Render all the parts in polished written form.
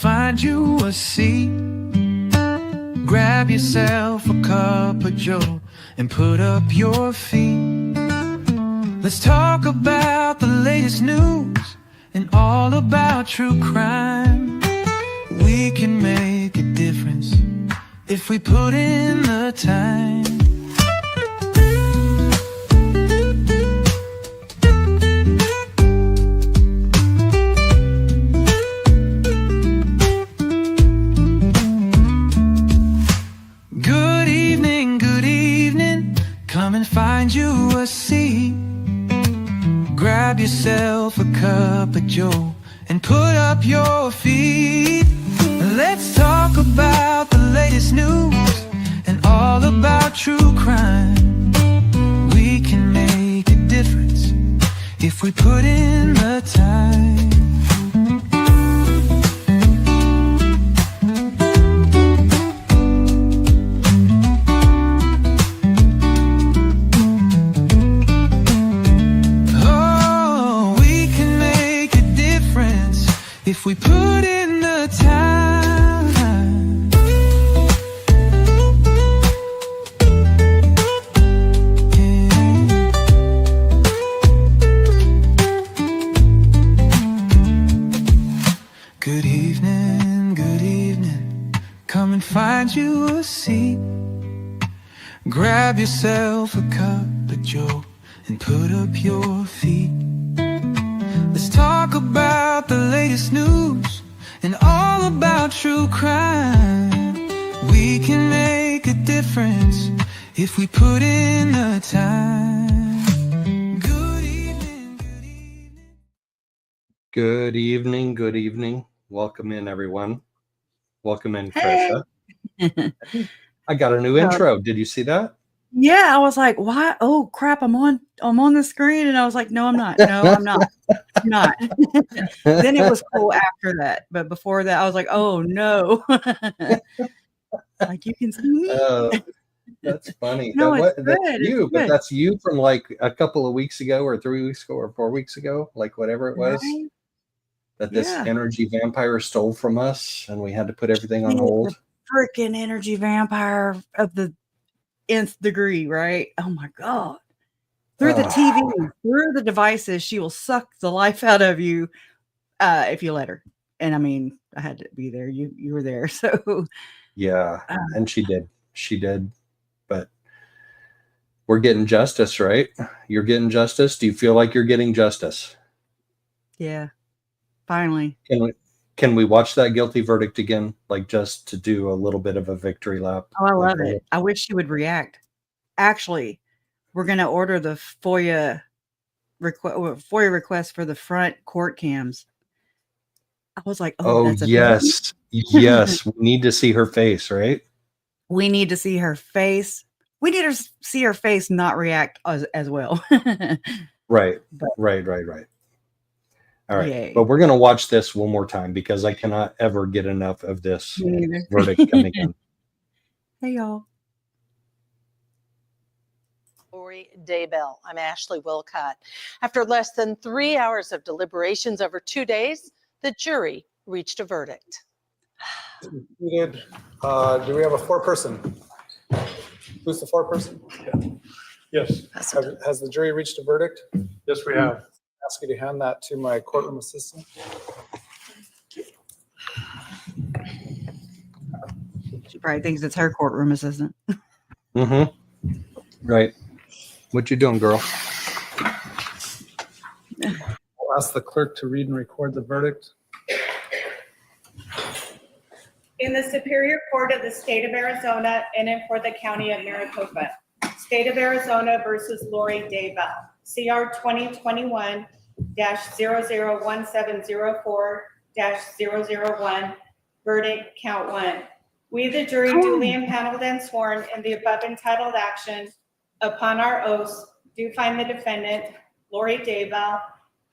find you a seat. Grab yourself a cup of joe and put up your feet. Let's talk about the latest news and all about true crime. We can make a difference if we put in the time. Good evening, come and find you a seat. Grab yourself a cup of joe and put up your feet. Let's talk about the latest news and all about true crime. We can make a difference if we put in the time. Oh, we can make a difference if we put in the time. Good evening, come and find you a seat. Grab yourself a cup of joe and put up your feet. Let's talk about the latest news and all about true crime. We can make a difference if we put in the time. Good evening, good evening. Good evening. Good evening. Welcome in, everyone. Welcome in, Hey. Krisha. I got a new intro. Did you see that? Yeah, I was like, "Why? Oh crap! I'm on the screen," and I was like, "No, I'm not. No, I'm not. I'm not." Then it was cool after that, but before that, I was like, "Oh no!" Like you can see me. That's funny. No, it's That's good. you, It's but good. that's you from like a couple of weeks ago, or 3 weeks ago, or 4 weeks ago, like whatever it was. Right? That this Yeah. energy vampire stole from us, and we had to put everything on She's hold. the freaking energy vampire of the nth degree, right? Oh my god! Through the TV, through the devices, she will suck the life out of you if you let her. And I mean, I had to be there. You were there, so Yeah, and she did. But we're getting justice, right? You're getting justice. Do you feel like you're getting justice? yeah. Finally, Can we watch that guilty verdict again, like just to do a little bit of a victory lap? oh, I Like love it. I wish she would react. Actually, we're gonna order the FOIA request for the front court cams. I was like, Oh, that's a yes. Yes. We need to see her face, right? we need to see her face. We need to see her face not react as well. Right. But- Right. All right. Yay. But we're going to watch this one more time because I cannot ever get enough of this Me neither. verdict coming in. Hey, y'all. Daybell. I'm Ashley Wilcott. After less than 3 hours of deliberations over 2 days, the jury reached a verdict. We did. Do we have a foreperson? Who's the foreperson? Yes, Has the jury reached a verdict? yes, we have. Ask you to hand that to my courtroom assistant. She probably thinks it's her courtroom assistant. Mm-hmm. Right. What you doing, girl? I'll ask the clerk to read and record the verdict. In the Superior Court of the State of Arizona in and for the County of Maricopa, State of Arizona versus Lori Daybell, CR 2021-001704-001, verdict count 1. We, the jury, duly impaneled and sworn in the above entitled action, upon our oaths, do find the defendant, Lori Daybell,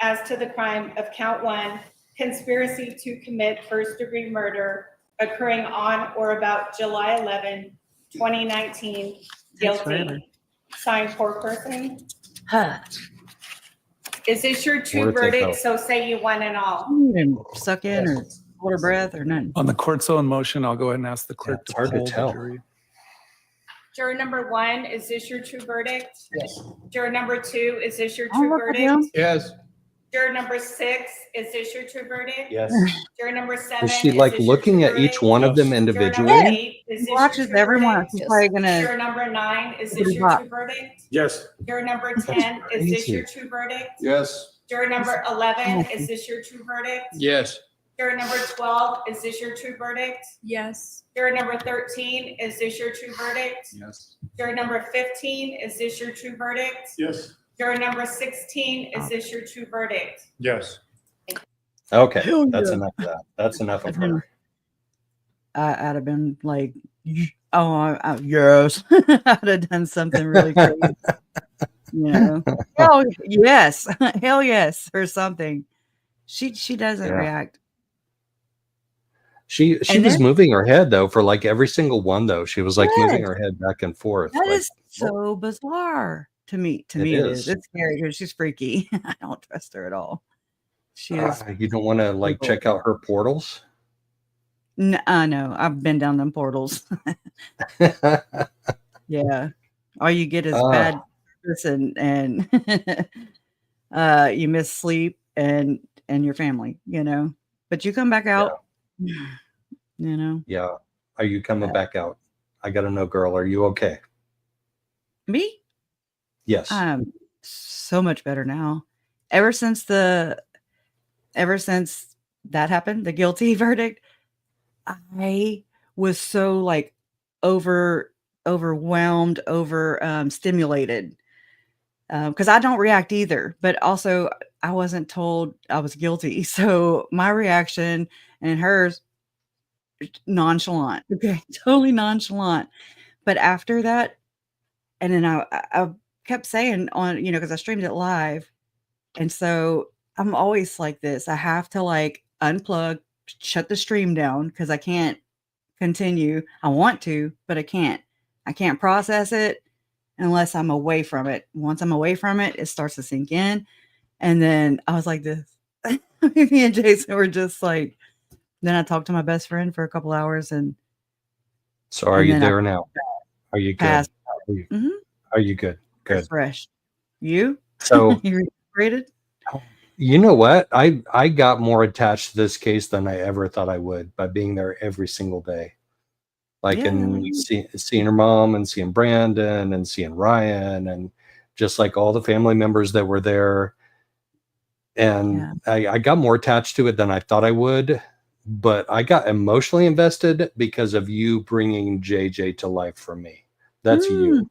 as to the crime of count 1, conspiracy to commit first-degree murder occurring on or about July 11, 2019, That's forever. guilty. Signed, foreperson. Huh. Is this your two Where'd they go? verdicts? So say you one and all. And suck in or hold her breath or none? On the court's own motion, I'll go ahead and ask the clerk it's to hard to poll the tell. jury. Juror number 1, is this your true verdict? Yes. Juror number 2, is this your I'll true look at verdict? them. Yes. Juror number 6, is this your true verdict? Yes. Juror number 7, Is she like this your looking true at each verdict? one of them Juror number individually? 8, is She this your watches true everyone. verdict? She's probably gonna. Juror number 9, is Pretty this your hot. true verdict? Yes. Juror number 10, is this your true verdict? Yes. Juror number 11, is this your true verdict? Yes. Juror number 12, is this your true verdict? Yes. Juror number 13, is this your true verdict? Yes. Juror number 15, is this your true verdict? Yes. Juror number 16, is this your true verdict? Yes. Okay, Hell that's yeah. enough of that. That's enough of her. I'd have been like, yes. I'd have done something really crazy. Hell yes, hell yes, or something. She doesn't Yeah. react. She And was then- moving her head though for like every single one though. She was like moving Yes. her head back and forth. That like, is so bizarre to me. It It is. is. It's scary because she's freaky. I don't trust her at all. She is. you don't want to like check out her portals. No, I've been down them portals. Yeah. All you get is bad person and you miss sleep and your family, But you come back out, Yeah. Are you coming back out? I gotta know, girl. Are you okay? Me? Yes. I'm so much better now. Ever since that happened, the guilty verdict, I was so like overwhelmed, stimulated. Because I don't react either, but also I wasn't told I was guilty. So my reaction and hers, nonchalant. Okay, totally nonchalant. But after that, and then I kept saying on, because I streamed it live. And so I'm always like this. I have to like unplug, shut the stream down because I can't continue. I want to, but I can't. I can't process it unless I'm away from it. Once I'm away from it, it starts to sink in. And then I was like this. Me and Jason were just like, then I talked to my best friend for a couple hours and So are and you then there now? Are you good? passed. Are you good? Good. Fresh. You? So You recuperated? you know what? I got more attached to this case than I ever thought I would by being there every single day. Like and seeing her mom and seeing Brandon and seeing Ryan and just like all the family members that were there. And I got more attached to it than I thought I would, but I got emotionally invested because of you bringing JJ to life for me. That's you.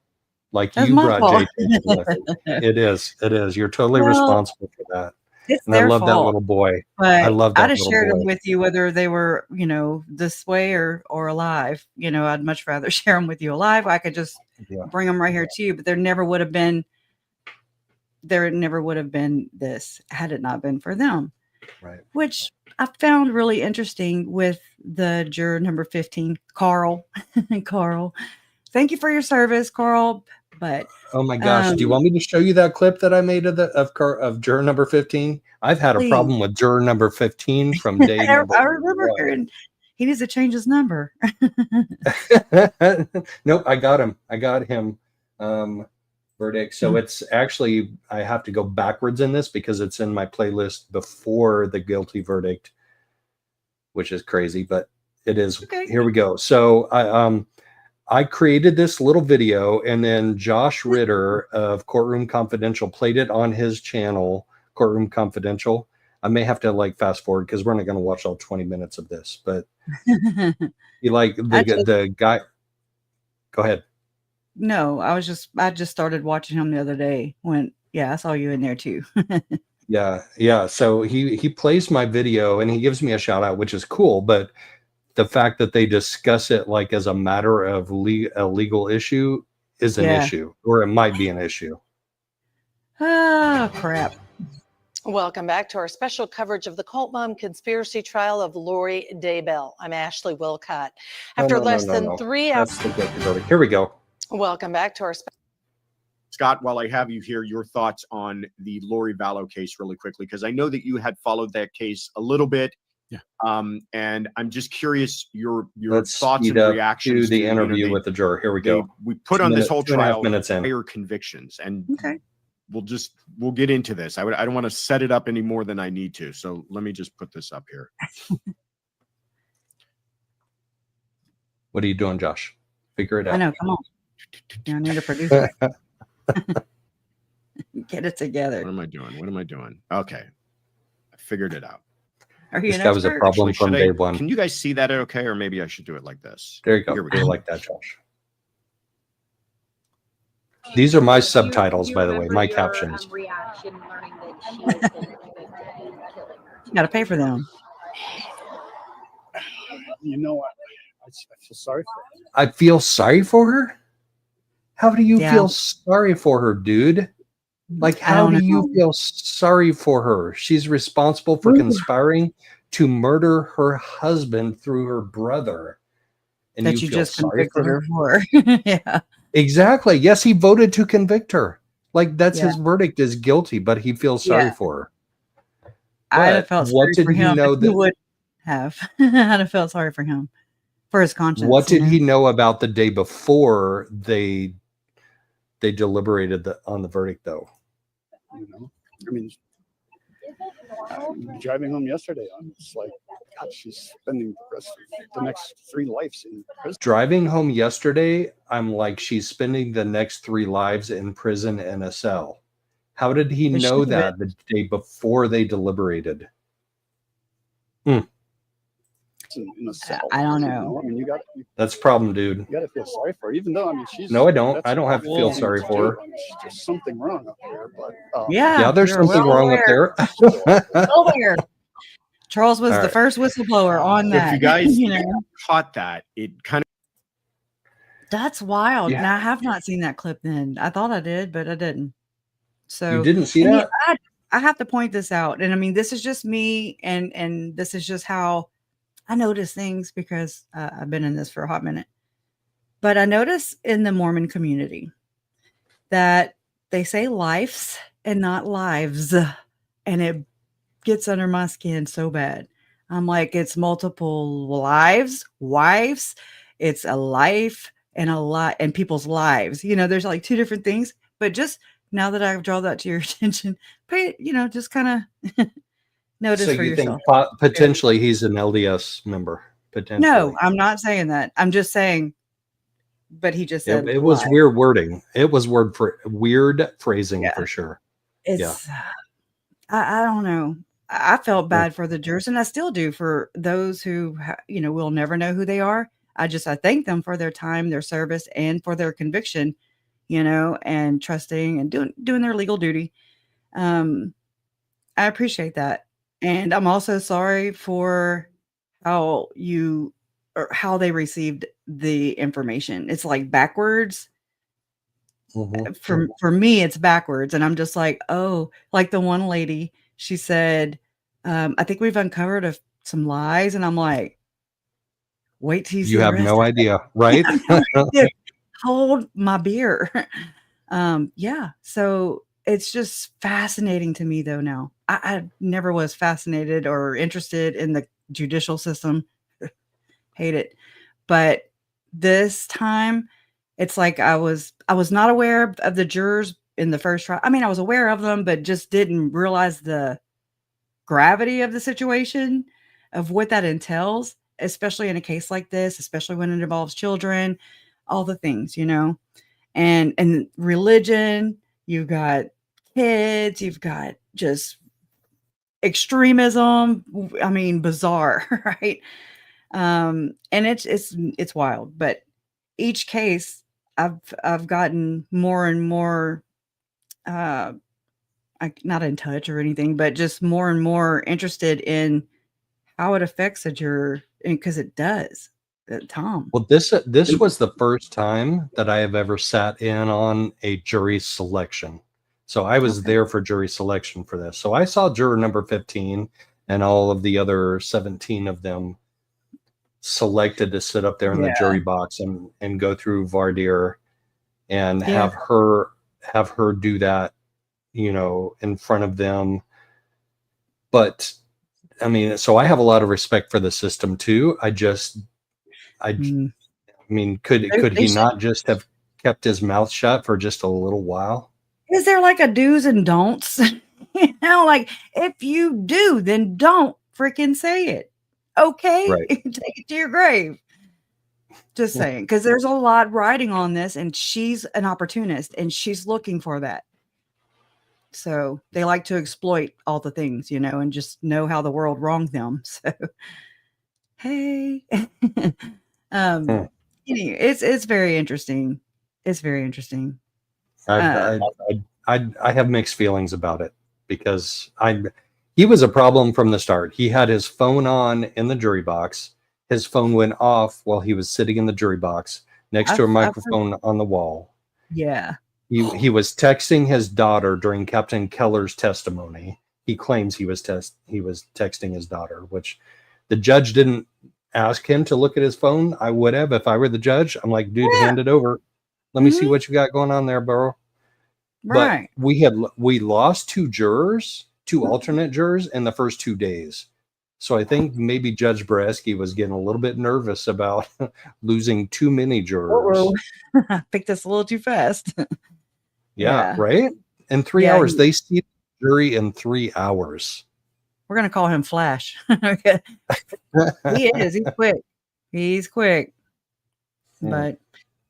Like That's you my brought fault. JJ to life. It is. You're totally responsible for that. It's And I their love that fault. little boy. But I love that I'd have little shared boy. them with you whether they were, this way or alive. I'd much rather share them with you alive. I could just bring them right here to you, but there never would have been this had it not been for them. Right. Which I found really interesting with the juror number 15, Carl. Carl. Thank you for your service, Carl. But oh my gosh, do you want me to show you that clip that I made of juror number 15? I've had a problem with juror number 15 from day number I remember hearing he needs to change his number. Nope, I got him. Verdict. So it's actually, I have to go backwards in this because it's in my playlist before the guilty verdict, which is crazy, but it is. Okay. Here we go. So I created this little video and then Josh Ritter of Courtroom Confidential played it on his channel, Courtroom Confidential. I may have to like fast forward because we're not going to watch all 20 minutes of this, but you like the guy. Go ahead. No, I just started watching him the other day when, I saw you in there too. Yeah. So he plays my video and he gives me a shout out, which is cool. But the fact that they discuss it like as a matter of a legal issue is an issue, or it might be an issue. Oh, crap. Welcome back to our special coverage of the cult mom conspiracy trial of Lori Daybell. I'm Ashley Wilcott. After less than 3 hours. That's the guilty verdict. Here we go. Welcome back to our Scott, while I have you here, your thoughts on the Lori Vallow case really quickly, because I know that you had followed that case a little bit And I'm just curious your Let's thoughts speed and up reactions to the you know, interview with the juror. Here we go. we put on this whole 2.5 trial minutes in. prior convictions, and Okay. we'll get into this. I don't want to set it up any more than I need to. So let me just put this up here. What are you doing, Josh? Figure it out. I know. Come on. I need a producer. Get it together. What am I doing? Okay. I figured it out. Are you This an guy was a expert? problem Actually, from should day I- one. Can you guys see that okay? Or maybe I should do it like this. There you go. Here we You're go. like that, Josh. These are my subtitles, by the way, my captions. Reaction learning that she has been convicted of killing her. You got to pay for them. You know what? I feel sorry for her. I feel sorry for her? How do you Yeah. feel sorry for her, dude? Like, I how don't do you know. feel sorry for her? She's responsible for conspiring to murder her husband through her brother. And That you feel just sorry convicted her for. Yeah. Exactly. Yes, he voted to convict her. Like, that's Yeah. his verdict is guilty, but he feels sorry Yeah. for her. I'd have But felt what sorry did for he him know if he that- would have. I'd have felt sorry for him. For his conscience. What did you know? he know about the day before they deliberated on the verdict, though? You know, I mean, driving home yesterday, I'm just like, God, she's spending the next 3 lives in prison. Driving home yesterday, I'm like, she's spending the next 3 lives in prison in a cell. How did he But know she that the day before they deliberated? In a cell. I don't You know. I mean, you got That's a problem, dude. to feel sorry for her, even though I mean she's. No, I don't. that's I don't have to feel awful sorry thing for her. do. I mean, there's something wrong up there, but Yeah, there's you're something well wrong up aware. there. Well aware. Charles was All the right. first whistleblower on If that. you guys you know, caught that, it kind of that's wild. Yeah. Now I have not seen that clip. Then I thought I did, but I didn't. So You didn't see and that? I have to point this out, and I mean, this is just me, and this is just how I notice things because I've been in this for a hot minute. But I notice in the Mormon community that they say lives and not lives, and it gets under my skin so bad. I'm like, it's multiple lives, wives, it's a life and a lot, and people's lives. You know, there's like 2 different things. But just now that I've drawn that to your attention, pay, just kind of notice So for you yourself. think potentially he's an LDS member? Potentially. No, I'm not saying that. I'm just saying. But he just said It was live. weird wording. It was weird phrasing Yeah. for sure. It's I don't know. I felt bad for the jurors, and I still do for those who will never know who they are. I thank them for their time, their service, and for their conviction, and trusting and doing their legal duty. I appreciate that, and I'm also sorry for how they received the information. It's like backwards. For me, it's backwards, and I'm just like, oh, like the one lady, she said, I think we've uncovered some lies, and I'm like, wait till you see You the have rest no of it. idea, right? Hold my beer. Yeah, so it's just fascinating to me though. Now I never was fascinated or interested in the judicial system. Hate it, but this time it's like I was not aware of the jurors in the first trial. I mean, I was aware of them, but just didn't realize the gravity of the situation, of what that entails, especially in a case like this, especially when it involves children, all the things, and religion, you've got kids, you've got just extremism. I mean, bizarre, right? And it's wild, but each case I've gotten more and more not in touch or anything, but just more and more interested in how it affects a juror, and because it does. Tom. Well, this was the first time that I have ever sat in on a jury selection. So I was there for jury selection for this. So I saw juror number 15 and all of the other 17 of them selected to sit up there in the jury box and go through voir dire and have her do that, in front of them. But I mean, so I have a lot of respect for the system too. I mean, could They he should- not just have kept his mouth shut for just a little while? Is there like a do's and don'ts? You know, like if you do, then don't freaking say it. Okay, Right. take it to your grave. Just saying, because there's a lot riding on this, and she's an opportunist, and she's looking for that. So they like to exploit all the things, and just know how the world wronged them. So, hey, anyway, it's very interesting. It's very interesting. I have mixed feelings about it because he was a problem from the start. He had his phone on in the jury box. His phone went off while he was sitting in the jury box next to a microphone on the wall. Yeah. He was texting his daughter during Captain Keller's testimony. He claims he was texting his daughter, which the judge didn't ask him to look at his phone. I would have if I were the judge. I'm like, dude, hand it over. Let me see what you got going on there, bro. Right. But we lost 2 alternate jurors in the first 2 days. So I think maybe Judge Bresky was getting a little bit nervous about losing too many jurors. I picked this a little too fast. Yeah, right? In 3 hours. They see the jury in 3 hours. We're going to call him Flash. Okay. He is. He's quick. He's quick. But,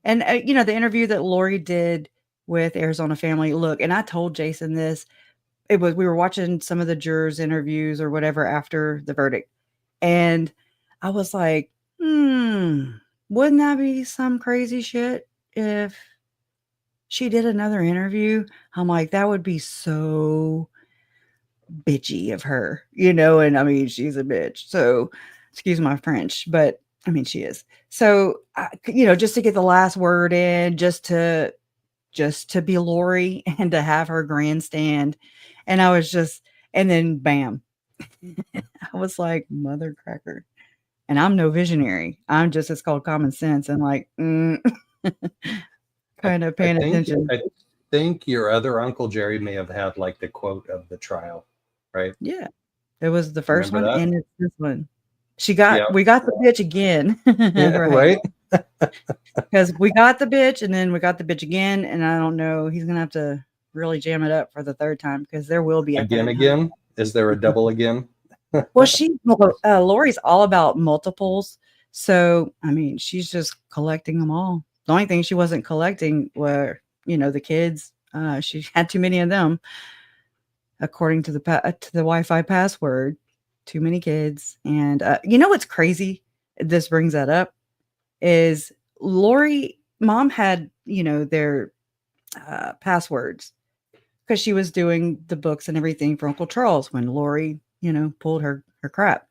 and the interview that Lori did with Arizona Family, look, and I told Jason this, we were watching some of the jurors' interviews or whatever after the verdict. And I was like, wouldn't that be some crazy shit if she did another interview? I'm like, that would be so bitchy of her, and I mean, she's a bitch. So, excuse my French, but I mean, she is. So, just to get the last word in, just to be Lori and to have her grandstand. And I was and then bam, I was like, mother cracker. And I'm no visionary. It's called common sense. And like, kind of paying attention. I think your other Uncle Jerry may have had like the quote of the trial, right? Yeah. It was the first Remember one that? and it's this one. We got the bitch again. Yeah, right? Because we got the bitch and then we got the bitch again. And I don't know, he's going to have to really jam it up for the third time because there will be again. Is there a double again? Well, Lori's all about multiples. So, I mean, she's just collecting them all. The only thing she wasn't collecting were, the kids. She had too many of them, according to the Wi-Fi password. Too many kids. And what's crazy? This brings that up. Is Lori, mom had, their passwords because she was doing the books and everything for Uncle Charles when Lori, pulled her crap.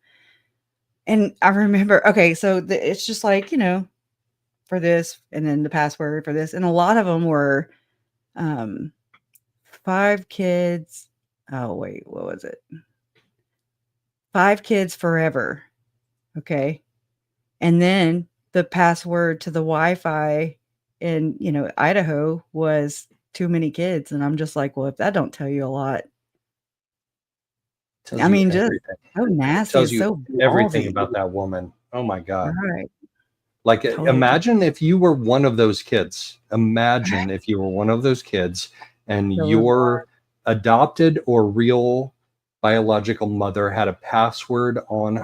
And I remember, okay, so it's just like, for this and then the password for this. And a lot of them were 5 kids. Oh, wait, what was it? 5 kids forever. Okay. And then the password to the Wi-Fi in, Idaho was too many kids. And I'm just like, well, if that don't tell you a lot. I mean, just so nasty. Tells you so everything ballsy. about that woman. Oh my God. Right. Like, Totally. imagine if you were one of those kids. Imagine if you were one of those kids and your adopted or real biological mother had a password on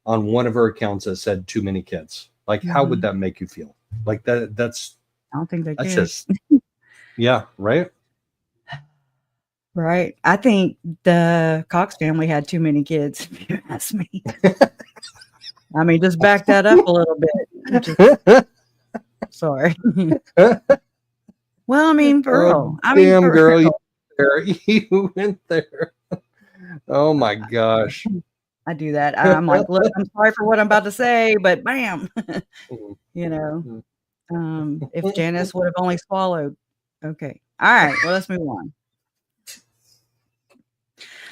one of her accounts that said too many kids. Like, how would that make you feel? Like that's I don't think they that's can. just yeah, right? Right. I think the Cox family had too many kids, if you ask me. I mean, just back that up a little bit. Sorry. Well, I mean, for real. I mean, damn for girl, real. you went there. Oh my gosh. I do that. I'm like, look, I'm sorry for what I'm about to say, but bam. If Janice would have only swallowed. Okay. All right. Well, let's move on.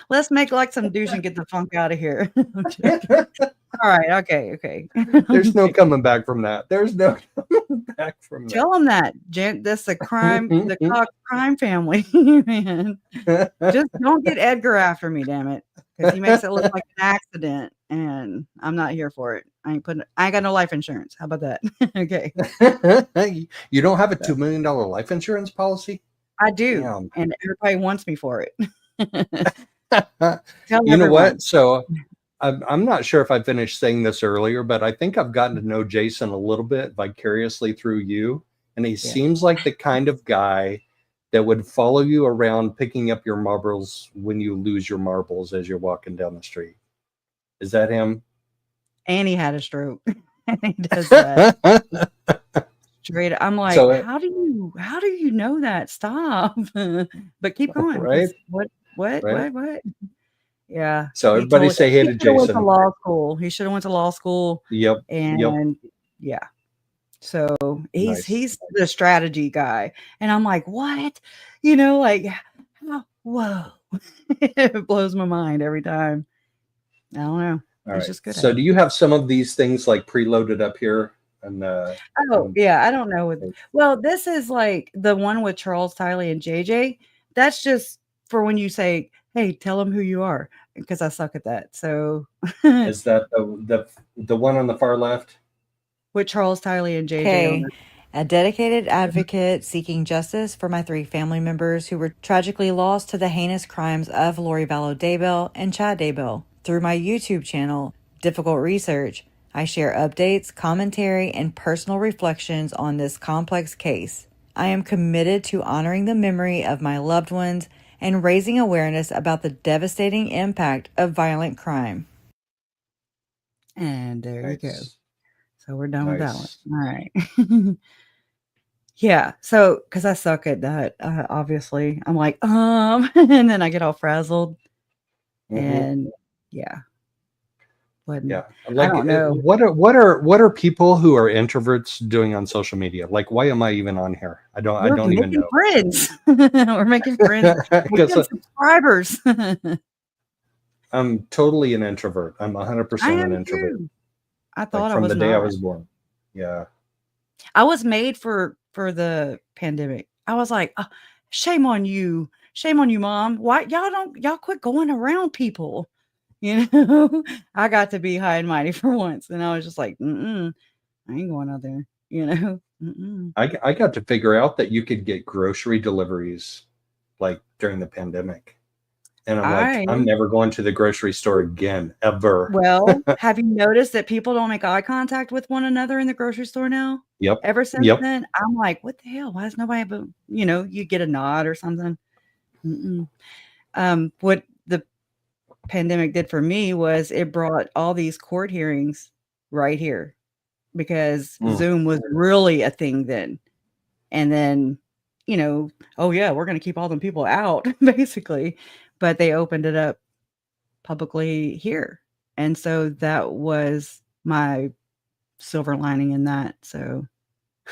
Let's make like some douche and get the funk out of here. All right. Okay. There's no coming back from that. There's no coming back from that. Tell them that. That's the crime, the Cox crime family, man. Just don't get Edgar after me, damn it. because he makes it look like an accident, and I'm not here for it. I ain't got no life insurance. How about that? Okay. You don't have a $2 million life insurance policy? I do, Damn. and everybody wants me for it. You know what? So I'm not sure if I finished saying this earlier, but I think I've gotten to know Jason a little bit vicariously through you. And he seems like the kind of guy that would follow you around picking up your marbles when you lose your marbles as you're walking down the street. Is that him? And he had a stroke. And he does that. Straight. I'm like, So, how do you know that? Stop. But keep going. Right? What? Right? What? Yeah. So everybody say hey to He went to Jason. law school. He should have went to law school. Yep. And yeah. So Nice. he's the strategy guy. And I'm like, what? You know, like, whoa. It blows my mind every time. I don't know. All He's right. just good So at do you have some of these things like preloaded up here? And yeah, I don't know. Well, this is like the one with Charles, Tiley, and JJ. That's just for when you say, hey, tell them who you are, because I suck at that. So is that the one on the far left? With Charles, Tiley, and JJ. Okay. A dedicated advocate seeking justice for my 3 family members who were tragically lost to the heinous crimes of Lori Vallow Daybell and Chad Daybell. Through my YouTube channel, Difficult Research, I share updates, commentary, and personal reflections on this complex case. I am committed to honoring the memory of my loved ones and raising awareness about the devastating impact of violent crime. And there you go. So we're done with that one. Nice. All right. Yeah. So, because I suck at that, obviously, I'm like, and then I get all frazzled. And yeah. Yeah. I don't know. What are people who are introverts doing on social media? Like, why am I even on here? I don't even know. Friends. We're making friends. We're getting subscribers. I'm totally an introvert. I'm 100% an introvert. Too. I thought from I was the day not. I was born. Yeah. I was made for the pandemic. I was like, shame on you. Shame on you, Mom. Why y'all quit going around people? You know, I got to be high and mighty for once. And I was just like, I ain't going out there, you know. I got to figure out that you could get grocery deliveries like during the pandemic. And I'm never going to the grocery store again, ever. Well, have you noticed that people don't make eye contact with one another in the grocery store now? Yep. Ever since then, I'm like, what the hell? Why is nobody, you get a nod or something? What the pandemic did for me was it brought all these court hearings right here because Zoom was really a thing then. And then, oh yeah, we're going to keep all them people out basically. But they opened it up publicly here. And so that was my silver lining in that. So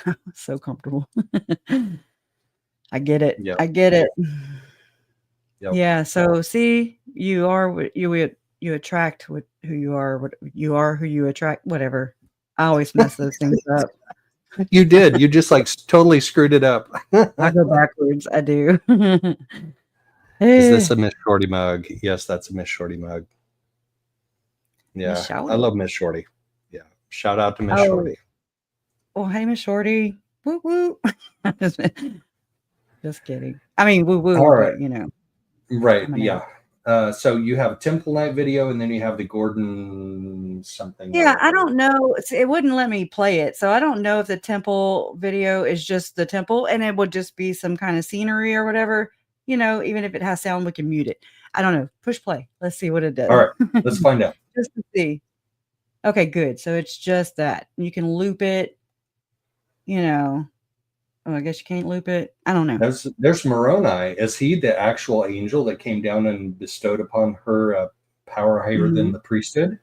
I was so comfortable. I get it. Yep. I get it. Yep. Yeah. So see, you are what you attract what who you are, what you are, who you attract, whatever. I always mess those things up. You did. You just like totally screwed it up. I go backwards. I do. Is this a Miss Shorty mug? Yes, that's a Miss Shorty mug. Yeah, I love Miss Shorty. Yeah, shout out to Miss Shorty. Oh, hey, Miss Shorty. Woo woo. Just kidding. I mean, woo woo. All right. But, Right. Yeah. So you have a Temple Night video, and then you have the Gordon something. Yeah, I don't know. It wouldn't let me play it, so I don't know if the temple video is just the temple, and it would just be some kind of scenery or whatever. Even if it has sound, we can mute it. I don't know. Push play. Let's see what it does. All right, let's find out. Just to see. Okay, good. So it's just that. You can loop it. Oh, I guess you can't loop it. I don't know. There's Moroni. Is he the actual angel that came down and bestowed upon her power higher than the priesthood?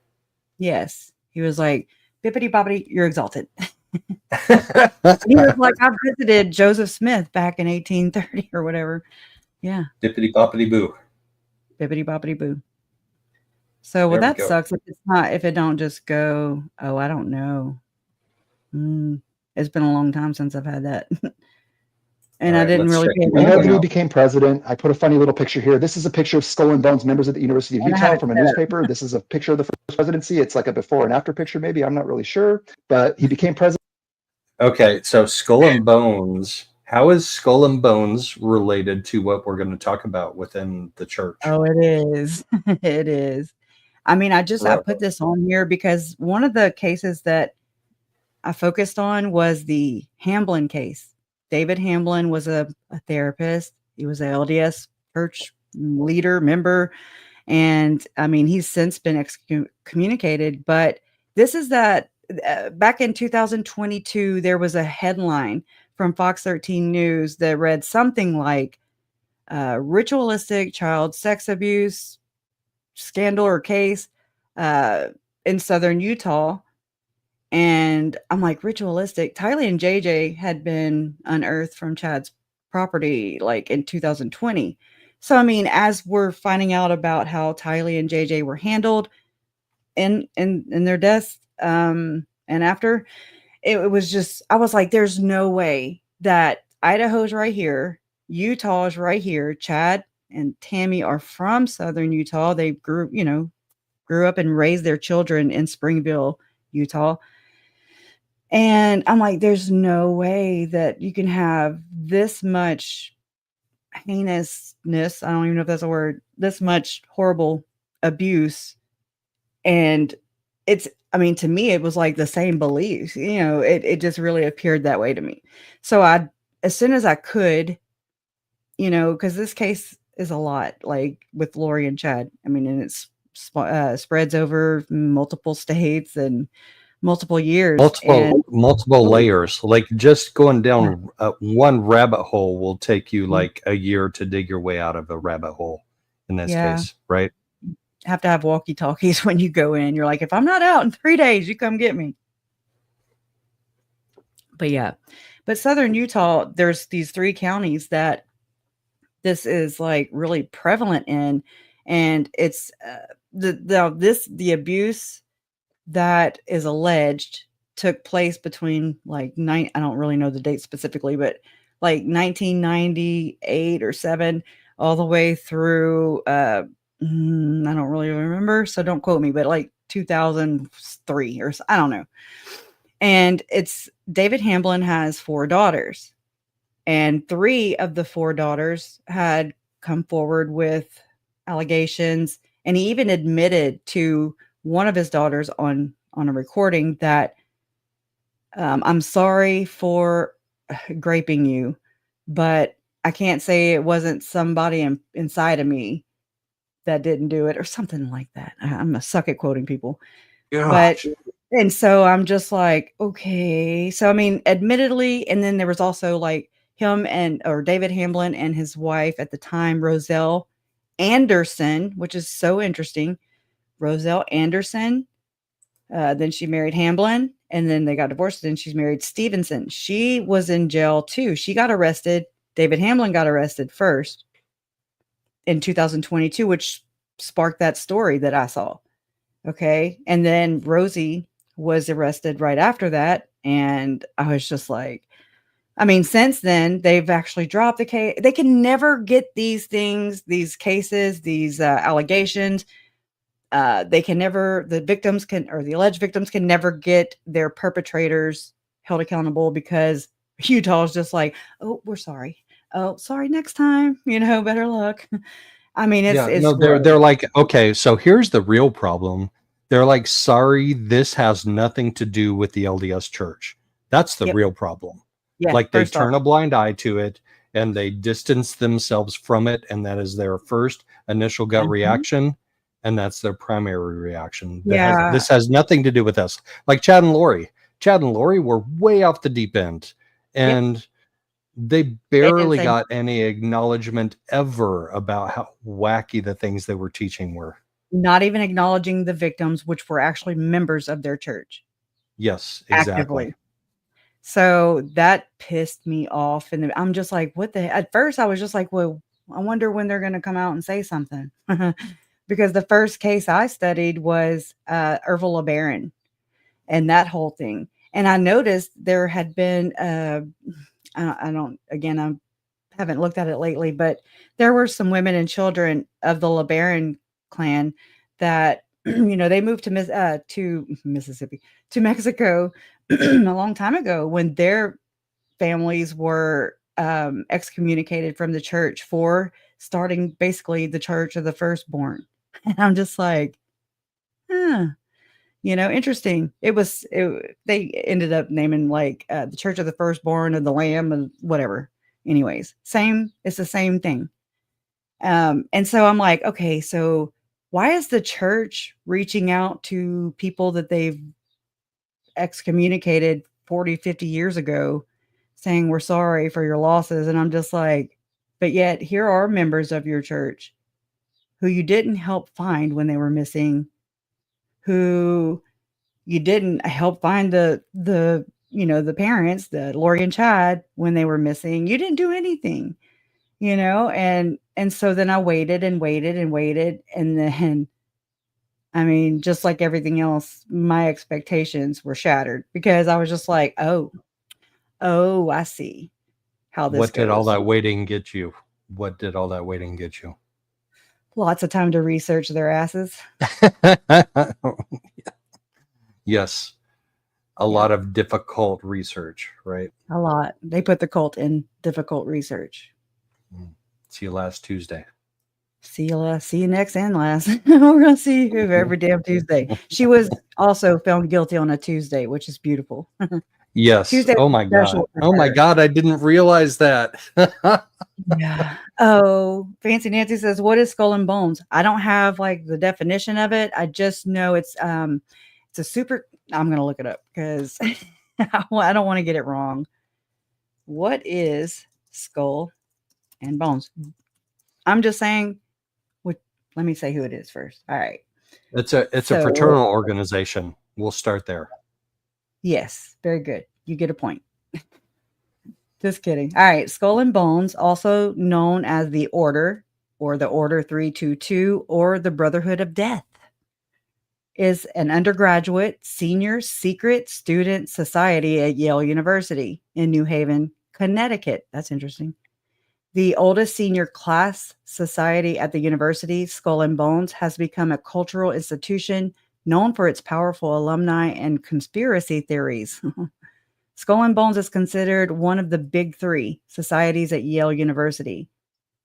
Yes. He was like, bippity boppity, you're exalted. He was like, I visited Joseph Smith back in 1830 or whatever. Yeah. Bippity boppity boo. Bippity boppity boo. So that sucks if it don't just go, oh, I don't know. It's been a long time since I've had that. And All I right, didn't let's really check pay him We out know that attention. he now. became president. I put a funny little picture here. This is a picture of Skull and Bones members of the University of And I have Utah it from a set up. newspaper. This is a picture of the first presidency. It's like a before and after picture, maybe. I'm not really sure. But he became president. Okay, so Skull and Bones. How is Skull and Bones related to what we're going to talk about within the church? Oh, it is. It is. I mean, I Right. put this on here because one of the cases that I focused on was the Hamblin case. David Hamblin was a therapist. He was a LDS church leader, member. And I mean, he's since been excommunicated. But this is that back in 2022, there was a headline from Fox 13 News that read something like ritualistic child sex abuse scandal or case in southern Utah. And I'm like, ritualistic. Tylee and JJ had been unearthed from Chad's property like in 2020. So, I mean, as we're finding out about how Tylee and JJ were handled in their deaths, and after, it was just, I was like, there's no way that Idaho's right here, Utah is right here. Chad and Tammy are from southern Utah. They grew up and raised their children in Springville, Utah. And I'm like, there's no way that you can have this much heinousness. I don't even know if that's a word, this much horrible abuse. And I mean, to me, it was like the same beliefs, it just really appeared that way to me. So as soon as I could, because this case is a lot, like with Lori and Chad. I mean, and it's spreads over multiple states and multiple years. Multiple layers. Like just going down one rabbit hole will take you like a year to dig your way out of a rabbit hole in this case, right? Have to have walkie-talkies when you go in. You're like, if I'm not out in 3 days, you come get me. But southern Utah, there's these 3 counties that this is like really prevalent in, and it's the abuse that is alleged took place between like I don't really know the date specifically, but like 1998 or 7 all the way through I don't really remember, so don't quote me, but like 2003 or I don't know. And it's David Hamblin has 4 daughters, and 3 of the 4 daughters had come forward with allegations, and he even admitted to one of his daughters on a recording that I'm sorry for graping you, but I can't say it wasn't somebody inside of me that didn't do it, or something like that. I'm a suck at quoting people. Gosh. And so I'm just like, okay. So, I mean, admittedly, and then there was also like David Hamblin and his wife at the time, Roselle Anderson, which is so interesting. Roselle Anderson. Then she married Hamblin, and then they got divorced. Then she's married Stevenson. She was in jail too. She got arrested. David Hamblin got arrested first in 2022, which sparked that story that I saw. Okay. And then Rosie was arrested right after that. And I was just like, I mean, since then, they've actually dropped the case. They can never get these things, these cases, these allegations. They can never, the alleged victims can never get their perpetrators held accountable because Utah is just like, oh, we're sorry. Oh, sorry, next time, better luck. I mean, they're like, okay, so here's the real problem. They're like, sorry, this has nothing to do with the LDS church. That's the real problem. Yeah, like they turn a blind eye to it and they distance themselves from it. And that is their first initial gut reaction. And that's their primary reaction. This has nothing to do with us. Like Chad and Lori. Chad and Lori were way off the deep end. And they barely got any acknowledgement ever about how wacky the things they were teaching were. Not even acknowledging the victims, which were actually members of their church. Yes, exactly. Actively. So that pissed me off. And I'm just like, what the heck? At first I was just like, well, I wonder when they're going to come out and say something. Because the first case I studied was Ervil LeBaron and that whole thing. And I noticed there had been, I'm haven't looked at it lately, but there were some women and children of the LeBaron clan that they moved to Mississippi, to Mexico a long time ago when their families were excommunicated from the church for starting basically the church of the firstborn. And I'm just like, huh, interesting. They ended up naming like the church of the firstborn of the lamb and whatever. Anyways, it's the same thing. And so I'm like, okay, so why is the church reaching out to people that they've excommunicated 40, 50 years ago saying we're sorry for your losses? And I'm just like, but yet here are members of your church who you didn't help find when they were missing, who you didn't help find the parents, the Lori and Chad, when they were missing. You didn't do anything, and so then I waited and waited and waited, and then I mean, just like everything else, my expectations were shattered because I was just like, oh, I see how this What did all goes. that waiting get you? What did all that waiting get you? Lots of time to research their asses. Yes. A lot of difficult research, right? A lot. They put the cult in difficult research. See you last Tuesday. See you next and last. We're going to see you every damn Tuesday. She was also found guilty on a Tuesday, which is beautiful. Yes. Tuesday Oh my God. Oh my God. I didn't realize that. Yeah. Oh, Fancy Nancy says, what is skull and bones? I don't have like the definition of it. I just know it's a super, I'm going to look it up because I don't want to get it wrong. What is skull and bones? I'm just saying, let me say who it is first. All right. It's a fraternal organization. We'll start there. Yes. Very good. You get a point. Just kidding. All right. Skull and Bones, also known as the Order or the Order 322 or the Brotherhood of Death, is an undergraduate senior secret student society at Yale University in New Haven, Connecticut. That's interesting. The oldest senior class society at the university, Skull and Bones, has become a cultural institution known for its powerful alumni and conspiracy theories. Skull and Bones is considered one of the big three societies at Yale University.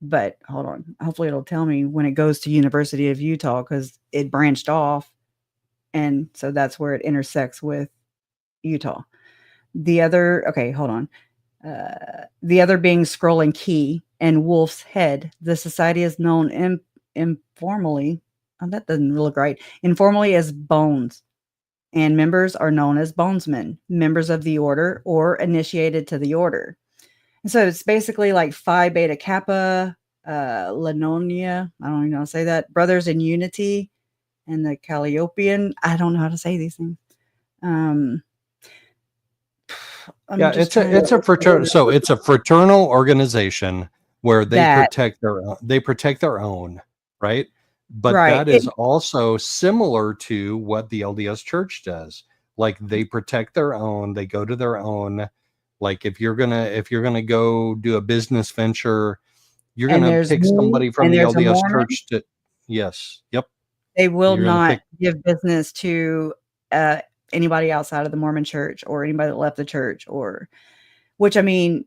But hold on. Hopefully it'll tell me when it goes to University of Utah because it branched off. And so that's where it intersects with Utah. Hold on. The other being Scroll and Key and Wolf's Head. The society is known informally. Oh, that doesn't look right. Informally as Bones. And members are known as Bonesmen, members of the order or initiated to the order. And so it's basically like Phi Beta Kappa, Lenonia. I don't even know how to say that. Brothers in Unity and the Calliopean. I don't know how to say these things. It's a fraternal. So it's a fraternal organization where they protect their own, right? But that is also similar to what the LDS Church does. Like they protect their own. They go to their own. Like if you're gonna go do a business venture, you're gonna pick somebody from the LDS Church to. Yes. Yep. They will not give business to anybody outside of the Mormon church or anybody that left the church which I mean,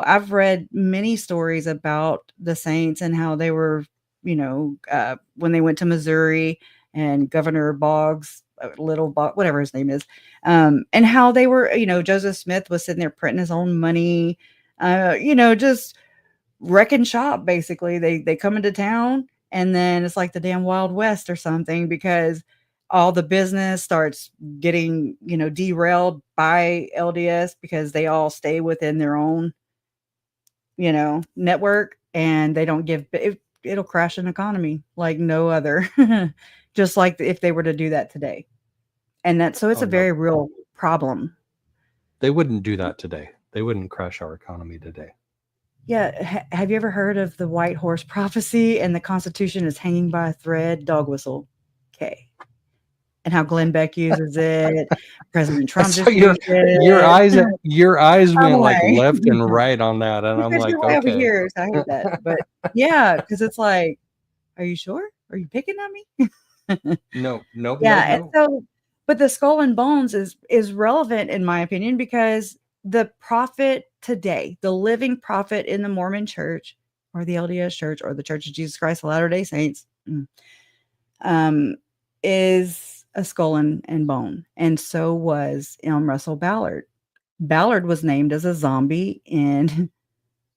I've read many stories about the saints and how they were, when they went to Missouri and Governor Boggs, whatever his name is, and how they were, Joseph Smith was sitting there printing his own money, just wrecking shop. Basically, they come into town and then it's like the damn Wild West or something because all the business starts getting, derailed by LDS because they all stay within their own, network and they don't give it'll crash an economy like no other, just like if they were to do that today. And it's a very real problem. They wouldn't do that today. They wouldn't crash our economy today. Yeah. Have you ever heard of the White Horse Prophecy and the Constitution is hanging by a thread? Dog whistle. Okay. and how Glenn Beck uses it. President Trump So just used your it. eyes I'm went like like, left and right on that, and I'm because like, you're way over okay. here, so I hate that. But yeah, because it's like, are you sure? Are you picking on me? No, no, no, Yeah, and no. so, but the skull and bones is relevant in my opinion because the prophet today, the living prophet in the Mormon Church or the LDS Church or the Church of Jesus Christ of Latter-day Saints, is a skull and bone, and so was Russell Ballard. Ballard was named as a zombie in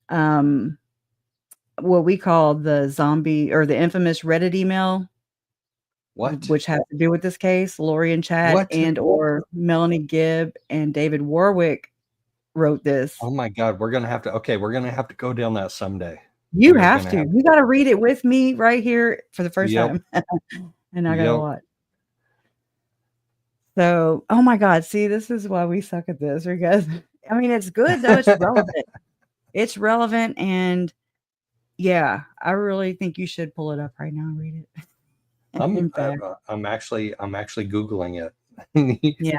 what we call the zombie or the infamous Reddit email. What? Which has to do with this case. Lori and Chad What? and or Melanie Gibb and David Warwick wrote this. Oh my God, we're gonna have to go down that someday. You We are have gonna to. You got to read it with me right here for the first Yep. time, and I got a Yep. lot. So, oh my God, see, this is why we suck at this because I mean it's good though. It's relevant. It's relevant, and yeah, I really think you should pull it up right now and read it. In fact, I'm actually Googling it. yeah.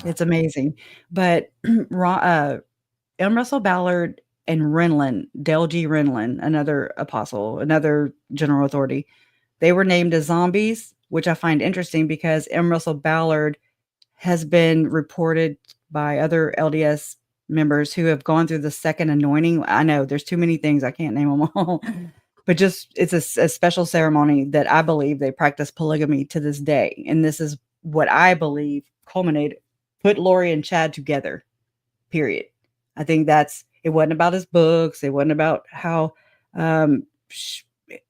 It's amazing. But M. Russell Ballard and Renlund, Dale G. Renlund, another apostle, another general authority, they were named as zombies, which I find interesting because M. Russell Ballard has been reported by other LDS members who have gone through the second anointing. I know there's too many things. I can't name them all. But just it's a special ceremony that I believe they practice polygamy to this day. And this is what I believe culminated, put Lori and Chad together, period. I think it wasn't about his books. It wasn't about how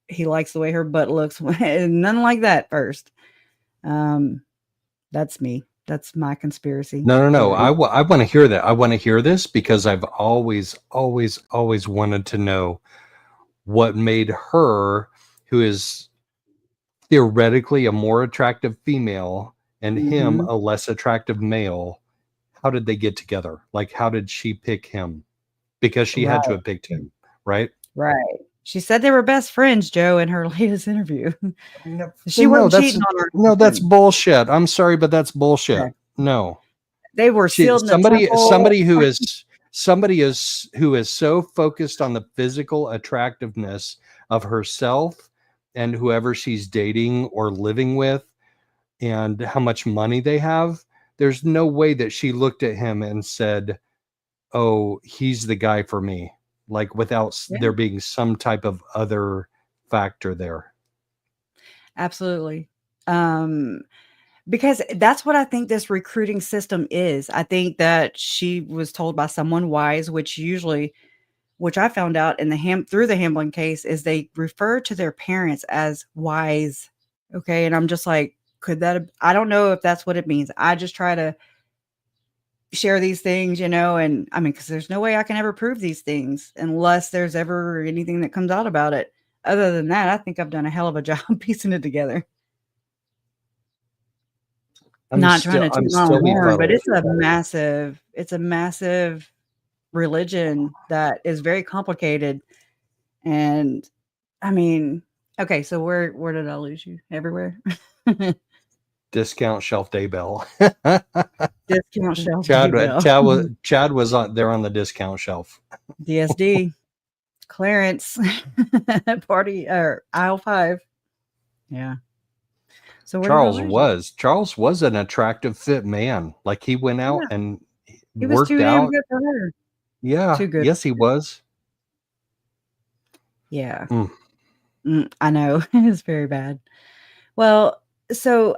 he likes the way her butt looks. None like that first. That's me. That's my conspiracy. No. theory. I want to hear that. I want to hear this because I've always wanted to know what made her, who is theoretically a more attractive female, and him a less attractive male. How did they get together? Like, how did she pick him? Because she had to have picked him, right? Right. She said they were best friends, Joe, in her latest interview. She No, wasn't cheating on her. No, that's bullshit. I'm sorry, but that's bullshit. Okay. No. They were sealed in the temple. Somebody who is so focused on the physical attractiveness of herself and whoever she's dating or living with and how much money they have. There's no way that she looked at him and said, "Oh, he's the guy for me." Like without there being some type of other factor there. Absolutely. Because that's what I think this recruiting system is. I think that she was told by someone wise, which I found out in through the Hamblin case, is they refer to their parents as wise. Okay. And I'm just like, I don't know if that's what it means. I just try to share these things, and I mean, because there's no way I can ever prove these things unless there's ever anything that comes out about it. Other than that, I think I've done a hell of a job piecing it together. Not trying to toot my own horn, but it's a massive religion that is very complicated. And I mean, okay, so where did I lose you? Everywhere. Discount shelf Daybell. Discount shelf Daybell. Chad was there on the discount shelf. DSD clearance party or aisle 5. Yeah. So Charles was an attractive fit man. Like he went out and he was worked too out. damn good for her. Yeah. Too good. Yes, he was. Yeah. I know. It's very bad. Well, so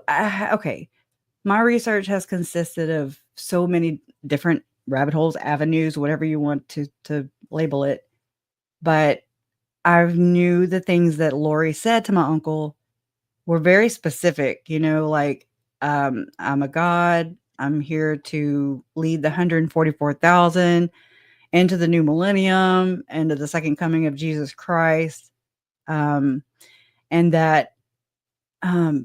okay. My research has consisted of so many different rabbit holes, avenues, whatever you want to label it. But I knew the things that Lori said to my uncle were very specific, like, I'm a god. I'm here to lead the 144,000 into the new millennium, into the second coming of Jesus Christ. And that, I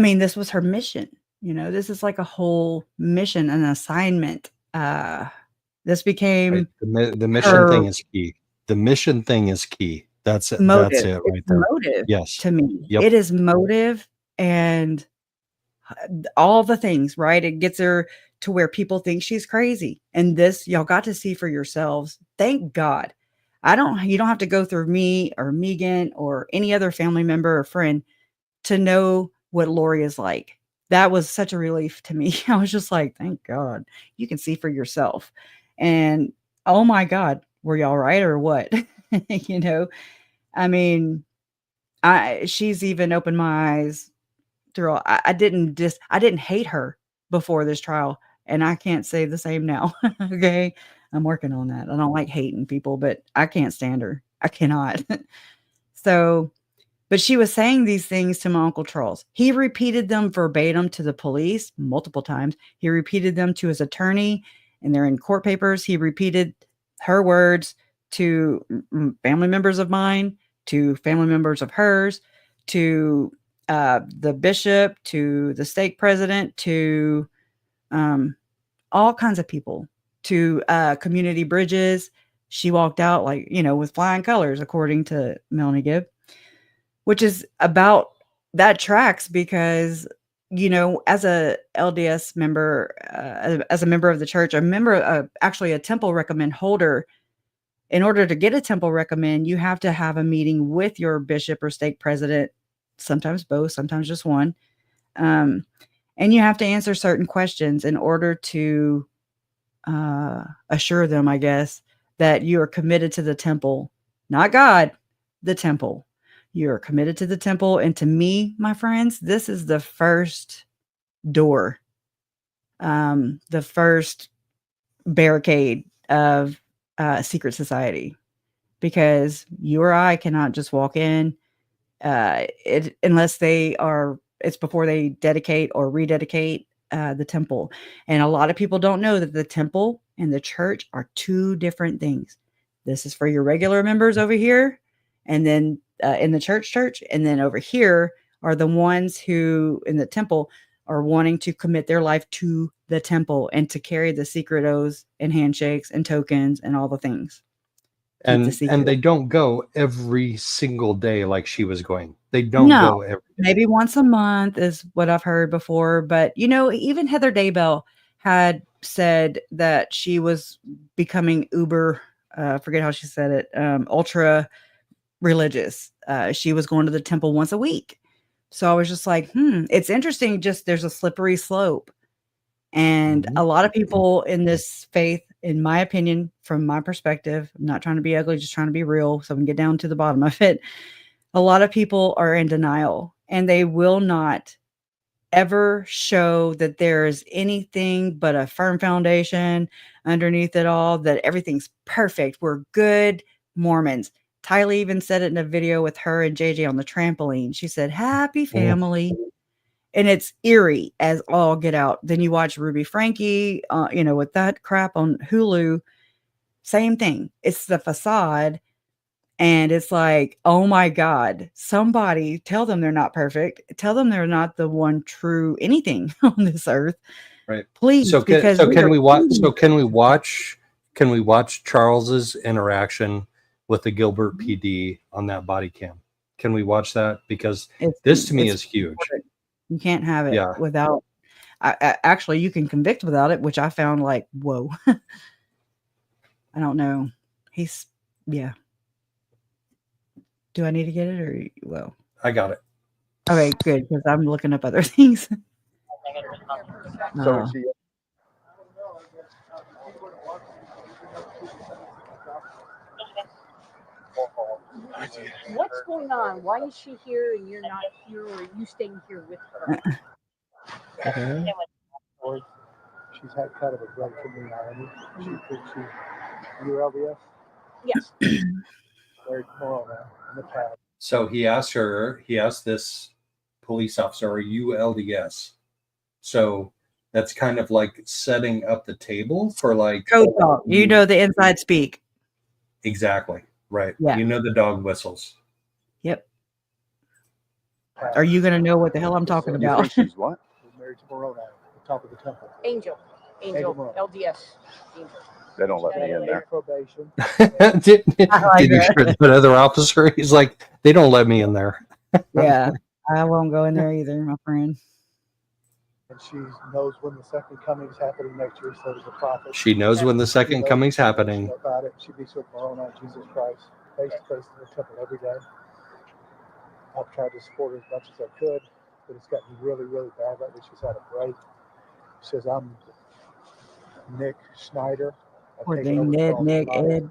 mean, this was her mission. This is like a whole mission, an assignment. This became the mission thing is key. The mission thing is key. That's it. Motive. That's it right there. Motive. Yes. To me, Yep. it is motive and all the things, right? It gets her to where people think she's crazy. And this, y'all got to see for yourselves. Thank God. You don't have to go through me or Megan or any other family member or friend to know what Lori is like. That was such a relief to me. I was just like, thank God you can see for yourself. And oh my God, were y'all right or what? You know, I mean, she's even opened my eyes through all. I didn't hate her before this trial, and I can't say the same now. Okay. I'm working on that. I don't like hating people, but I can't stand her. I cannot. So, but she was saying these things to my Uncle Charles. He repeated them verbatim to the police multiple times. He repeated them to his attorney, and they're in court papers. He repeated her words to family members of mine, to family members of hers, to the bishop, to the stake president, to all kinds of people, to community bridges. She walked out like, with flying colors, according to Melanie Gibb, which is about that tracks because, as a LDS member, as a member of the church, actually a temple recommend holder, in order to get a temple recommend, you have to have a meeting with your bishop or stake president, sometimes both, sometimes just one. And you have to answer certain questions in order to assure them, I guess, that you are committed to the temple, not God, the temple. You're committed to the temple. And to me, my friends, this is the first door, the first barricade of secret society, because you or I cannot just walk in unless it's before they dedicate or rededicate the temple. And a lot of people don't know that the temple and the church are two different things. This is for your regular members over here, and then in the church, and then over here are the ones who in the temple are wanting to commit their life to the temple and to carry the secret oaths and handshakes and tokens and all the things. And they don't go every single day like she was going. They don't go every day. Maybe once a month is what I've heard before. But, even Heather Daybell had said that she was becoming uber, forget how she said it, ultra religious. She was going to the temple once a week. So I was just like, it's interesting. Just there's a slippery slope. And a lot of people in this faith, in my opinion, from my perspective, I'm not trying to be ugly, just trying to be real so we can get down to the bottom of it. A lot of people are in denial, and they will not ever show that there is anything but a firm foundation underneath it all, that everything's perfect. We're good Mormons. Tylee even said it in a video with her and JJ on the trampoline. She said, happy family. And it's eerie as all get out. Then you watch Ruby Frankie, with that crap on Hulu. Same thing. It's the facade. And it's like, oh my God, somebody tell them they're not perfect. Tell them they're not the one true anything on this earth. Right. Please. Can we watch Charles's interaction with the Gilbert PD on that body cam? Can we watch that? Because this to me is huge. You can't have it without. Actually, you can convict without it, which I found like, whoa. I don't know. Do I need to get it or well? I got it. Okay, good, because I'm looking up other things. What's going on? Why is she here and you're not here, or are you staying here with her? Okay. She's had kind of a break from reality. She thinks you're LDS? Yes. Very tomorrow now in the past. So he asked this police officer, are you LDS? So that's kind of like setting up the table for like code talk. The inside speak. Exactly. Right. Yeah. The dog whistles. Yep. Are you going to know what the hell I'm talking about? You think she's what? Married to Moroni at the top of the temple. Angel, LDS. Angel. They don't let me in there. Probation. Did you hear that other officer? He's like, they don't let me in there. Yeah. I won't go in there either, my friend. And she knows when the second coming is happening next year, so does the prophet. She knows when the She second knows coming's happening. about it. She meets with Moroni, Jesus Christ, face to face in the temple every day. I've tried to support her as much as I could, but it's gotten really, really bad lately. She's had a break. She says, I'm Nick Schneider. Poor thing, Ned, Nick, Ed.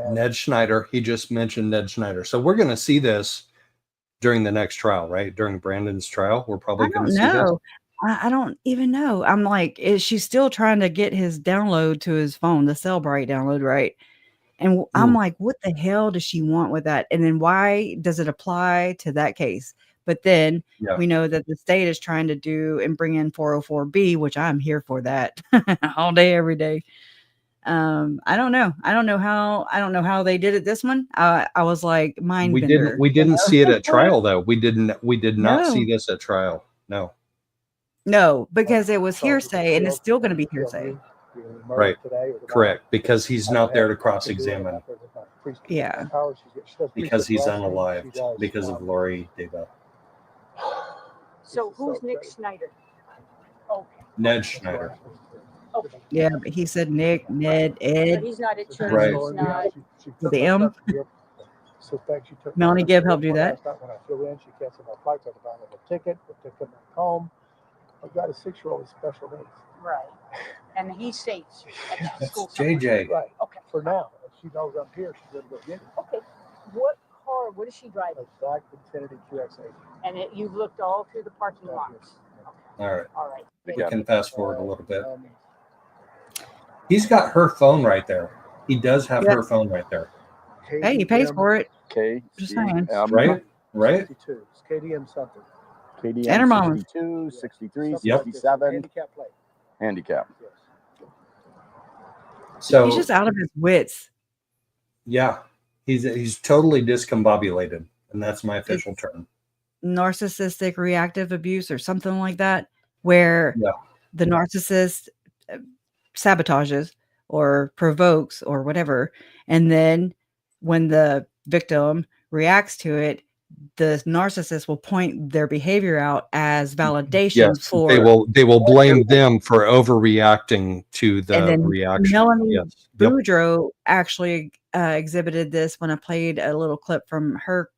Ned Schneider. He just mentioned Ned Schneider. So we're going to see this during the next trial, right? During Brandon's trial, we're probably going to see this. I don't even know. I'm like, she's still trying to get his download to his phone, the Cellbrite download, right? And I'm like, what the hell does she want with that? And then why does it apply to that case? But then we know that the state is trying to do and bring in 404B, which I'm here for that all day, every day. I don't know. I don't know how they did it. This one, I was like, mind bender. We didn't see it at trial though. We did not see this at trial. No, because it was hearsay, and it's still going to be hearsay. Right. Correct. Because he's not there to cross-examine. Yeah. Because he's unalived because of Lori Daybell. So who's Nick Schneider? Okay. Ned Schneider. Okay. Yeah, but he said Nick, Ned, Ed. But he's not at church. Right. He's not. The M. Melanie Gibb helped do that. When I flew in, she canceled my flights. I had to buy another ticket, but to come back home. I've got a 6-year-old with special needs. Right. And he stays at the school. JJ. Right. Okay. For now. If she knows I'm here, she's going to go get it. Okay. What car, what is she driving? A black Infiniti QX80. And you've looked all through the parking lots. All right. All right. We can fast forward a little bit. He's got her phone right there. He does have her phone right there. Hey, he pays for it. Just saying. Right? 62. It's KDM something. KDM 62, 63, 67. Handicap plate. Handicap. Yes. So He's just out of his wits. yeah, he's totally discombobulated, and that's my official term. Narcissistic reactive abuse or something like that, where the narcissist sabotages or provokes or whatever, and then when the victim reacts to it, the narcissist will point their behavior out as validation for they will blame them for overreacting to the reaction. Melanie Boudreaux actually exhibited this when I played a little clip from her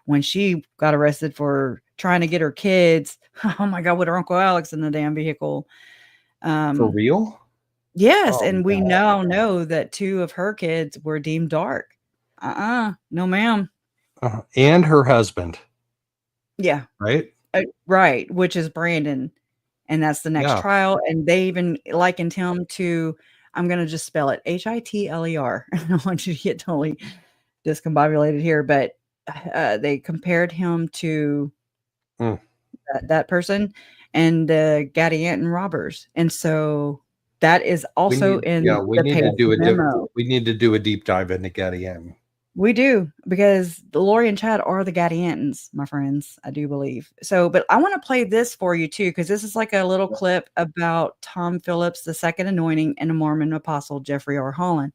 when she got arrested for trying to get her kids. Oh my God, with her Uncle Alex in the damn vehicle. For real? Yes, and we now know that 2 of her kids were deemed dark. No, ma'am. And her husband. Yeah. Right? Right, which is Brandon. And that's the next trial. And they even likened him to, I'm going to just spell it, Hitler. I don't want you to get totally discombobulated here, but they compared him to that person and the Gadianton robbers. And so that is also we need to do a deep dive into Gadianton. We do, because Lori and Chad are the Gadiantons, my friends, I do believe. So, but I want to play this for you too, because this is like a little clip about Tom Phillips, the second anointing, and a Mormon apostle, Jeffrey R. Holland.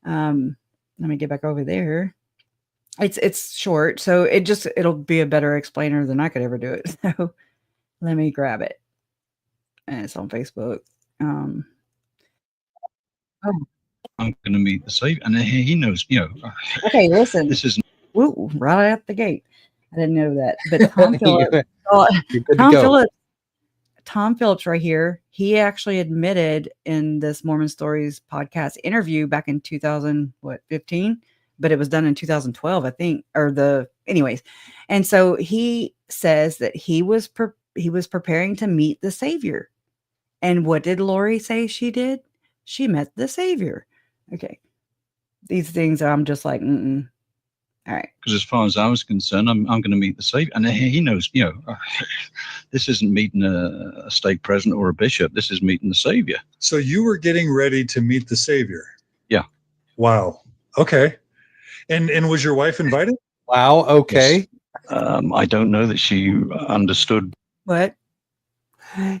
Let me get back over there. It's short, so it'll be a better explainer than I could ever do it. So let me grab it. And it's on Facebook. I'm going to meet the Savior, and he knows, Okay, listen. This is right out the gate. I didn't know that, but Tom Tom Phillips, right here. He actually admitted in this Mormon Stories podcast interview back in 2015, but it was done in 2012, I think, anyways. And so he says that he was preparing to meet the Savior, and what did Lori say she did? She met the Savior. Okay. These things I'm just like, all right. Because as far as I was concerned, I'm going to meet the Savior. And he knows, this isn't meeting a stake president or a bishop. This is meeting the Savior. So you were getting ready to meet the Savior? Yeah. Wow. Okay. And was your wife invited? Wow. Okay. Yes. I don't know that she understood. What?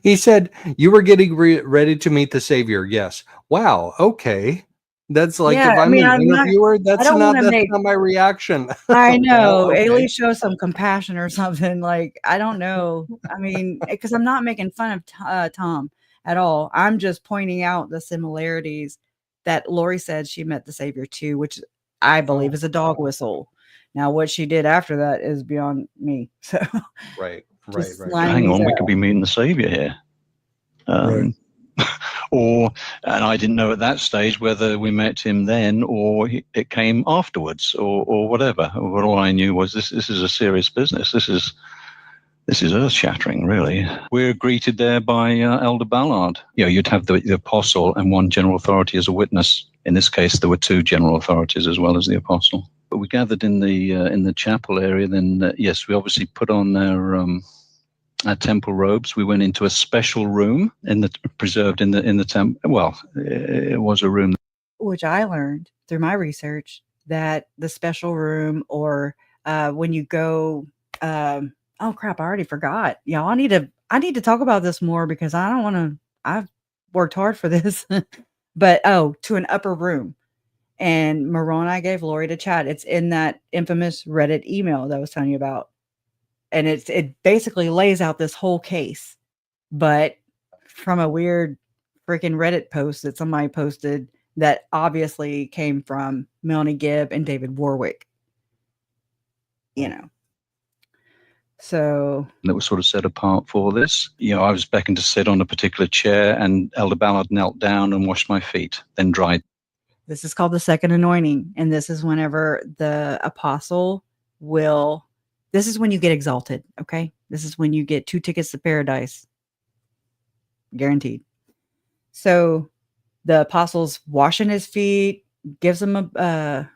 He said, you were getting ready to meet the Savior. Yes. Wow. Okay. That's like Yeah, if I I'm mean, an I'm not. interviewer, I that's don't not want to that's make. not my reaction. I know. Well, At okay. least show some compassion or something. Like I don't know. I mean, because I'm not making fun of Tom at all. I'm just pointing out the similarities that Lori said she met the Savior too, which I believe is a dog whistle. Now, what she did after that is beyond me. So, Right. just So lining hang these on, we up. could be meeting the Savior here. Or, and I didn't know at that stage whether we met him then or it came afterwards or whatever. But all I knew was this is a serious business. This is earth shattering, really. We're greeted there by Elder Ballard. You'd have the apostle and one general authority as a witness. In this case, there were two general authorities as well as the apostle. But we gathered in the chapel area. Then, yes, we obviously put on our temple robes. We went into a special room preserved in the temple. Well, it was a room. Which I learned through my research that the special room or when you go, oh crap, I already forgot. Y'all, I need to talk about this more because I don't want to. I've worked hard for this, but to an upper room. And Moroni gave Lori to chat. It's in that infamous Reddit email that I was telling you about. And it basically lays out this whole case, but from a weird freaking Reddit post that somebody posted that obviously came from Melanie Gibb and David Warwick. So that was sort of set apart for this. I was beckoned to sit on a particular chair, and Elder Ballard knelt down and washed my feet, then dried. This is called the second anointing, and this is whenever the apostle will. This is when you get exalted. Okay, this is when you get 2 tickets to paradise, guaranteed. So the apostle's washing his feet, gives him a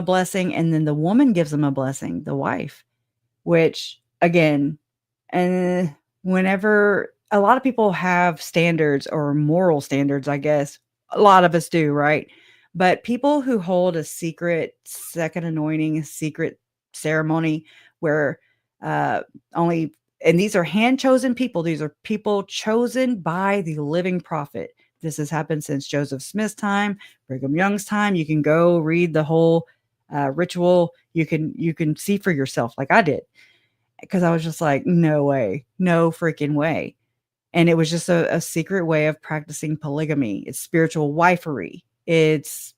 blessing, and then the woman gives him a blessing, the wife, which again, and whenever a lot of people have standards or moral standards, I guess a lot of us do, right? But people who hold a secret second anointing, a secret ceremony where only, and these are hand chosen people, these are people chosen by the living prophet. This has happened since Joseph Smith's time, Brigham Young's time. You can go read the whole ritual. You can see for yourself, like I did, because I was just like, no way, no freaking way. And it was just a secret way of practicing polygamy. It's spiritual wifery. It's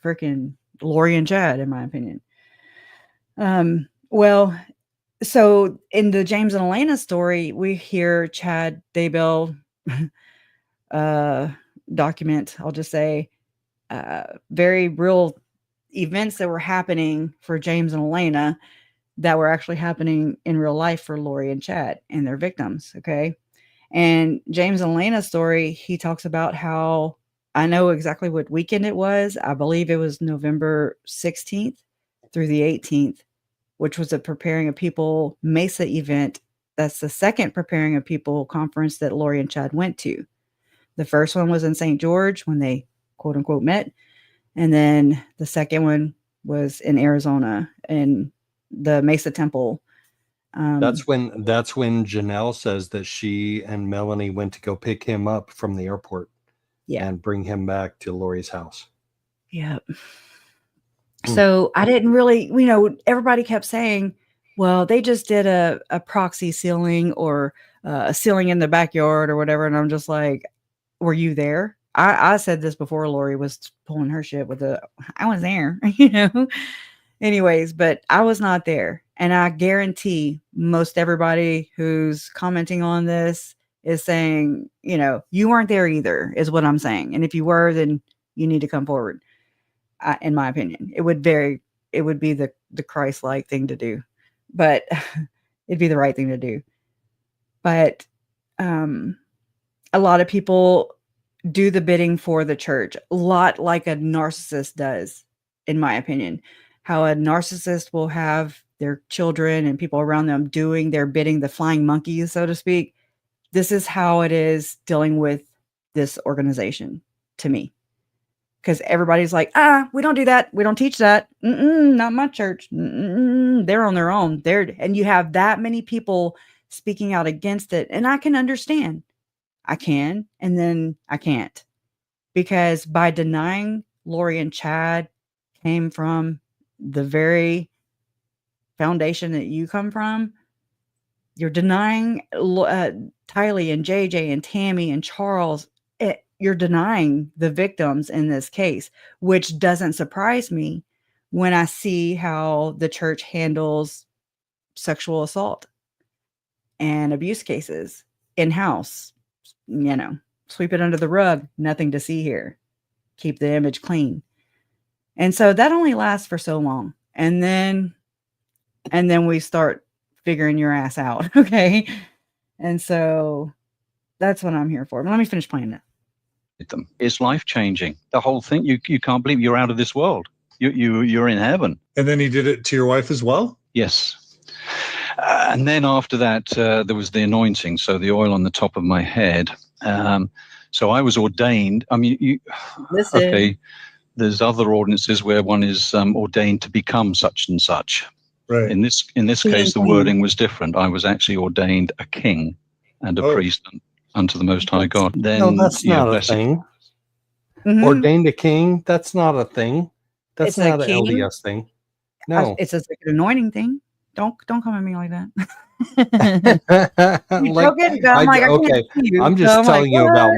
freaking Lori and Chad, in my opinion. Well, so in the James and Elena story, we hear Chad Daybell document, I'll just say, very real events that were happening for James and Elena that were actually happening in real life for Lori and Chad and their victims. Okay. And James and Elena's story, he talks about how, I know exactly what weekend it was. I believe it was November 16th through the 18th, which was a Preparing a People Mesa event. That's the second Preparing a People conference that Lori and Chad went to. The first one was in St. George when they quote unquote met. And then the second one was in Arizona in the Mesa Temple. That's when Janelle says that she and Melanie went to go pick him up from the airport and bring him back to Lori's house. Yeah. So I didn't really, everybody kept saying, well, they just did a proxy sealing or a sealing in the backyard or whatever. And I'm just like, were you there? I said this before Lori was pulling her shit with I was there, anyways, but I was not there. And I guarantee most everybody who's commenting on this is saying, you weren't there either, is what I'm saying. And if you were, then you need to come forward. In my opinion, it would be the Christ-like thing to do, but it'd be the right thing to do. But a lot of people do the bidding for the church, a lot like a narcissist does, in my opinion. How a narcissist will have their children and people around them doing their bidding, the flying monkeys, so to speak. This is how it is dealing with this organization to me. Because everybody's like, we don't do that. We don't teach that. Not my church. They're on their own. And you have that many people speaking out against it. And I can understand. I can, and then I can't. Because by denying Lori and Chad came from the very foundation that you come from, you're denying Tylee and JJ and Tammy and Charles. You're denying the victims in this case, which doesn't surprise me when I see how the church handles sexual assault and abuse cases in-house. Sweep it under the rug. Nothing to see here. Keep the image clean. And so that only lasts for so long. And then we start figuring your ass out. Okay. And so that's what I'm here for. But let me finish playing it. It's life changing. The whole thing. You can't believe you're out of this world. You're in heaven. And then he did it to your wife as well? Yes. And then after that, there was the anointing. So the oil on the top of my head. So I was ordained. I mean, okay. There's other ordinances where one is ordained to become such and such. Right. In this case, the wording was different. I was actually ordained a king and a priest unto the Most High God. Then No, that's not a thing. Mm-hmm. Ordained a king, that's not a thing. That's It's not a an king. LDS thing. No. It's a sacred anointing thing. Don't come at me like that. I'm just telling you about.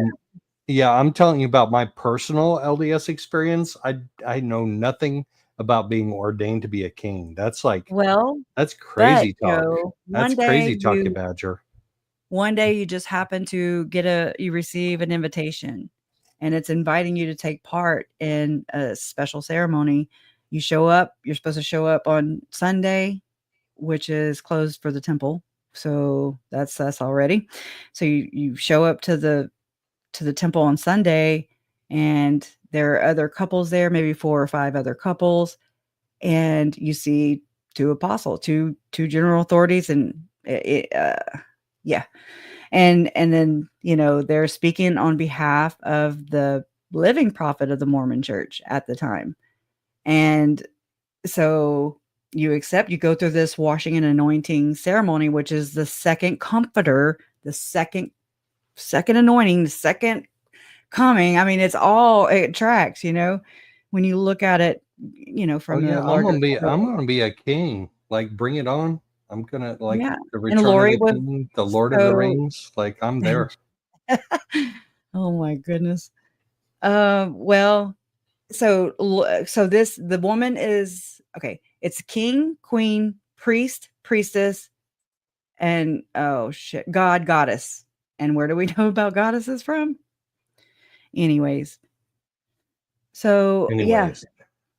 Yeah, I'm telling you about my personal LDS experience. I know nothing about being ordained to be a king. That's like, that's crazy talk. That's crazy talk, you badger. One day you just happen to you receive an invitation, and it's inviting you to take part in a special ceremony. You show up. You're supposed to show up on Sunday, which is closed for the temple. So that's us already. So you show up to the temple on Sunday, and there are other couples there, maybe 4 or 5 other couples, and you see 2 apostles, two general authorities, and yeah. And then, they're speaking on behalf of the living prophet of the Mormon church at the time. And so you go through this washing and anointing ceremony, which is the second comforter, the second anointing, the second coming. I mean, it tracks, when you look at it, from a larger. I'm gonna be a king. Like, bring it on. I'm gonna the Return of the King, the Lord of the Rings. Like, I'm there. Oh my goodness. Well, so the woman is okay. It's king, queen, priest, priestess, and God, goddess. And where do we know about goddesses from? Anyways. So yeah,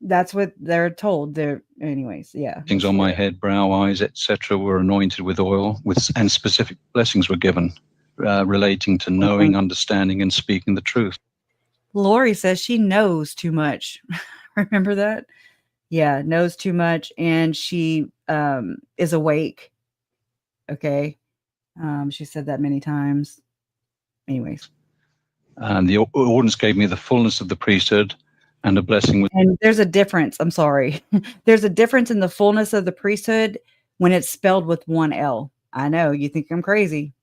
that's what they're told. Things on my head, brow, eyes, etc., were anointed with oil, and specific blessings were given, relating to knowing, understanding, and speaking the truth. Lori says she knows too much. Remember that? Yeah, knows too much, and she is awake. Okay, she said that many times. Anyways, and the ordinance gave me the fullness of the priesthood and a blessing. And there's a difference. I'm sorry. There's a difference in the fullness of the priesthood when it's spelled with 1 L. I know you think I'm crazy,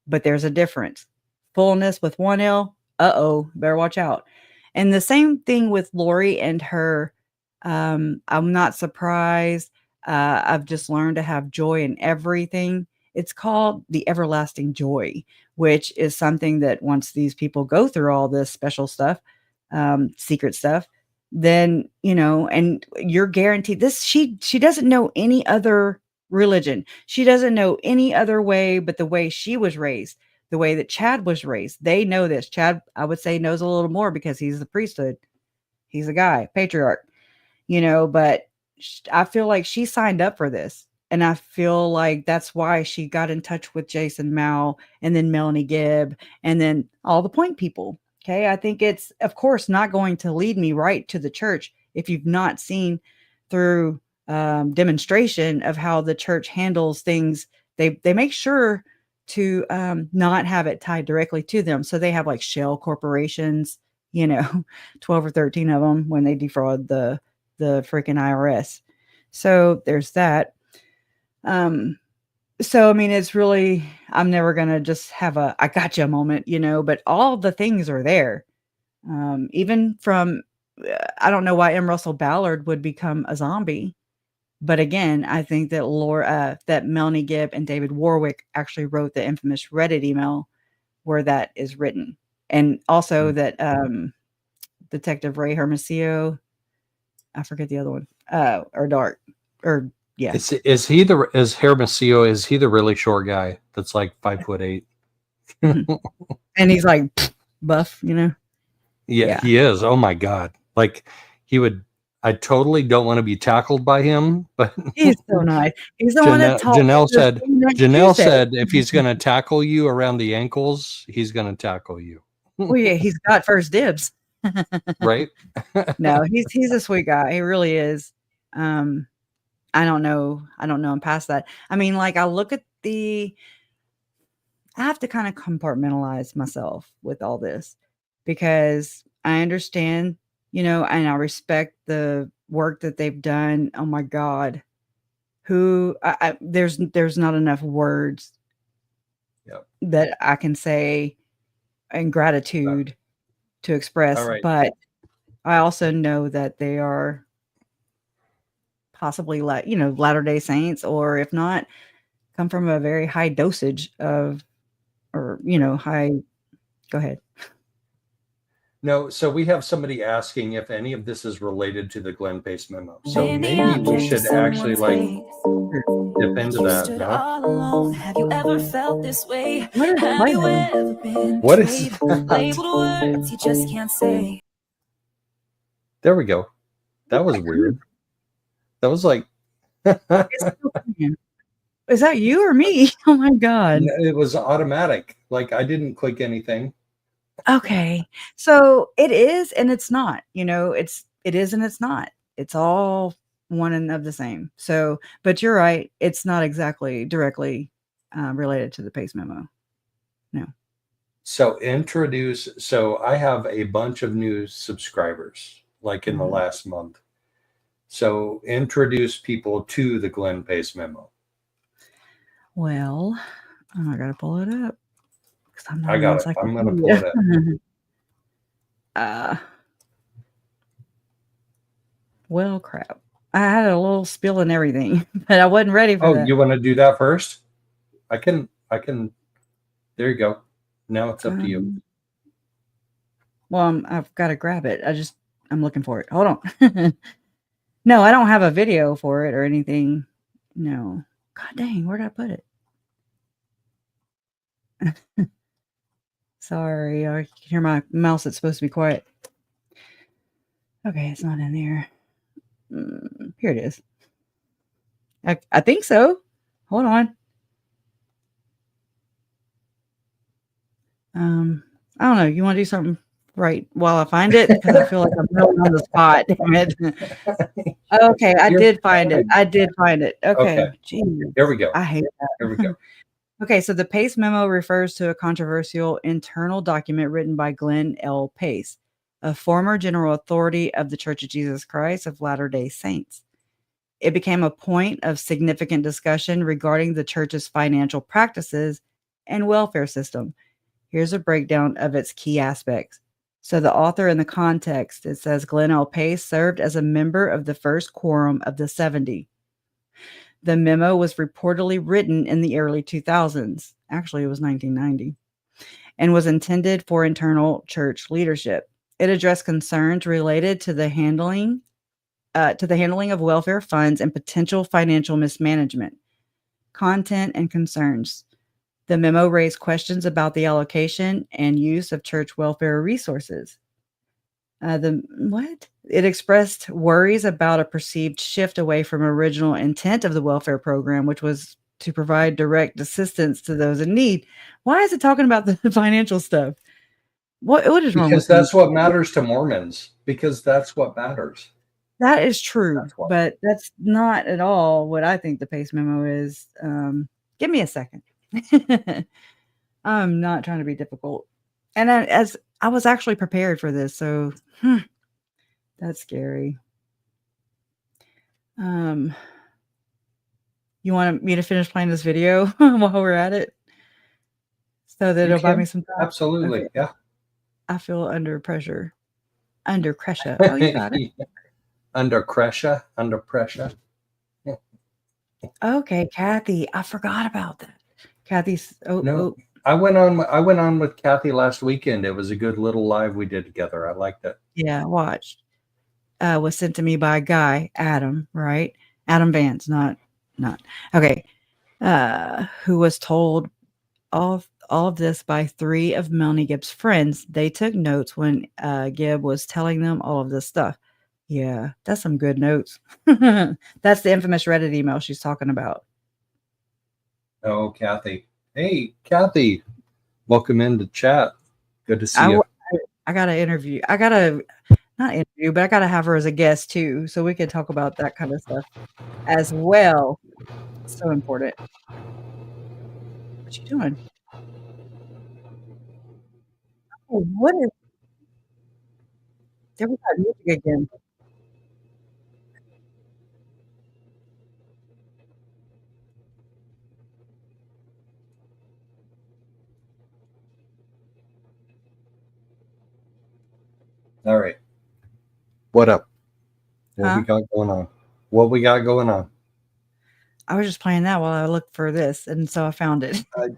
but there's a difference. Fullness with 1 L. Better watch out. And the same thing with Lori and her. I'm not surprised. I've just learned to have joy in everything. It's called the everlasting joy, which is something that once these people go through all this special stuff, secret stuff, then, and you're guaranteed this. She doesn't know any other religion. She doesn't know any other way but the way she was raised, the way that Chad was raised. They know this. Chad, I would say, knows a little more because he's the priesthood. He's a guy, patriarch, but I feel like she signed up for this. And I feel like that's why she got in touch with Jason Mao and then Melanie Gibb and then all the point people. Okay. I think it's, of course, not going to lead me right to the church if you've not seen through demonstration of how the church handles things. They make sure to not have it tied directly to them. So they have like shell corporations, 12 or 13 of them when they defraud the freaking IRS. So there's that. So, I mean, it's really, I'm never going to just have I gotcha moment, but all the things are there. Even from I don't know why M. Russell Ballard would become a zombie. But again, I think that that Melanie Gibb and David Warwick actually wrote the infamous Reddit email where that is written. And also that Detective Ray Hermosillo, I forget the other one, or Dark, or yeah. Is Hermosillo, is he the really short guy that's like 5'8"? And he's like buff, you know? Yeah, he is. Oh my God. Like I totally don't want to be tackled by him, but He's so nice. He's the one that told Janelle said if he's going to tackle you around the ankles, he's going to tackle you. Well, yeah, he's got first dibs. Right? No, he's a sweet guy. He really is. I don't know him past that. I mean, like I have to kind of compartmentalize myself with all this because I understand, you know, and I respect the work that they've done. Oh my God. There's not enough words that I can say in gratitude to express, but I also know that they are possibly Latter-day Saints, or if not, come from a very high dosage of, or, high. Go ahead. No, so we have somebody asking if any of this is related to the Glenn Pace memo. So maybe we should actually dip into that. No? Have you ever felt this way? Have you ever been What is labeled words you just can't say? There we go. That was weird. That was like is that you or me? Oh my God. It was automatic. Like I didn't click anything. Okay. So it is and it's not. It is and it's not. It's all one and of the same. So, but you're right. It's not exactly directly related to the Pace memo. No. So I have a bunch of new subscribers like in the last month. So introduce people to the Glenn Pace memo. Well, I got to pull it up. I'm going to pull it up. Well, crap. I had a little spill and everything, but I wasn't ready for that. You want to do that first? I can. There you go. Now it's up to you. Well, I've got to grab it. I'm looking for it. Hold on. No, I don't have a video for it or anything. No. God dang, where did I put it? Sorry, I can hear my mouse. It's supposed to be quiet. Okay, it's not in there. Here it is. I think so. Hold on. I don't know. You want to do something right while I find it? Because I feel like I'm really on the spot. Damn it. Okay, I did find it. Okay. Geez. Here we go. I hate that. Here we go. Okay, so the Pace memo refers to a controversial internal document written by Glenn L. Pace, a former general authority of the Church of Jesus Christ of Latter-day Saints. It became a point of significant discussion regarding the church's financial practices and welfare system. Here's a breakdown of its key aspects. So the author in the context, it says Glenn L. Pace served as a member of the First Quorum of the 70. The memo was reportedly written in the early 2000s. Actually, it was 1990, and was intended for internal church leadership. It addressed concerns related to the handling of welfare funds and potential financial mismanagement. Content and concerns. The memo raised questions about the allocation and use of church welfare resources. It expressed worries about a perceived shift away from original intent of the welfare program, which was to provide direct assistance to those in need. Why is it talking about the financial stuff? What is wrong with Because that's what matters to Mormons. Because that's what matters. That is true, but that's not at all what I think the Pace memo is. Give me a second. I'm not trying to be difficult. And as I was actually prepared for this, so that's scary. You want me to finish playing this video while we're at it? So that it'll buy me some time? Absolutely. Okay. Yeah. I feel under pressure. Under pressure. Oh, you got it. Under pressure. Under pressure. Okay, Kathy. I forgot about that. Kathy's. No, I went on with Kathy last weekend. It was a good little live we did together. I liked it. Yeah, watched. Was sent to me by a guy, Adam, right? Adam Vance, not okay. Who was told all of this by 3 of Melanie Gibb's friends. They took notes when Gibb was telling them all of this stuff. Yeah, that's some good notes. That's the infamous Reddit email she's talking about. Oh, Kathy. Hey, Kathy. Welcome into chat. Good to see you. I got to interview. I got to not interview, but I got to have her as a guest too, so we can talk about that kind of stuff as well. So important. What you doing? Oh, what is? There we got music again. All right. What up? What Huh? we got going on? What we got going on? I was just playing that while I looked for this, and so I found it. I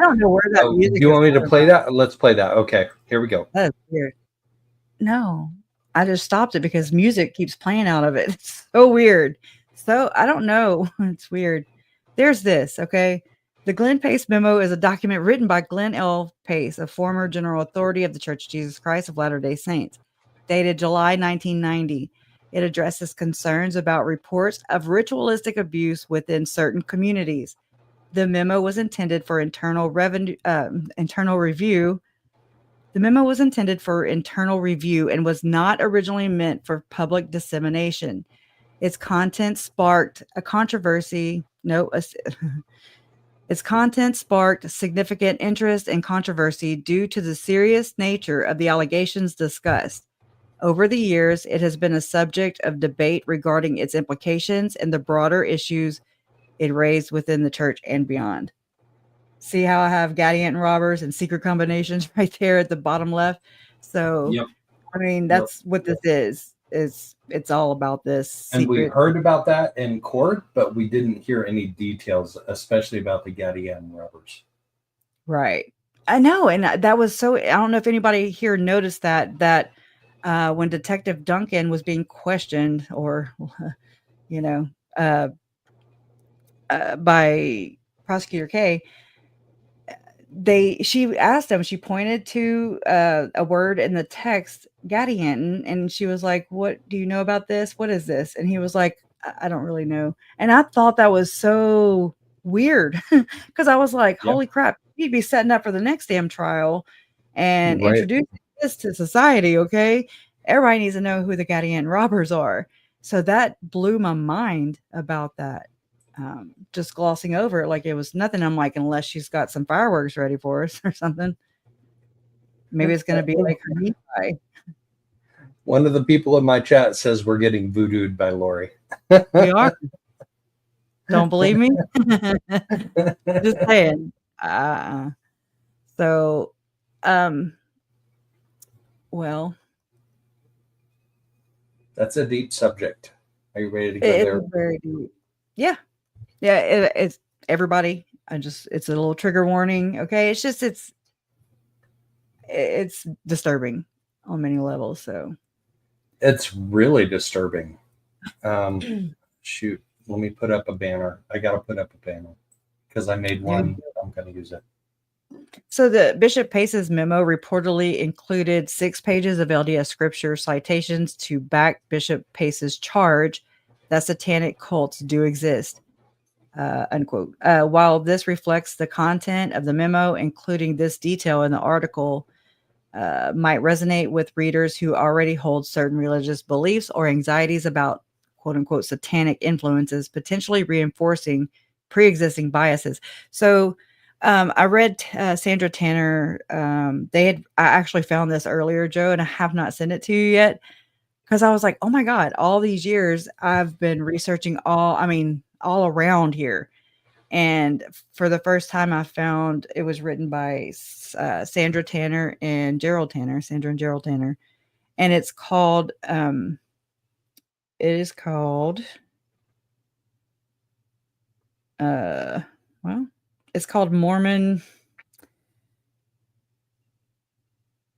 don't know where that music do you is want me to coming play from. that? Let's play that. Okay, here we go. That is weird. No, I just stopped it because music keeps playing out of it. It's so weird. So I don't know. It's weird. There's this, okay? The Glenn Pace Memo is a document written by Glenn L. Pace, a former general authority of the Church of Jesus Christ of Latter-day Saints, dated July 1990. It addresses concerns about reports of ritualistic abuse within certain communities. The memo was intended for internal review. The memo was intended for internal review and was not originally meant for public dissemination. Its content sparked a controversy. Its content sparked significant interest and controversy due to the serious nature of the allegations discussed. Over the years, it has been a subject of debate regarding its implications and the broader issues it raised within the church and beyond. See how I have Gadiant robbers and secret combinations right there at the bottom left? So, Yep. I mean, that's what this is. It's all about this And we secret. heard about that in court, but we didn't hear any details, especially about the Gadian robbers. Right. I know. And that was so, I don't know if anybody here noticed that when Detective Duncan was being questioned or, by Prosecutor K, she asked him, she pointed to a word in the text, Gadianton, and she was like, "What do you know about this? What is this?" And he was like, I don't really know. And I thought that was so weird because I was like, holy crap, he'd be setting up for the next damn trial and Right. introducing this to society. Okay. Everybody needs to know who the Gadian robbers are. So that blew my mind about that. Just glossing over it like it was nothing. I'm like, unless she's got some fireworks ready for us or something. Maybe it's going to be like her Nephi. One of the people in my chat says we're getting voodooed by Lori. We are. Don't believe me? Just saying. So, well. That's a deep subject. Are you ready to go there? It's very deep. Yeah. Yeah, it's everybody. It's a little trigger warning. Okay. It's just, it's disturbing on many levels. So it's really disturbing. Shoot, let me put up a banner. I got to put up a banner because I made one. I'm going to use it. So the Bishop Pace's memo reportedly included 6 pages of LDS scripture citations to back Bishop Pace's charge that satanic cults do exist. Unquote. While this reflects the content of the memo, including this detail in the article, might resonate with readers who already hold certain religious beliefs or anxieties about quote unquote satanic influences, potentially reinforcing pre-existing biases. So I read Sandra Tanner. I actually found this earlier, Joe, and I have not sent it to you yet because I was like, oh my God, all these years I've been researching all around here. And for the first time I found it was written by Sandra Tanner and Gerald Tanner, Sandra and Gerald Tanner. and it's called it's called Mormon.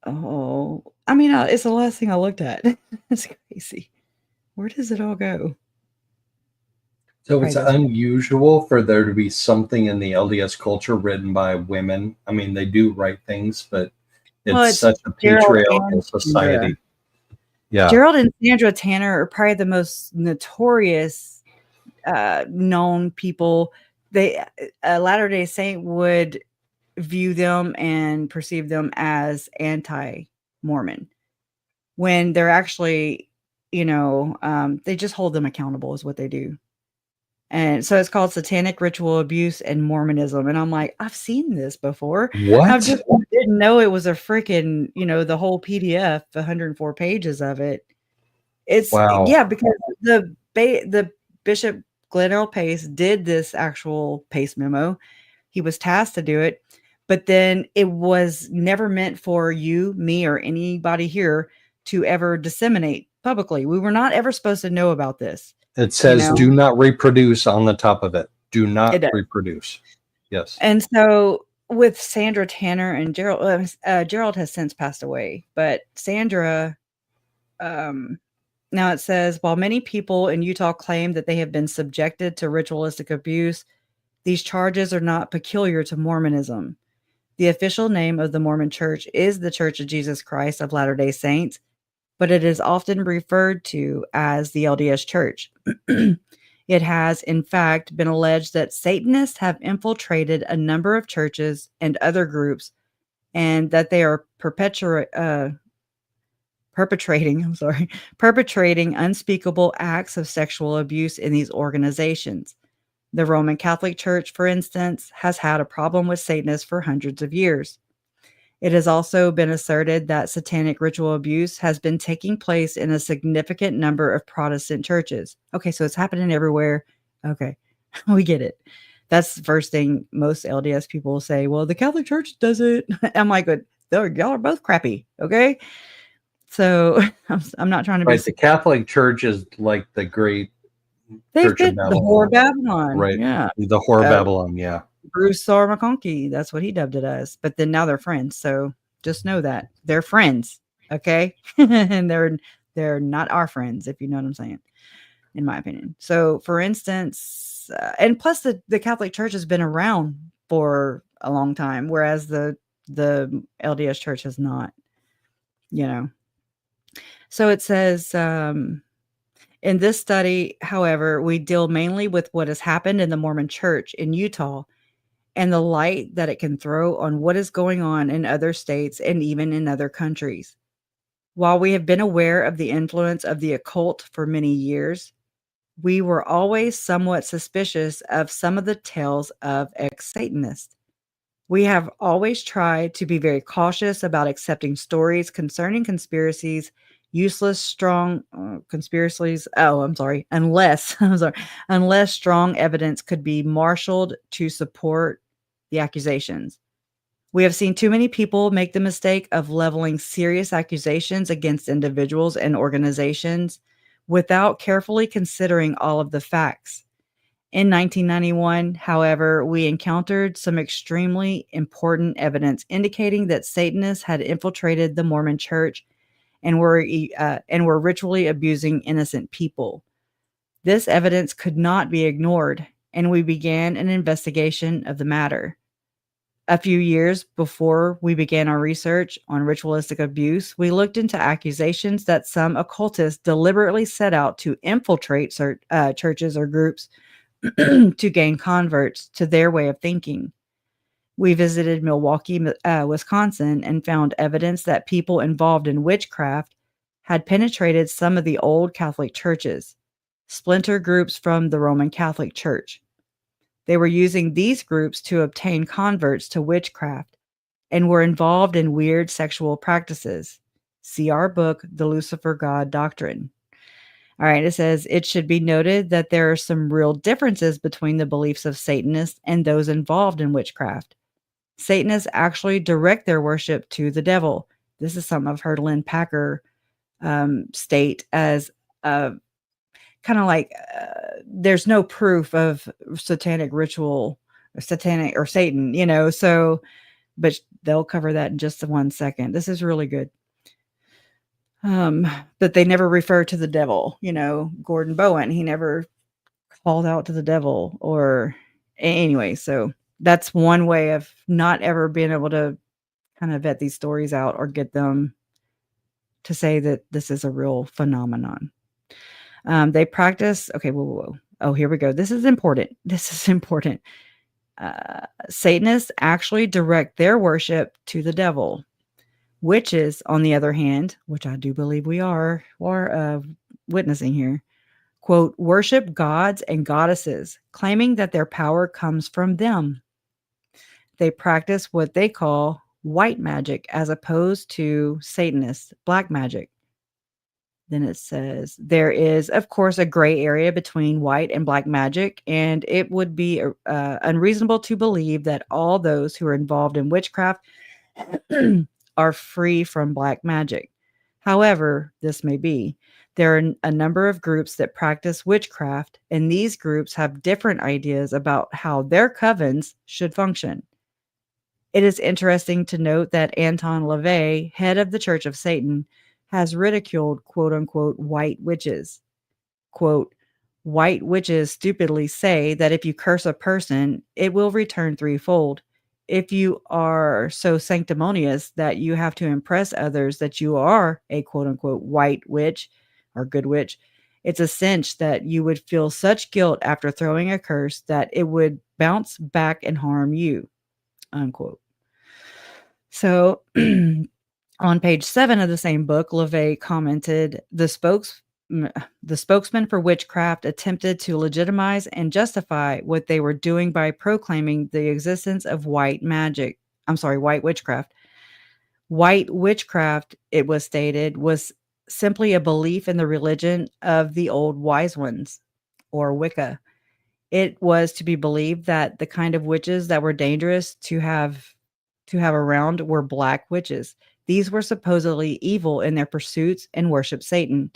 Oh, I mean, it's the last thing I looked at. It's crazy. Where does it all go? So it's Right, this- unusual for there to be something in the LDS culture written by women. I mean, they do write things, but it's such a Gerald patriarchal and society. Sandra. Yeah. Gerald and Sandra Tanner are probably the most notorious known people. They a Latter-day Saint would view them and perceive them as anti-Mormon when they're actually, they just hold them accountable is what they do. And so it's called Satanic Ritual Abuse and Mormonism. And I'm like, I've seen this before. I What? just didn't know it was a freaking, the whole PDF, 104 pages of it. It's Wow. yeah, because the Bishop Glenn L. Pace did this actual Pace Memo. He was tasked to do it, but then it was never meant for you, me, or anybody here to ever disseminate publicly. We were not ever supposed to know about this. It says do not reproduce on the top of it. Do It not does. reproduce. Yes. And so with Sandra Tanner and Gerald, Gerald has since passed away, but Sandra, now it says, while many people in Utah claim that they have been subjected to ritualistic abuse, these charges are not peculiar to Mormonism. The official name of the Mormon Church is the Church of Jesus Christ of Latter-day Saints, but it is often referred to as the LDS Church. It has, in fact, been alleged that Satanists have infiltrated a number of churches and other groups, and that they are perpetrating unspeakable acts of sexual abuse in these organizations. The Roman Catholic Church, for instance, has had a problem with Satanists for hundreds of years. It has also been asserted that satanic ritual abuse has been taking place in a significant number of Protestant churches. Okay, so it's happening everywhere. Okay, we get it. That's the first thing most LDS people say. Well, the Catholic Church does it. I'm like, y'all are both crappy. Okay, so I'm not trying to be. Right. The Catholic Church is like the great Church of The Babylon. whore of Babylon. Right. Yeah. The whore of Babylon. Yeah. Bruce Sar McConkie. That's what he dubbed it as. But then now they're friends. So just know that they're friends. Okay. And they're not our friends, if you know what I'm saying, in my opinion. So for instance, and plus the Catholic Church has been around for a long time, whereas the LDS Church has not, So it says, in this study, however, we deal mainly with what has happened in the Mormon Church in Utah and the light that it can throw on what is going on in other states and even in other countries. While we have been aware of the influence of the occult for many years, we were always somewhat suspicious of some of the tales of ex-Satanists. We have always tried to be very cautious about accepting stories concerning conspiracies, strong conspiracies. Unless strong evidence could be marshaled to support the accusations. We have seen too many people make the mistake of leveling serious accusations against individuals and organizations without carefully considering all of the facts. In 1991, however, we encountered some extremely important evidence indicating that Satanists had infiltrated the Mormon Church and were ritually abusing innocent people. This evidence could not be ignored, and we began an investigation of the matter. A few years before we began our research on ritualistic abuse, we looked into accusations that some occultists deliberately set out to infiltrate churches or groups to gain converts to their way of thinking. We visited Milwaukee, Wisconsin, and found evidence that people involved in witchcraft had penetrated some of the old Catholic churches, splinter groups from the Roman Catholic Church. They were using these groups to obtain converts to witchcraft and were involved in weird sexual practices. See our book, The Lucifer God Doctrine. All right, it says, it should be noted that there are some real differences between the beliefs of Satanists and those involved in witchcraft. Satanists actually direct their worship to the devil. This is something I've heard Lynn Packer state as kind of like there's no proof of satanic ritual or satanic or Satan, so, but they'll cover that in just 1 second. This is really good. But they never refer to the devil, Gordon Bowen, he never called out to the devil or anyway. So that's one way of not ever being able to kind of vet these stories out or get them to say that this is a real phenomenon. They practice. Okay. Whoa. Oh, here we go. This is important. Satanists actually direct their worship to the devil. Witches, on the other hand, which I do believe we are witnessing here, quote, worship gods and goddesses, claiming that their power comes from them. They practice what they call white magic as opposed to Satanist black magic. Then it says, there is, of course, a gray area between white and black magic, and it would be unreasonable to believe that all those who are involved in witchcraft are free from black magic. However, this may be. There are a number of groups that practice witchcraft, and these groups have different ideas about how their covens should function. It is interesting to note that Anton LaVey, head of the Church of Satan, has ridiculed quote-unquote white witches. Quote, white witches stupidly say that if you curse a person, it will return threefold. If you are so sanctimonious that you have to impress others that you are a quote-unquote white witch or good witch, it's a cinch that you would feel such guilt after throwing a curse that it would bounce back and harm you, unquote. So on page 7 of the same book, LaVey commented, the spokesman for witchcraft attempted to legitimize and justify what they were doing by proclaiming the existence of white witchcraft. White witchcraft, it was stated, was simply a belief in the religion of the old wise ones, or Wicca. It was to be believed that the kind of witches that were dangerous to have around were black witches. These were supposedly evil in their pursuits and worshiped Satan.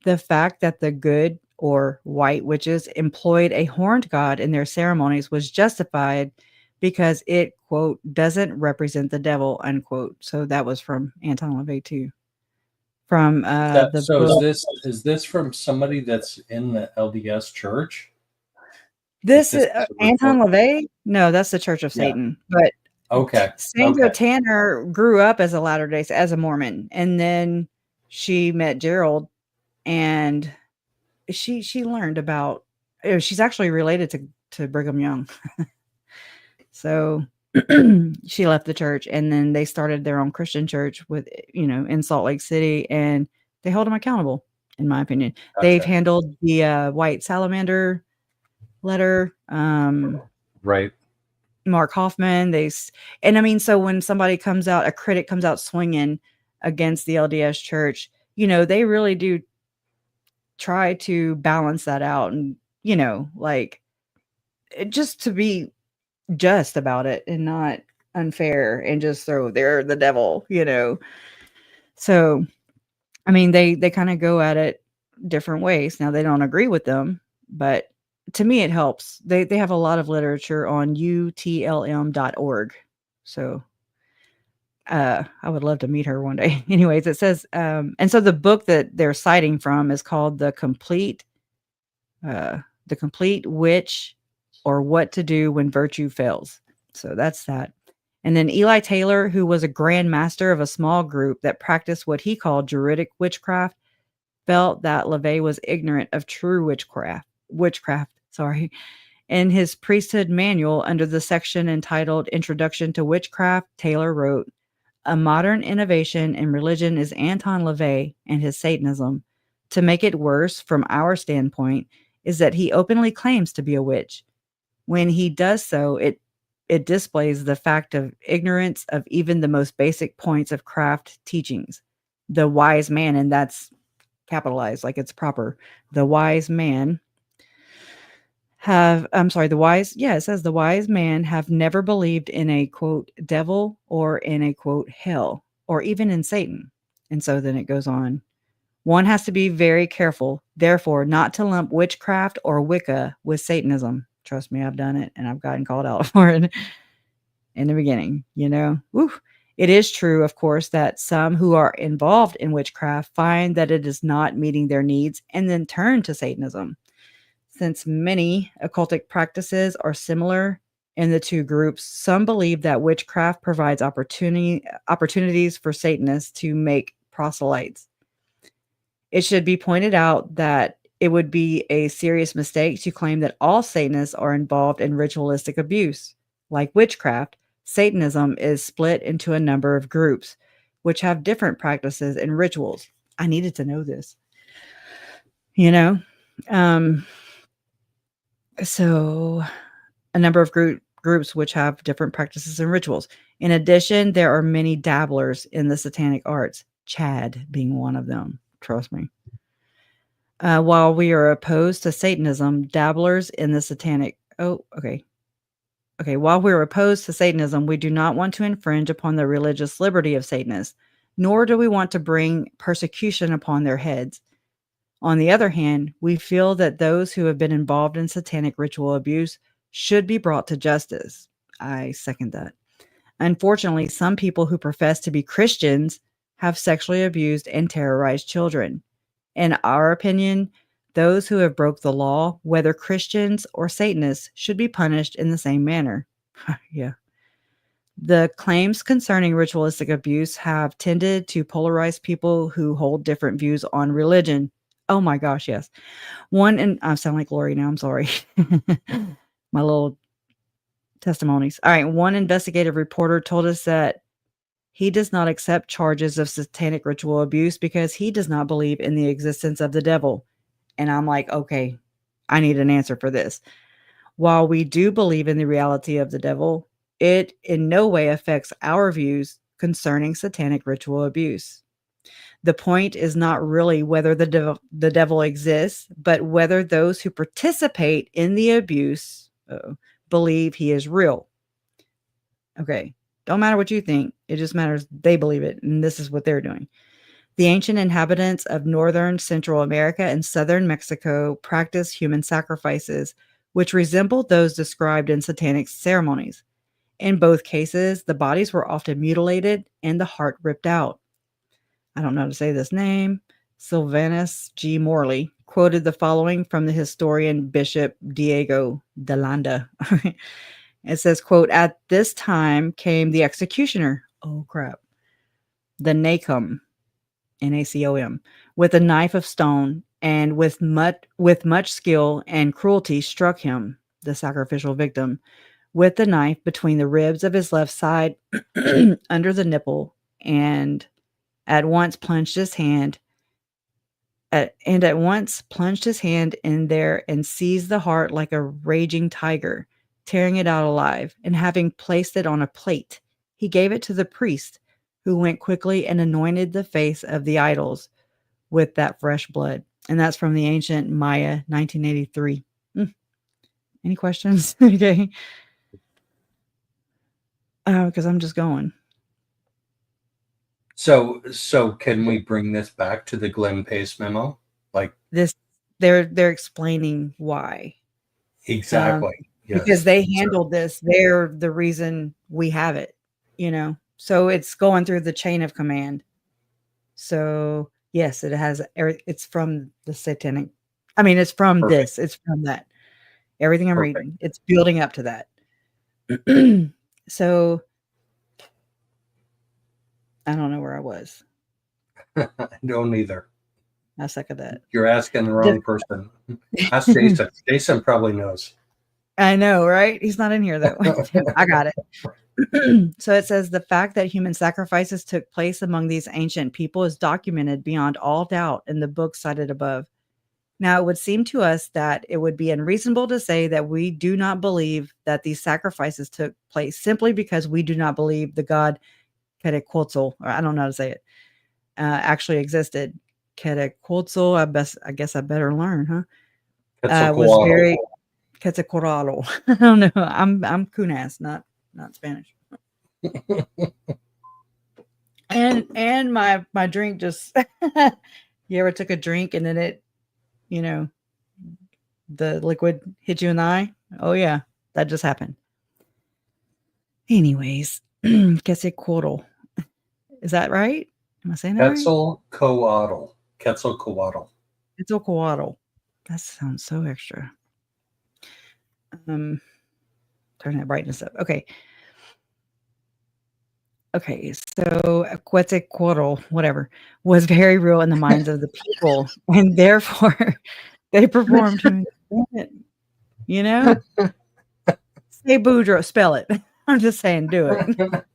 The fact that the good or white witches employed a horned god in their ceremonies was justified because it, quote, doesn't represent the devil, unquote. So that was from Anton LaVey too. From the so book. is this from somebody that's in the LDS church? This is Anton LaVey? No, that's the Church of Yeah. Satan. But Okay. Sandra Tanner grew up as a Latter-day as a Mormon, and then she met Gerald, and she learned about. She's actually related to Brigham Young, so she left the church, and then they started their own Christian church with in Salt Lake City, and they hold them accountable. In my opinion, they've handled the White Salamander letter. Right. Mark Hoffman, and I mean, so when a critic comes out swinging against the LDS church, they really do try to balance that out and, just to be just about it and not unfair and just throw they're the devil, So, I mean, they kind of go at it different ways. Now they don't agree with them, but to me, it helps. They have a lot of literature on utlm.org. So I would love to meet her one day. Anyways, it says, and so the book that they're citing from is called The Complete Witch, or What to Do When Virtue Fails. So that's that. And then Eli Taylor, who was a grand master of a small group that practiced what he called Juridic witchcraft, felt that LaVey was ignorant of true witchcraft. In his priesthood manual, under the section entitled Introduction to Witchcraft, Taylor wrote, a modern innovation in religion is Anton LaVey and his Satanism. To make it worse, from our standpoint, is that he openly claims to be a witch. When he does so, it displays the fact of ignorance of even the most basic points of craft teachings. The wise man, and that's capitalized like it's proper, the wise man it says the wise man have never believed in a quote devil or in a quote hell or even in Satan. And so then it goes on. One has to be very careful, therefore, not to lump witchcraft or Wicca with Satanism. Trust me, I've done it and I've gotten called out for it in the beginning, you know. Woo. It is true, of course, that some who are involved in witchcraft find that it is not meeting their needs and then turn to Satanism. Since many occultic practices are similar in the two groups, some believe that witchcraft provides opportunities for Satanists to make proselytes. It should be pointed out that it would be a serious mistake to claim that all Satanists are involved in ritualistic abuse. Like witchcraft, Satanism is split into a number of groups, which have different practices and rituals. I needed to know this. You know? So a number of groups which have different practices and rituals. In addition, there are many dabblers in the satanic arts, Chad being one of them. Trust me. While we are opposed to Satanism, dabblers in the satanic... While we're opposed to Satanism, we do not want to infringe upon the religious liberty of Satanists, nor do we want to bring persecution upon their heads. On the other hand, we feel that those who have been involved in satanic ritual abuse should be brought to justice. I second that. Unfortunately, some people who profess to be Christians have sexually abused and terrorized children. In our opinion, those who have broke the law, whether Christians or Satanists, should be punished in the same manner. Yeah. The claims concerning ritualistic abuse have tended to polarize people who hold different views on religion. Oh my gosh, yes. I sound like Lori now, I'm sorry. My little testimonies. All right, one investigative reporter told us that he does not accept charges of satanic ritual abuse because he does not believe in the existence of the devil. And I'm like, okay, I need an answer for this. While we do believe in the reality of the devil, it in no way affects our views concerning satanic ritual abuse. The point is not really whether the devil exists, but whether those who participate in the abuse believe he is real. Okay, don't matter what you think. It just matters they believe it, and this is what they're doing. The ancient inhabitants of northern Central America and southern Mexico practiced human sacrifices, which resembled those described in satanic ceremonies. In both cases, the bodies were often mutilated and the heart ripped out. I don't know how to say this name. Sylvanus G. Morley quoted the following from the historian Bishop Diego de Landa. It says, quote, "At this time came the executioner." Oh, crap. The Nacom. Nacom, with a knife of stone, and with much skill and cruelty struck him, the sacrificial victim, with the knife between the ribs of his left side under the nipple, and at once plunged his hand in there and seized the heart like a raging tiger, tearing it out alive, and having placed it on a plate, he gave it to the priest, who went quickly and anointed the face of the idols with that fresh blood. And that's from the Ancient Maya, 1983. Any questions? Okay. Because I'm just going. So can we bring this back to the Glenn Pace memo? Like this, they're explaining why. Exactly. Yes. Because they handled this. They're the reason we have it, you know. So it's going through the chain of command. So yes, it has. It's from the satanic. I mean, it's from this. It's from that. Everything I'm reading, it's building up to that. So I don't know where I was. I don't either. I suck at that. You're asking the wrong person. Ask Jason. Jason probably knows. I know, right? He's not in here though. I got it. So it says the fact that human sacrifices took place among these ancient people is documented beyond all doubt in the book cited above. Now, it would seem to us that it would be unreasonable to say that we do not believe that these sacrifices took place simply because we do not believe the god Quetzalcoatl, or I don't know how to say it, actually existed. Quetzalcoatl, I guess I better learn, huh? Was very Quetzalcoatl. I don't know. I'm Kunas, not Spanish. and my drink just You ever took a drink and then it, you know, the liquid hit you in the eye? Oh yeah, that just happened. Anyways, Quetzalcoatl. Is that right? Am I saying that right? Quetzalcoatl. Quetzalcoatl. Quetzalcoatl. That sounds so extra. Turn that brightness up. Okay. Okay, so Quetzalcoatl, whatever, was very real in the minds of the people, and therefore they performed him. You know, say Boudreaux, spell it. I'm just saying, do it.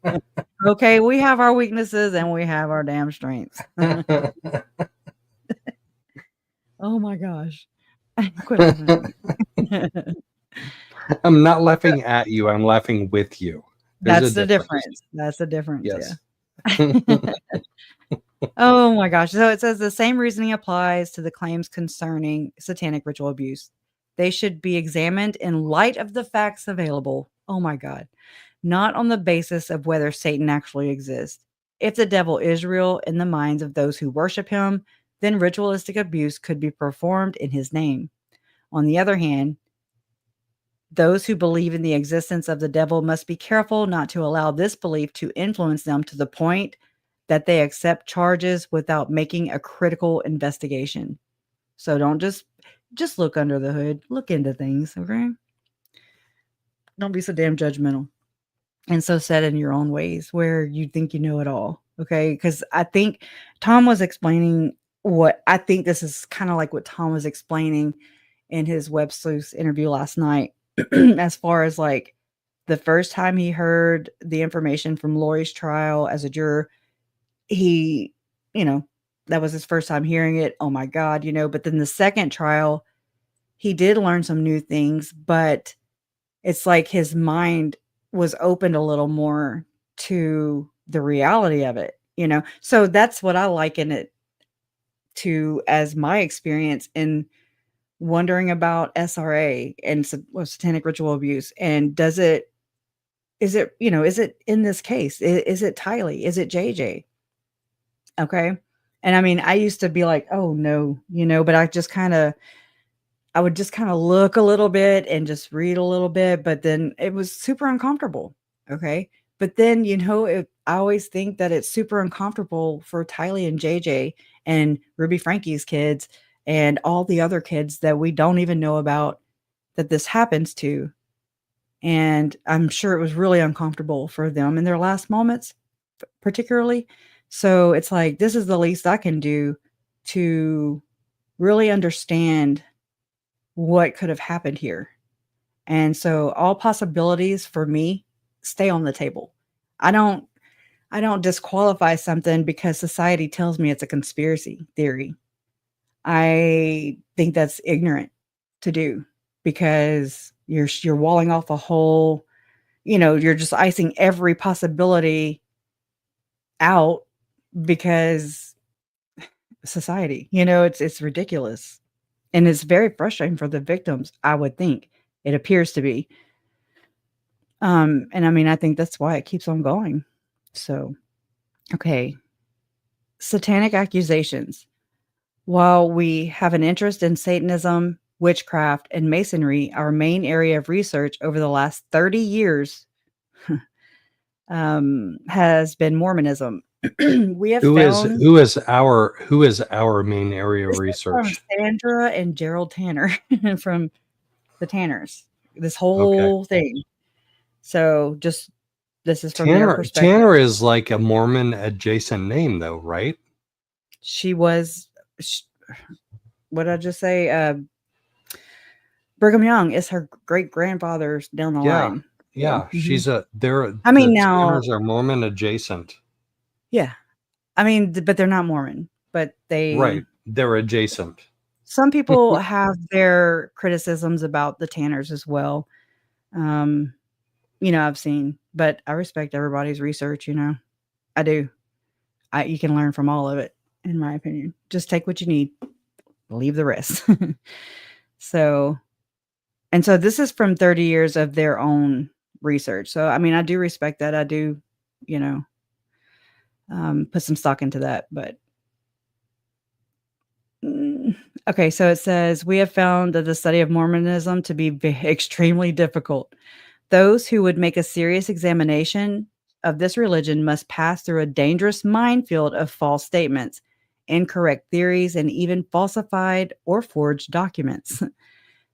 Okay, we have our weaknesses and we have our damn strengths. Oh my gosh. Quit laughing at me. I'm not laughing at you. I'm laughing with you. That's the difference. That's the difference. Yes. Yeah. Oh my gosh. So it says the same reasoning applies to the claims concerning satanic ritual abuse. They should be examined in light of the facts available. Oh my God. Not on the basis of whether Satan actually exists. If the devil is real in the minds of those who worship him, then ritualistic abuse could be performed in his name. On the other hand, those who believe in the existence of the devil must be careful not to allow this belief to influence them to the point that they accept charges without making a critical investigation. So don't just look under the hood, look into things, okay? Don't be so damn judgmental and so set in your own ways where you think you know it all, okay? Because I think Tom was explaining what I think this is kind of like what Tom was explaining in his Web Sleuth interview last night, as far as like the first time he heard the information from Lori's trial as a juror, he, that was his first time hearing it. Oh my God, but then the second trial, he did learn some new things, but it's like his mind was opened a little more to the reality of it, So that's what I liken it to as my experience in wondering about SRA and satanic ritual abuse. And is it in this case? Is it Tylee? Is it JJ? Okay. And I mean, I used to be like, oh no, but I would just kind of look a little bit and just read a little bit, but then it was super uncomfortable. Okay. But then, I always think that it's super uncomfortable for Tylee and JJ and Ruby Frankie's kids and all the other kids that we don't even know about that this happens to. And I'm sure it was really uncomfortable for them in their last moments, particularly. So it's like, this is the least I can do to really understand what could have happened here. And so all possibilities for me stay on the table. I don't disqualify something because society tells me it's a conspiracy theory. I think that's ignorant to do because you're walling off a whole, you're just icing every possibility out because society, it's ridiculous. And it's very frustrating for the victims, I would think. It appears to be. And I mean, I think that's why it keeps on going. So, okay. Satanic accusations. While we have an interest in Satanism, witchcraft, and masonry, our main area of research over the last 30 years has been Mormonism. We have who found is our main area of research? Sandra and Gerald Tanner from the Tanners. This whole thing. So this is from their perspective. Tanner is like a Mormon adjacent name, though, right? She was. What did I just say? Brigham Young is her great grandfather's down the line. Yeah, she's now Tanners are Mormon adjacent. Yeah, I mean, but they're not Mormon. But they're adjacent. Some people have their criticisms about the Tanners as well. I've seen, but I respect everybody's research. I do. You can learn from all of it, in my opinion. Just take what you need, leave the rest. So this is from 30 years of their own research. So, I mean, I do respect that. I do, put some stock into that, but Okay, so it says, we have found that the study of Mormonism to be extremely difficult. Those who would make a serious examination of this religion must pass through a dangerous minefield of false statements, incorrect theories, and even falsified or forged documents.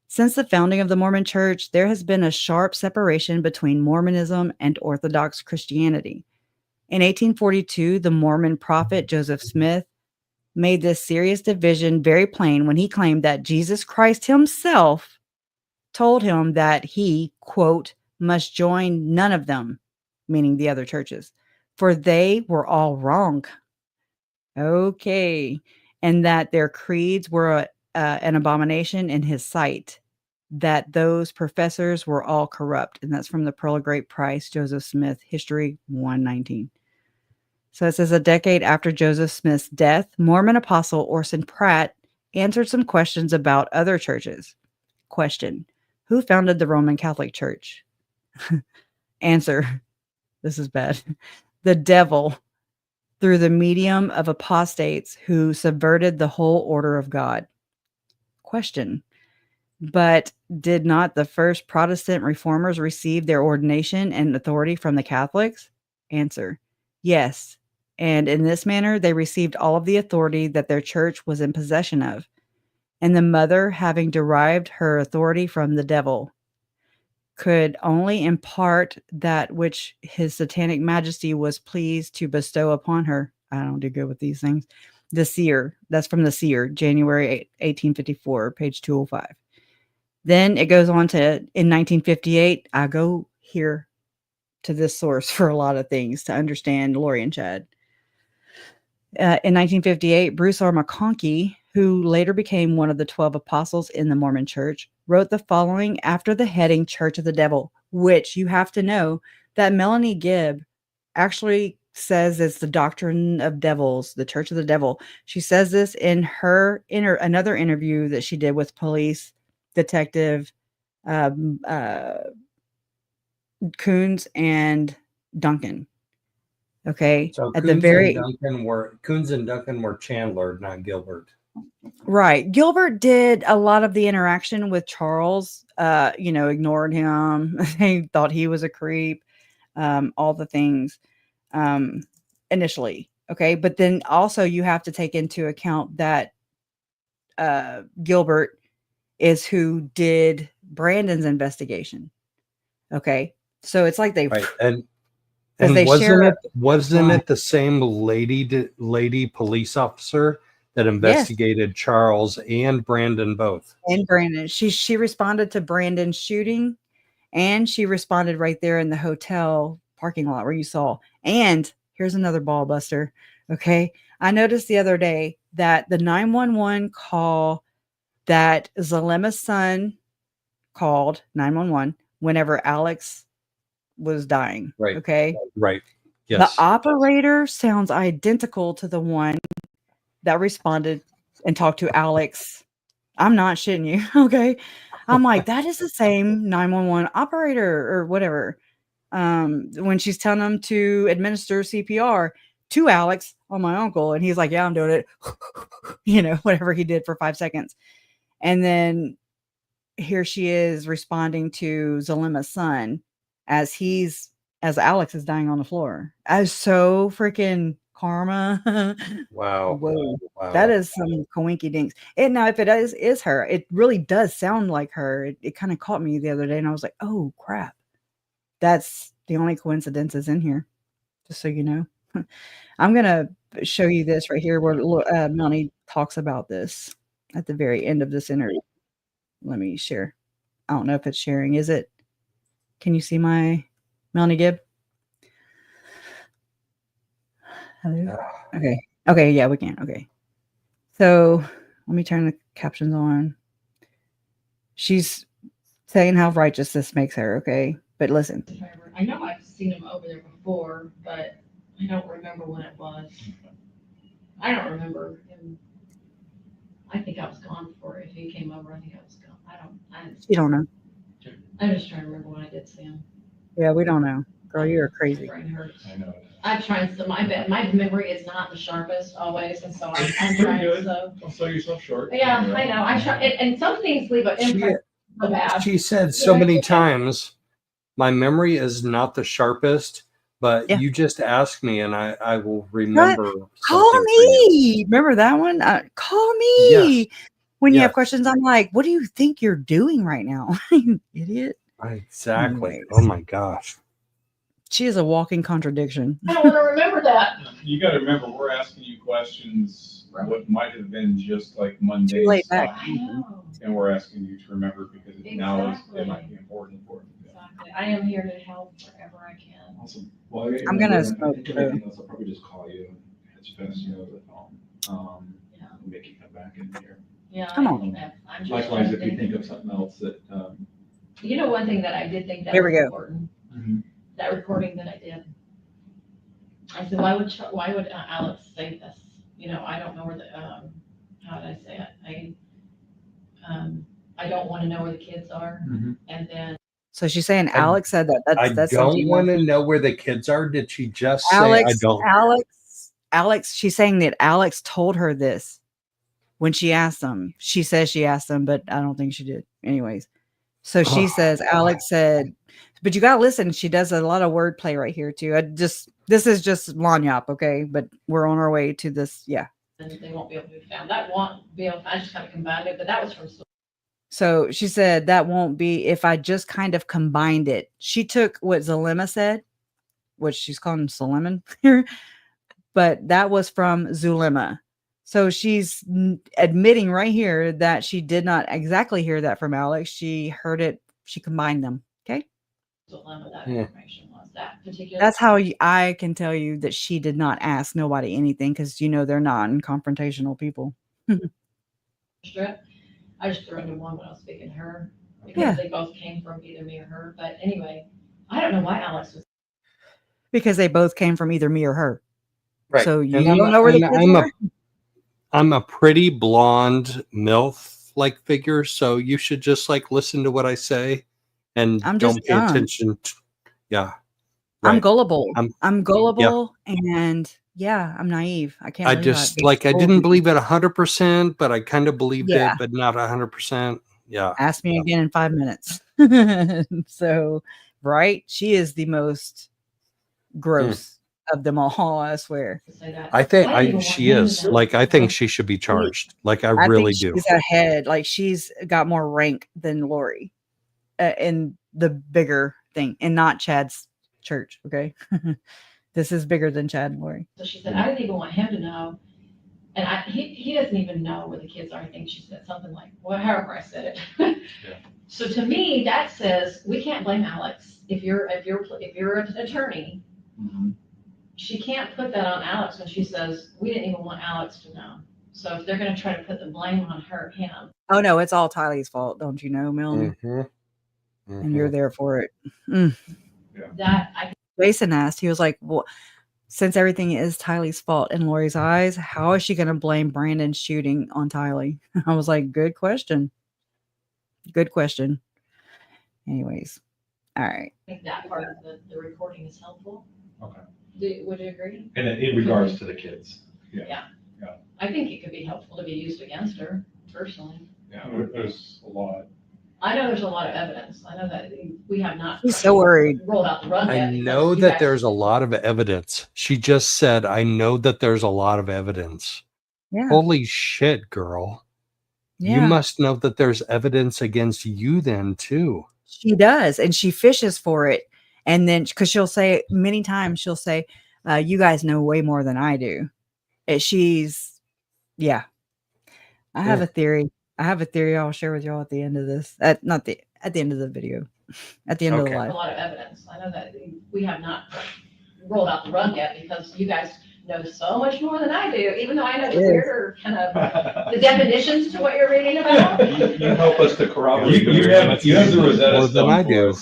Since the founding of the Mormon Church, there has been a sharp separation between Mormonism and Orthodox Christianity. In 1842, the Mormon prophet Joseph Smith made this serious division very plain when he claimed that Jesus Christ himself told him that he, quote, must join none of them, meaning the other churches, for they were all wrong. Okay. And that their creeds were an abomination in his sight, that those professors were all corrupt. And that's from the Pearl of Great Price, Joseph Smith, History 119. So it says, a decade after Joseph Smith's death, Mormon apostle Orson Pratt answered some questions about other churches. Question: who founded the Roman Catholic Church? Answer: this is bad. The devil, through the medium of apostates who subverted the whole order of God. Question: but did not the first Protestant reformers receive their ordination and authority from the Catholics? Answer: yes. And in this manner, they received all of the authority that their church was in possession of. And the mother, having derived her authority from the devil, could only impart that which his satanic majesty was pleased to bestow upon her. I don't do good with these things. The seer, that's from the seer, January 1854, page 205. Then it goes on to, in 1958, I go here to this source for a lot of things to understand Lori and Chad. In 1958, Bruce R. McConkie, who later became one of the 12 apostles in the Mormon Church, wrote the following after the heading Church of the Devil, which you have to know that Melanie Gibb actually says it's the doctrine of devils, the Church of the Devil. She says this in her another interview that she did with police detective Coons and Duncan. Okay. So At the very Coons and Duncan were Chandler, not Gilbert. right. Gilbert did a lot of the interaction with Charles, ignored him. They thought he was a creep, all the things initially. Okay. But then also you have to take into account that Gilbert is who did Brandon's investigation. Okay. So it's like they right. And they wasn't it the same lady police officer that investigated Charles and Brandon both? And Brandon. She responded to Brandon's shooting, and she responded right there in the hotel parking lot where you saw. And here's another ball buster. Okay. I noticed the other day that the 911 call that Zalema's son called 911 whenever Alex was dying. Right. Okay. Right. Yes. The operator sounds identical to the one that responded and talked to Alex. I'm not shitting you. Okay. I'm like, that is the same 911 operator or whatever. When she's telling him to administer CPR to Alex on my uncle, and he's like, yeah, I'm doing it. Whatever he did for 5 seconds. And then here she is responding to Zalema's son as Alex is dying on the floor. As so freaking karma. Wow. Whoa. Wow. That is some coinky dinks. And now if it is her, it really does sound like her. It kind of caught me the other day and I was like, oh crap. That's the only coincidences in here. Just so you know. I'm going to show you this right here where Melanie talks about this at the very end of this interview. Let me share. I don't know if it's sharing. Is it? Can you see my Melanie Gibb? Hello? Okay. Okay. Yeah, we can. Okay. So let me turn the captions on. She's saying how righteous this makes her. Okay. But listen. I know I've seen him over there before, but I don't remember when it was. I don't remember him. I think I was gone before. If he came over, I think I was gone. You don't know. I'm just trying to remember when I did see him. Yeah, we don't know. Girl, you're crazy. My brain hurts. I know. I'm trying so my memory is not the sharpest always, and so I'm Pretty trying good. so. Don't sell yourself short. Yeah, I know. I try, and some things leave an imprint so bad. She said so many times, my memory is not the sharpest, but you just ask me and I will remember. Call me. Remember that one? Call me. Yes. When you Yes. have questions, I'm like, what do you think you're doing right now? You idiot. Exactly. Anyways. Oh my gosh. She is a walking contradiction. I don't want to remember that. You got to remember, we're asking you questions what might have been just like mundane late stuff, back. and we're asking you to remember because now it might be important for you. Exactly. I am here to help wherever I can. Awesome. Well, I'm gonna I smoke, think if though. anything else, I'll probably just call you and it's best, you know, over the phone. And make you come back in here. Yeah. Come on. I'm just Likewise, if you thinking- think of something else that, You know, one thing that I did think that Here was we go. important, that recording that I did. I said, why would Alex say this? You know, I don't know where the, how did I say it? I don't want to know where the kids are. And then So she's saying Alex said that. I That's don't something want else. to know where the kids are. Did she just say Alex, I don't? Alex, she's saying that Alex told her this when she asked him. She says she asked him, but I don't think she did. Anyways. So she says, Alex said, but you got to listen. She does a lot of wordplay right here too. This is just lanyap. Okay. But we're on our way to this. Yeah. and they won't be able to be found. That won't be able, I just kind of combined it, but that was from So she said that won't be if I just kind of combined it. She took what Zulema said, which she's calling him Suleiman here, but that was from Zulema. So she's admitting right here that she did not exactly hear that from Alex. She heard it. She combined them. Okay. dilemma that information was that particular. That's how I can tell you that she did not ask nobody anything because, you know, they're non-confrontational people. Strip. I just threw into one when I was speaking to her because they both came from either me or her. But anyway, I don't know why Alex was. Because they both came from either me or her. Right. So you And don't know where the kids are? I'm a pretty blonde MILF-like figure, so you should just like listen to what I say and I'm just don't pay young. attention. Yeah. I'm Right. gullible. I'm- I'm gullible and I'm naive. I can't I believe just I like I told didn't you. believe it 100%, but I kind of believed Yeah. it, but not 100%. Yeah. Ask me again in 5 minutes. So, right? She is the most gross of them all, I swear. I think she is. Like I think she should be charged. Like I really do. She's ahead. Like she's got more rank than Lori in the bigger thing and not Chad's church. Okay. This is bigger than Chad and Lori. So she said, I didn't even want him to know. And he doesn't even know where the kids are. I think she said something like, well, however I said it. So to me, that says we can't blame Alex. If you're an attorney, she can't put that on Alex when she says we didn't even want Alex to know. So if they're going to try to put the blame on him. Oh no, it's all Tylee's fault, don't you know, Melanie? And you're there for it. Jason asked, he was like, well, since everything is Tylee's fault in Lori's eyes, how is she going to blame Brandon's shooting on Tylee? I was like, good question. Good question. Anyways. All right. I think that part of the recording is helpful. Okay. Would you agree? And in regards to the kids. Yeah. I think it could be helpful to be used against her, personally. Yeah, there's a lot. I know there's a lot of evidence. I know that we have not. He's so worried. Rolled out the rug I yet. know that there's a lot of evidence. She just said, I know that there's a lot of evidence. Yeah. Holy shit, girl. You Yeah. must know that there's evidence against you then too. She does. And she fishes for it. And then, because she'll say many times, she'll say, you guys know way more than I do. Yeah. I have a theory. I'll share with y'all at the end of this. At the end of the video. At the end of the live. A lot of evidence. I know that we have not rolled out the rug yet because you guys know so much more than I do, even though I know the weirder kind of the definitions to what you're reading about. You help us to corroborate. You have the Rosetta More than I do.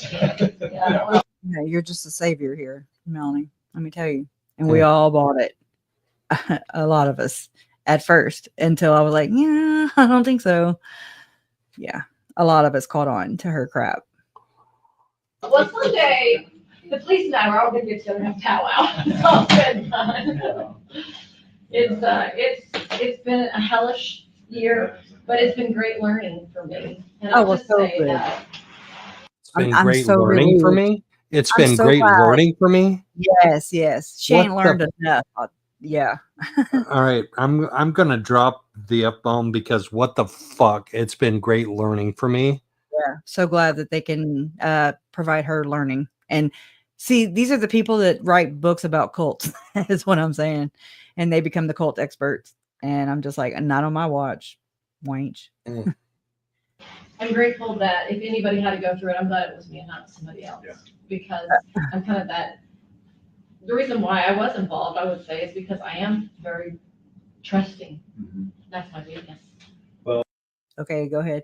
Yeah, you're just a savior here, Melanie. Let me tell you. And we all bought it. A lot of us at first until I was like, yeah, I don't think so. Yeah. A lot of us caught on to her crap. Well, someday the police and I were all gonna get together and have a powwow. It's all said and done. It's been a hellish year, but it's been great learning for me. And I'll just say that It's been I'm great so learning for relieved. me. It's I'm been so great glad. learning for me. Yes, yes. She What ain't learned the- enough. Yeah. All right, I'm gonna drop the F bomb because what the fuck? It's been great learning for me. Yeah. So glad that they can provide her learning. And see, these are the people that write books about cults, is what I'm saying. And they become the cult experts. And I'm just like, not on my watch. Wanch. I'm grateful that if anybody had to go through it, I'm glad it was me and not somebody else. Because I'm kind of that. The reason why I was involved, I would say, is because I am very trusting. That's my weakness. Okay, go ahead.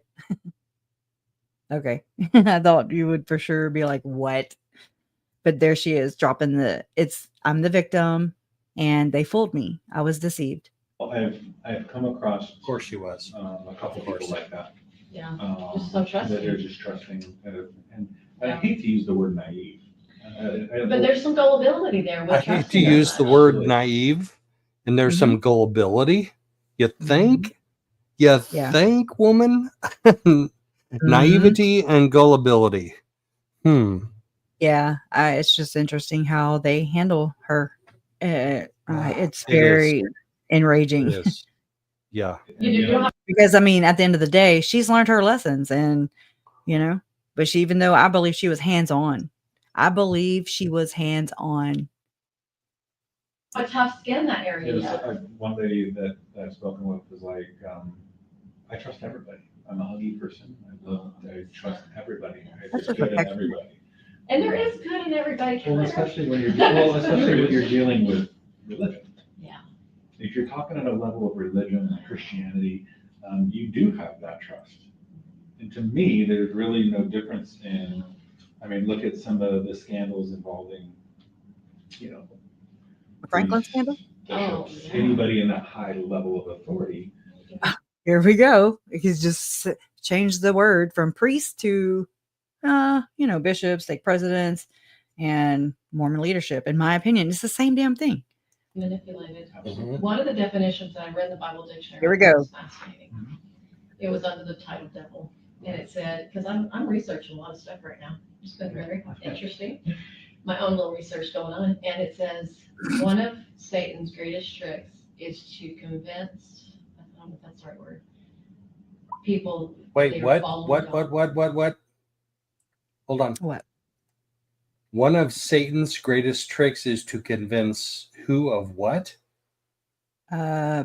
Okay. I thought you would for sure be like, what? But there she is dropping I'm the victim and they fooled me. I was deceived. I've come across, Of course she was. a couple people like that. Yeah, just so trusting. That are just trusting, and I hate to use the word naive. But there's some gullibility there. With I hate to trusting use the somebody. word naive, and there's some gullibility. You think? You Yeah. think, woman? Naivety and gullibility. Yeah. It's just interesting how they handle her. It's It is. very enraging. It is. Yeah. Because I mean, at the end of the day, she's learned her lessons and, but even though I believe she was hands-on, I believe she was hands-on. A tough skin in that area. One lady that I've spoken with was like, I trust everybody. I'm a huggy person. I trust everybody. I That's a see good in perfection. everybody. And there is good in everybody. Well, especially when you're dealing with religion. Yeah. If you're talking at a level of religion, like Christianity, you do have that trust. And to me, there's really no difference in, look at some of the scandals involving, Franklin scandal? bishops, anybody in that high level of authority. Here we go. He's just changed the word from priest to, bishops, stake presidents, and Mormon leadership. In my opinion, it's the same damn thing. Manipulated. One of the definitions that I read in the Bible dictionary. Here we go. Was fascinating. It was under the title devil. And it said, because I'm researching a lot of stuff right now. It's been very interesting. My own little research going on. And it says, one of Satan's greatest tricks is to convince, I don't know if that's the right word, people. Wait, what? Hold on. What? One of Satan's greatest tricks is to convince who of what?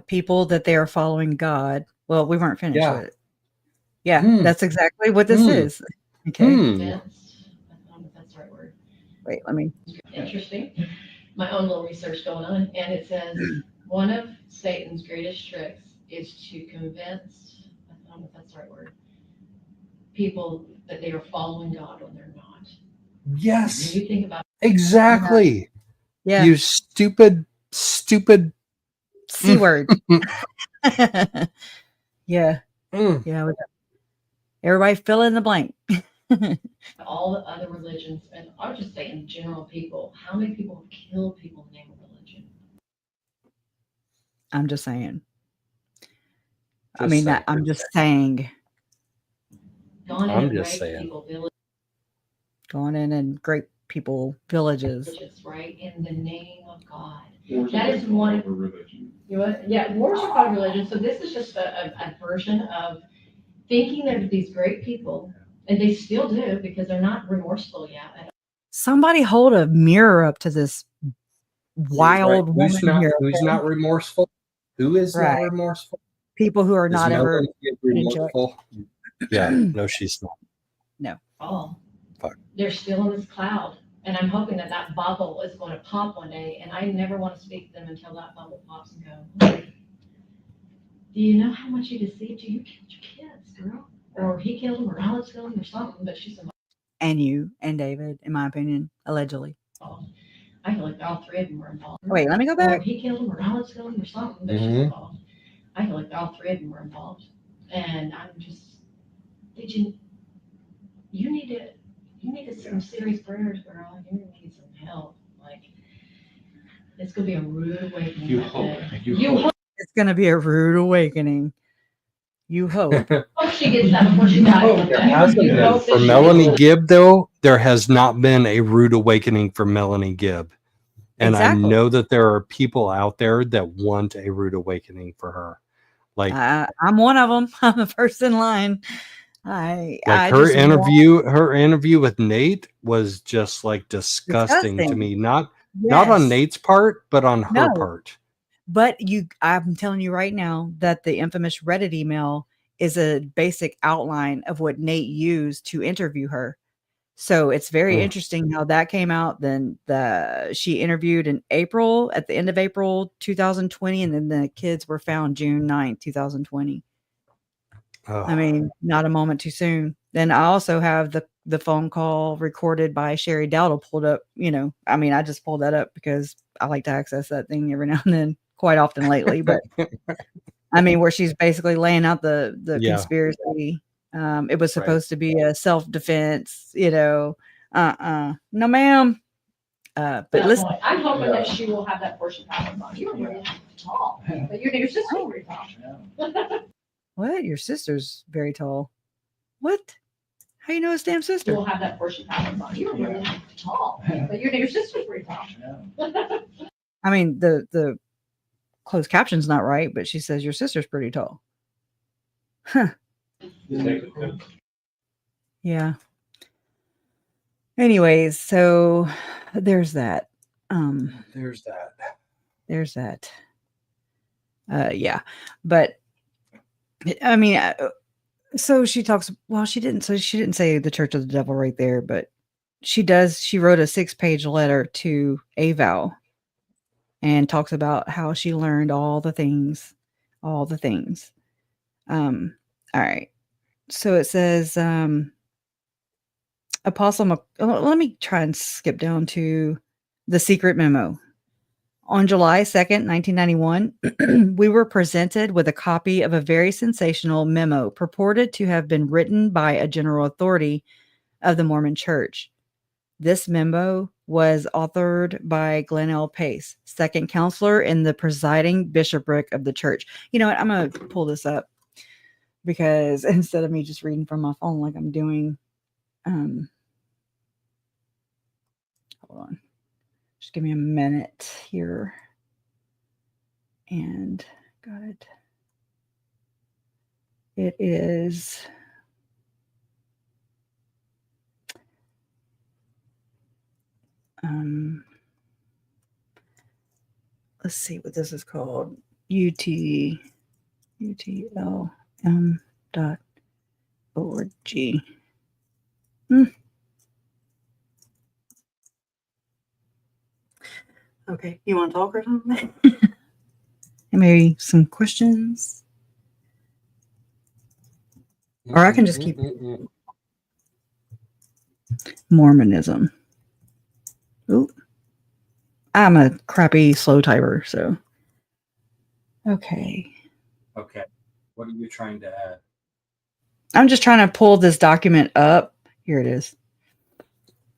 People that they are following God. Well, we weren't finished with it. Yeah, that's exactly what this is. Okay. I don't know if that's the right word. Wait, let me. Interesting. My own little research going on. And it says, one of Satan's greatest tricks is to convince, I don't know if that's the right word, people that they are following God when they're not. Yes. When you think about Exactly. Yeah. You stupid C word. Yeah. Yeah. Everybody fill in the blank. all the other religions, and I would just say in general, people, how many people have killed people in the name of religion? I'm just saying. Just I'm just saying. Gone in I'm and just raped saying. people, villages, Going in and great people, villages. right? In the name of God. Wars That are is part one. of a religion. You know what? Yeah, wars are part of religion. So this is just a version of thinking they're these great people, and they still do because they're not remorseful yet. Somebody hold a mirror up to this wild woman here. Who's not remorseful? Who is Right. not remorseful? People who are Is not ever Melanie remorseful? Yeah, no, she's not. No. Oh, fuck. They're still in this cloud, and I'm hoping that bubble is going to pop one day. And I never want to speak to them until that bubble pops and go, "Do you know how much he deceived you? You killed your kids, girl, or he killed them, or Alex killed them, or something." But she's involved. And you and David, in my opinion, allegedly. I feel like all three of them were involved. Wait, let me go back. Or he killed them, or Alex killed them, or something. But she's involved. I feel like all three of them were involved, and I'm just. You need to. You need some serious prayers, girl. You need some help. Like, it's gonna be a rude awakening. You that hope. day. You hope. It's going to be a rude awakening. You hope. Hope she gets that before she dies. There hasn't You been. hope that For she Melanie gets Gibb, though, there has not been a rude awakening for Melanie Gibb. And Exactly. I know that there are people out there that want a rude awakening for her. Like, I'm one of them. I'm the first in line. I her just interview with Nate was just like disgusting to disgusting. me. Not on Yes. Nate's part, but on her No. part. But I'm telling you right now that the infamous Reddit email is a basic outline of what Nate used to interview her. So it's very interesting how that came out. Then she interviewed in April, at the end of April 2020, and then the kids were found June 9th, 2020. I mean, not a moment too soon. Then I also have the phone call recorded by Sherry Dowdle pulled up. I mean, I just pulled that up because I like to access that thing every now and then, quite often lately. But I mean, where she's basically laying out the Yeah. conspiracy. It was supposed to be a self-defense, no, ma'am. But listen, I'm hoping that she will have that portion powers on. You're really tall, but your sister's pretty tall. what? Your sister's very tall. What? How you know his damn sister? You'll have that portion powers on. You're really tall, but your sister's pretty tall. I mean, the closed caption's not right, but she says your sister's pretty tall. Huh. Yeah. Anyways, so there's that. There's that. There's that. Yeah. But I mean, so she talks, well, she didn't say the Church of the Devil right there, but she wrote a 6-page letter to Avow and talks about how she learned all the things. All right. So it says, let me try and skip down to the secret memo. On July 2nd, 1991, we were presented with a copy of a very sensational memo purported to have been written by a general authority of the Mormon Church. This memo was authored by Glenn L. Pace, second counselor in the presiding bishopric of the church. You know what? I'm going to pull this up because instead of me just reading from my phone like I'm doing, hold on. Just give me a minute here. And got it. It is let's see what this is called. utlm.org. Okay, you want to talk or something? And maybe some questions? Or I can just keep Mormonism. Ooh. I'm a crappy slow typer, so. Okay. Okay. What are you trying to add? I'm just trying to pull this document up. Here it is.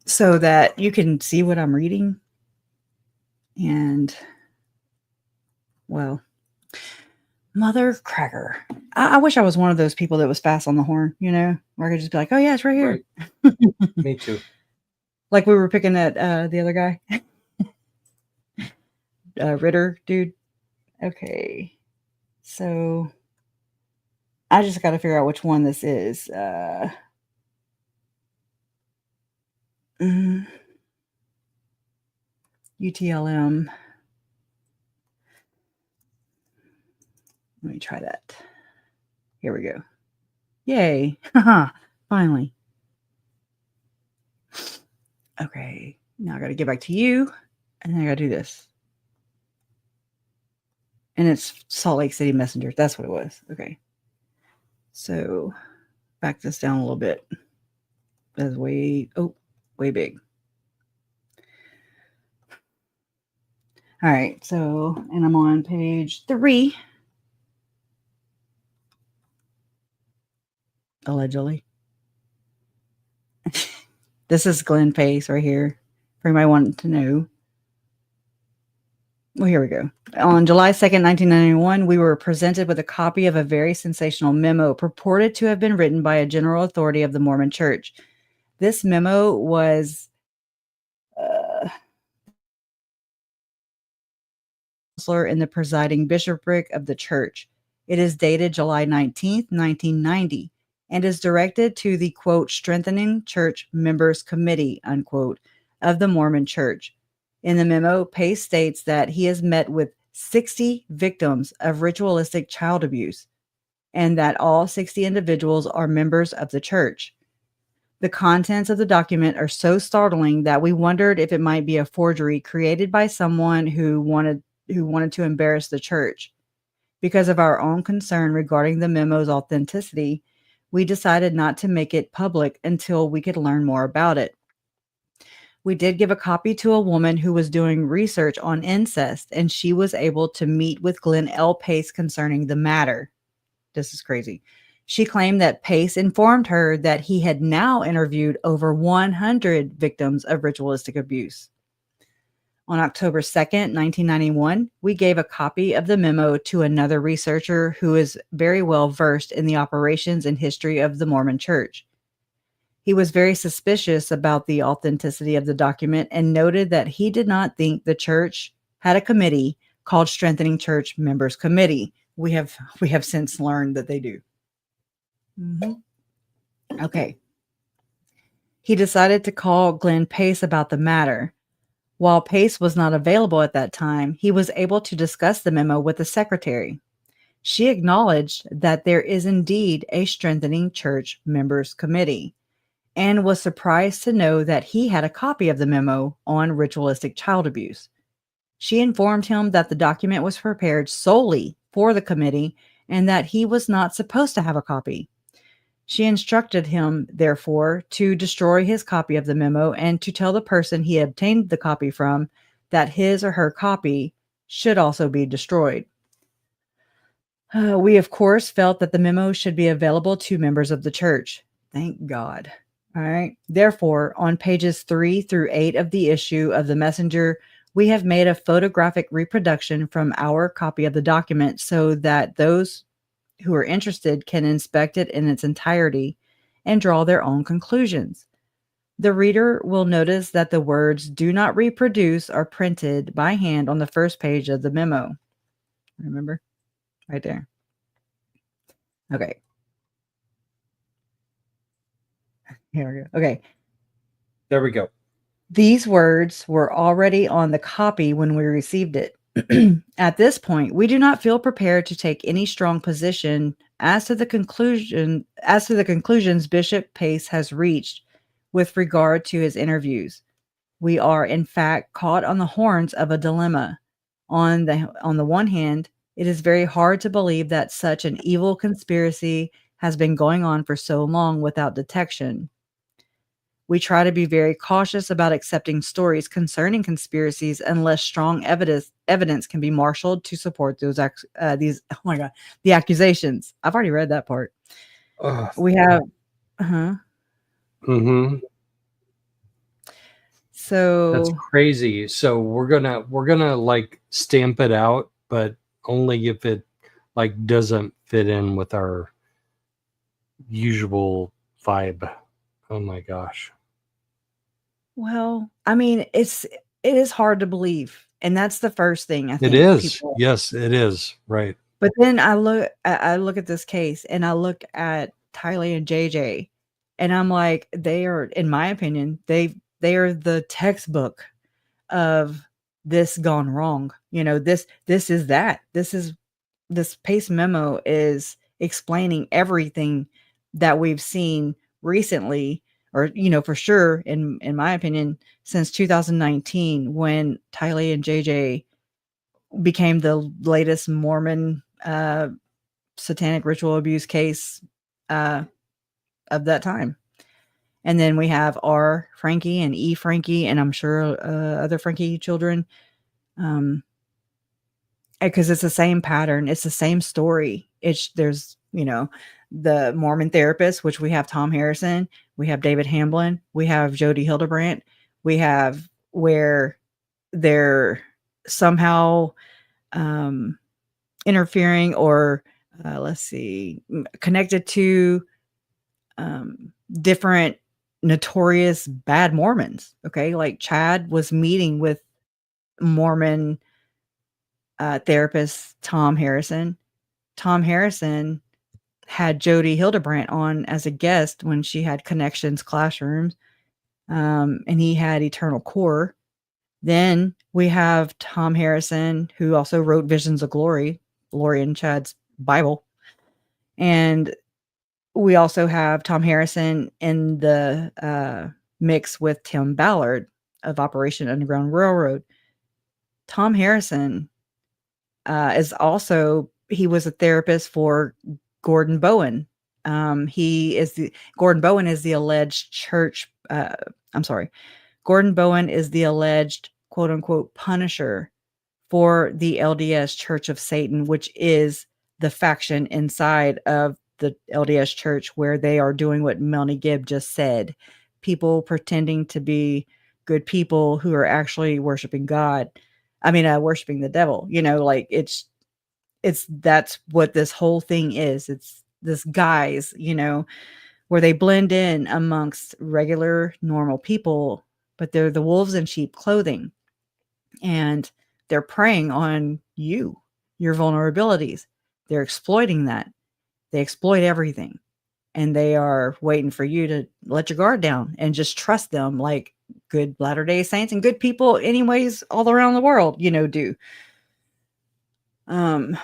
So that you can see what I'm reading. And, well, mother cracker. I wish I was one of those people that was fast on the horn, where I could just be like, oh, yeah, it's right here. Right. Me too. Like we were picking at the other guy. Ritter dude. Okay. So I just got to figure out which one this is. UTLM. Let me try that. Here we go. Yay. Finally. Okay. Now I got to get back to you. And then I got to do this. And it's Salt Lake City Messenger. That's what it was. Okay. So back this down a little bit. That's way big. All right. So, and I'm on page 3. Allegedly. This is Glenn Pace right here. For anybody wanting to know. Well, here we go. On July 2nd, 1991, we were presented with a copy of a very sensational memo purported to have been written by a general authority of the Mormon Church. This memo was counselor in the presiding bishopric of the church. It is dated July 19th, 1990, and is directed to the, quote, Strengthening Church Members Committee, unquote, of the Mormon Church. In the memo, Pace states that he has met with 60 victims of ritualistic child abuse, and that all 60 individuals are members of the church. The contents of the document are so startling that we wondered if it might be a forgery created by someone who wanted to embarrass the church. Because of our own concern regarding the memo's authenticity, we decided not to make it public until we could learn more about it. We did give a copy to a woman who was doing research on incest, and she was able to meet with Glenn L. Pace concerning the matter. This is crazy. She claimed that Pace informed her that he had now interviewed over 100 victims of ritualistic abuse. On October 2nd, 1991, we gave a copy of the memo to another researcher who is very well versed in the operations and history of the Mormon Church. He was very suspicious about the authenticity of the document and noted that he did not think the church had a committee called Strengthening Church Members Committee. We have since learned that they do. Okay. He decided to call Glenn Pace about the matter. While Pace was not available at that time, he was able to discuss the memo with the secretary. She acknowledged that there is indeed a Strengthening Church Members Committee, and was surprised to know that he had a copy of the memo on ritualistic child abuse. She informed him that the document was prepared solely for the committee and that he was not supposed to have a copy. She instructed him, therefore, to destroy his copy of the memo and to tell the person he obtained the copy from that his or her copy should also be destroyed. We, of course, felt that the memo should be available to members of the church. Thank God. All right. Therefore, on pages 3 through 8 of the issue of the Messenger, we have made a photographic reproduction from our copy of the document so that those who are interested can inspect it in its entirety and draw their own conclusions. The reader will notice that the words "do not reproduce" are printed by hand on the first page of the memo. Remember? Right there. Okay. Here we go. Okay. There we go. These words were already on the copy when we received it. At this point, we do not feel prepared to take any strong position as to the conclusions Bishop Pace has reached with regard to his interviews. We are, in fact, caught on the horns of a dilemma. On the one hand, it is very hard to believe that such an evil conspiracy has been going on for so long without detection. We try to be very cautious about accepting stories concerning conspiracies unless strong evidence can be marshaled to support the accusations. I've already read that part. We have, So that's crazy. So we're gonna like stamp it out, but only if it like doesn't fit in with our usual vibe. Oh my gosh. Well, I mean, it is hard to believe, and that's the first thing I think. It is. Yes, it is. Right. But then I look at this case, and I look at Tylee and JJ, and I'm like, they are, in my opinion, they are the textbook of this gone wrong. You know, this is that. This Pace memo is explaining everything that we've seen recently, or, you know, for sure, in my opinion, since 2019, when Tylee and JJ became the latest Mormon satanic ritual abuse case of that time. And then we have R. Frankie and E. Frankie, and I'm sure other Frankie children. Because it's the same pattern. It's the same story. There's, you know, the Mormon therapists, which we have Tom Harrison, we have David Hamblin, we have Jody Hildebrandt, we have where they're somehow interfering or connected to different notorious bad Mormons. Okay, like Chad was meeting with Mormon therapist Tom Harrison. Tom Harrison had Jody Hildebrandt on as a guest when she had Connections Classrooms, and he had Eternal Core. Then we have Tom Harrison, who also wrote Visions of Glory, Lori and Chad's Bible. And we also have Tom Harrison in the mix with Tim Ballard of Operation Underground Railroad. Tom Harrison he was a therapist for Gordon Bowen. Gordon Bowen is the alleged Gordon Bowen is the alleged quote unquote punisher for the LDS Church of Satan, which is the faction inside of the LDS Church where they are doing what Melanie Gibb just said. People pretending to be good people who are actually worshiping God. I mean, worshiping the devil, like that's what this whole thing is. It's this guise, where they blend in amongst regular, normal people, but they're the wolves in sheep clothing. And they're preying on you, your vulnerabilities. They're exploiting that. They exploit everything. And they are waiting for you to let your guard down and just trust them like good Latter-day Saints and good people anyways all around the world, do.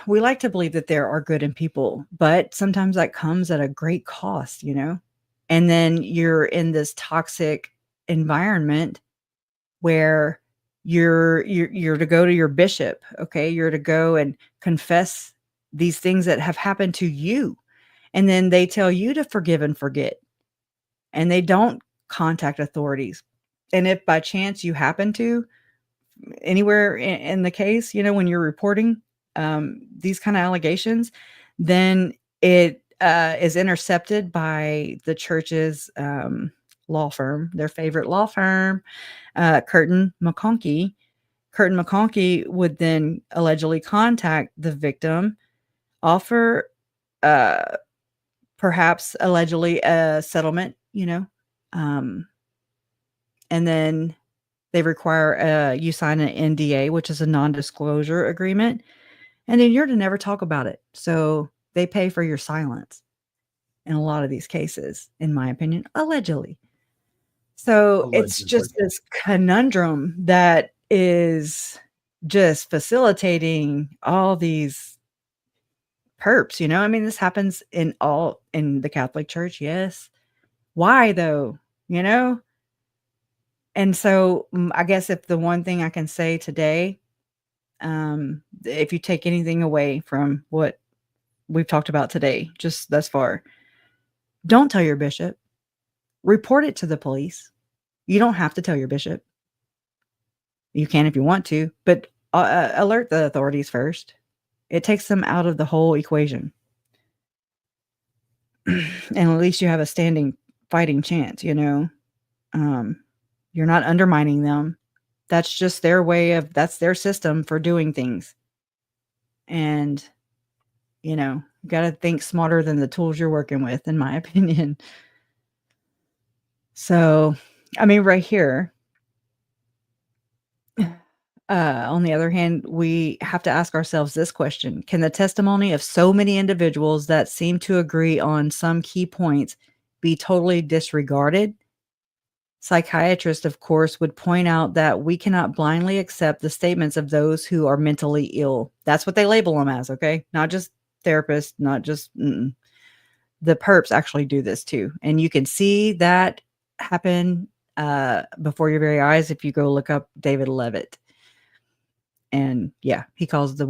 We like to believe that there are good in people, but sometimes that comes at a great cost, and then you're in this toxic environment where you're to go to your bishop. Okay. You're to go and confess these things that have happened to you. And then they tell you to forgive and forget, and they don't contact authorities. And if by chance you happen to anywhere in the case, when you're reporting these kind of allegations, then it is intercepted by the church's law firm, their favorite law firm, Curtin McConkie. Curtin McConkie would then allegedly contact the victim, offer perhaps allegedly a settlement, and then they require you sign an NDA, which is a non-disclosure agreement. And then you're to never talk about it. So they pay for your silence in a lot of these cases, in my opinion, allegedly. So it's just this conundrum that is just facilitating all these perps, I mean, this happens in the Catholic Church. Yes. Why though? And so I guess if the one thing I can say today, if you take anything away from what we've talked about today, just thus far, don't tell your bishop. Report it to the police. You don't have to tell your bishop. You can if you want to, but alert the authorities first. It takes them out of the whole equation. And at least you have a standing fighting chance, you're not undermining them. That's just their that's their system for doing things. And, you got to think smarter than the tools you're working with, in my opinion. So, I mean, right here, on the other hand, we have to ask ourselves this question. Can the testimony of so many individuals that seem to agree on some key points be totally disregarded? Psychiatrists, of course, would point out that we cannot blindly accept the statements of those who are mentally ill. That's what they label them as, okay? Not just therapists, not just... The perps actually do this too. And you can see that happen before your very eyes if you go look up David Levitt. And yeah, he calls the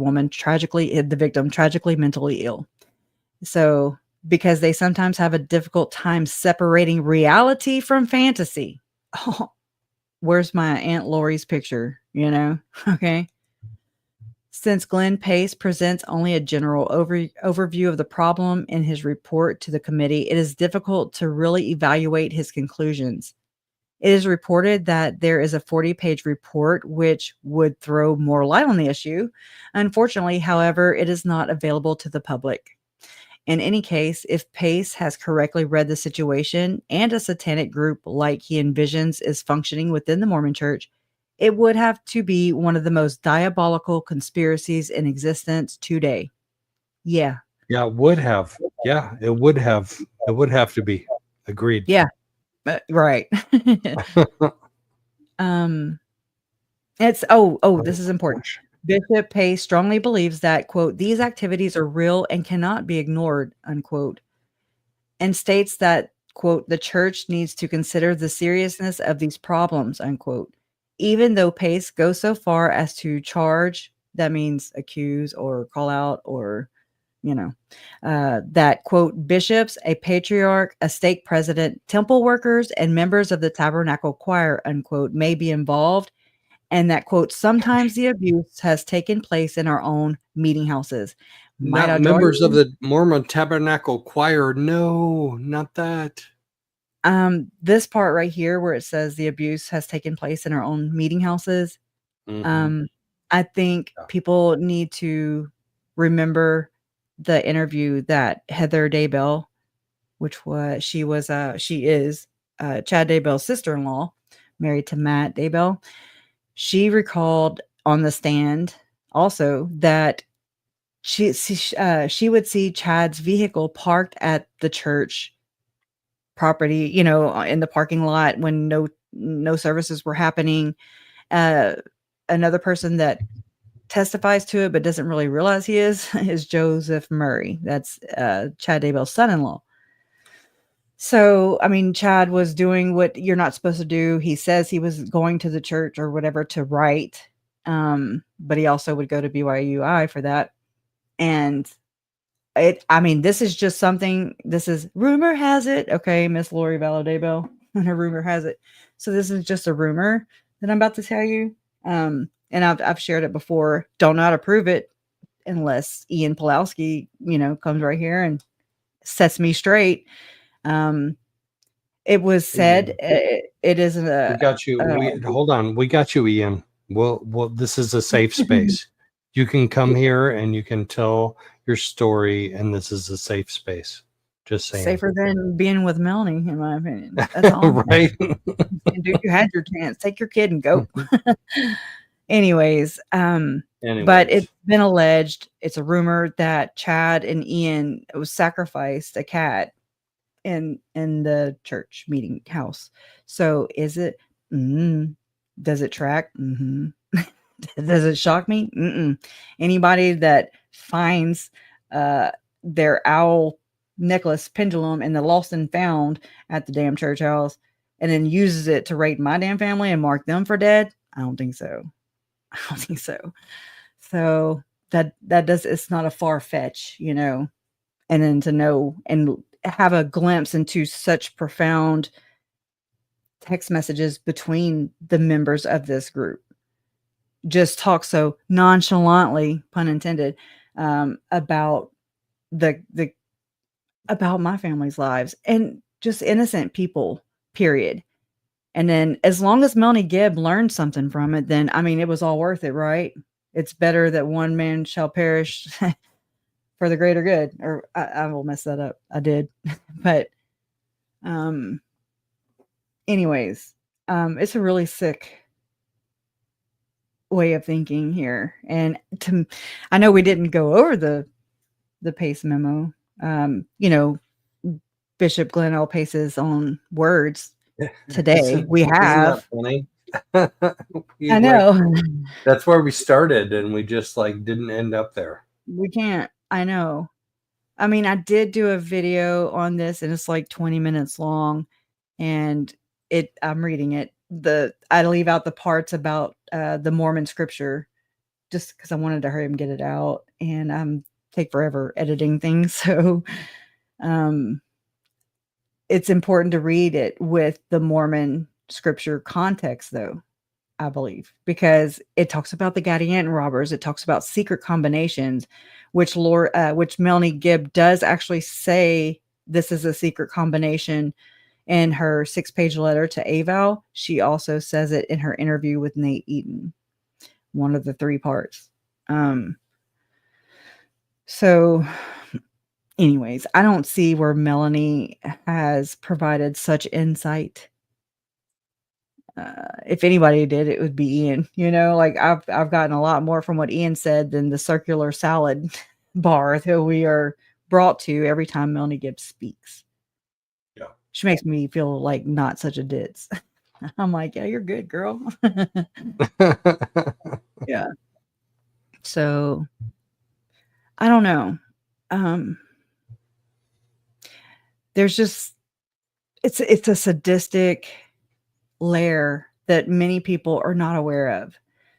victim tragically mentally ill. So, because they sometimes have a difficult time separating reality from fantasy. Oh, where's my Aunt Lori's picture? Okay. Since Glenn Pace presents only a general overview of the problem in his report to the committee, it is difficult to really evaluate his conclusions. It is reported that there is a 40-page report which would throw more light on the issue. Unfortunately, however, it is not available to the public. In any case, if Pace has correctly read the situation and a satanic group like he envisions is functioning within the Mormon Church, it would have to be one of the most diabolical conspiracies in existence today. Yeah. Yeah, it would have. Yeah, it would have. It would have to be. Agreed. Yeah. Right. It's this is important. Bishop Pace strongly believes that, quote, these activities are real and cannot be ignored, unquote, and states that, quote, the church needs to consider the seriousness of these problems, unquote. Even though Pace goes so far as to charge, that means accuse or call out or, that, quote, bishops, a patriarch, a stake president, temple workers, and members of the tabernacle choir, unquote, may be involved, and that, quote, sometimes the abuse has taken place in our own meeting houses. Not members of the Mormon Tabernacle Choir. No, not that. This part right here where it says the abuse has taken place in our own meeting houses. I think people need to remember the interview that Heather Daybell, she is Chad Daybell's sister-in-law, married to Matt Daybell. She recalled on the stand also that she would see Chad's vehicle parked at the church property, in the parking lot when no services were happening. Another person that testifies to it but doesn't really realize he is Joseph Murray. That's Chad Daybell's son-in-law. So, I mean, Chad was doing what you're not supposed to do. He says he was going to the church or whatever to write, but he also would go to BYUI for that. And this is just something, this is rumor has it. Okay, Miss Lori Vallow Daybell, and her rumor has it. So this is just a rumor that I'm about to tell you. And I've shared it before. Don't know how to prove it unless Ian Pulowski, comes right here and sets me straight. It was said it isn't a. We got you. Hold on. We got you, Ian. Well, this is a safe space. You can come here and you can tell your story, and this is a safe space. Just saying. Safer than being with Melanie, in my opinion. That's all. Right. Dude, you had your chance. Take your kid and go. Anyways, but it's been alleged, it's a rumor that Chad and Ian was sacrificed a cat in the church meeting house. So is it? Does it track? Does it shock me? Anybody that finds their owl necklace pendulum in the lost and found at the damn church house and then uses it to rate my damn family and mark them for dead, I don't think so. So it's not a far fetch, and then to know and have a glimpse into such profound text messages between the members of this group. Just talk so nonchalantly, pun intended, about about my family's lives and just innocent people, period. And then as long as Melanie Gibb learned something from it, then, it was all worth it, right? It's better that one man shall perish for the greater good. Or I will mess that up. I did. But anyways, it's a really sick way of thinking here. And I know we didn't go over the Pace Memo. Bishop Glenn L. Pace's own words today. We have. Isn't that funny? I know. That's where we started, and we just didn't end up there. We can't. I know. I did do a video on this, and it's 20 minutes long, and I'm reading it. I leave out the parts about the Mormon scripture just because I wanted to hurry and get it out, and take forever editing things. So it's important to read it with the Mormon scripture context, though. I believe, because it talks about the Gadianton robbers. It talks about secret combinations, which Melanie Gibb does actually say this is a secret combination in her 6-page letter to Aval. She also says it in her interview with Nate Eaton, one of the 3 parts. So anyways, I don't see where Melanie has provided such insight. If anybody did, it would be Ian. You know, like I've gotten a lot more from what Ian said than the circular salad bar that we are brought to every time Melanie Gibbs speaks. Yeah. She makes me feel like not such a ditz. I'm like, yeah, you're good, girl. Yeah. So I don't know. There's just it's a sadistic layer that many people are not aware of.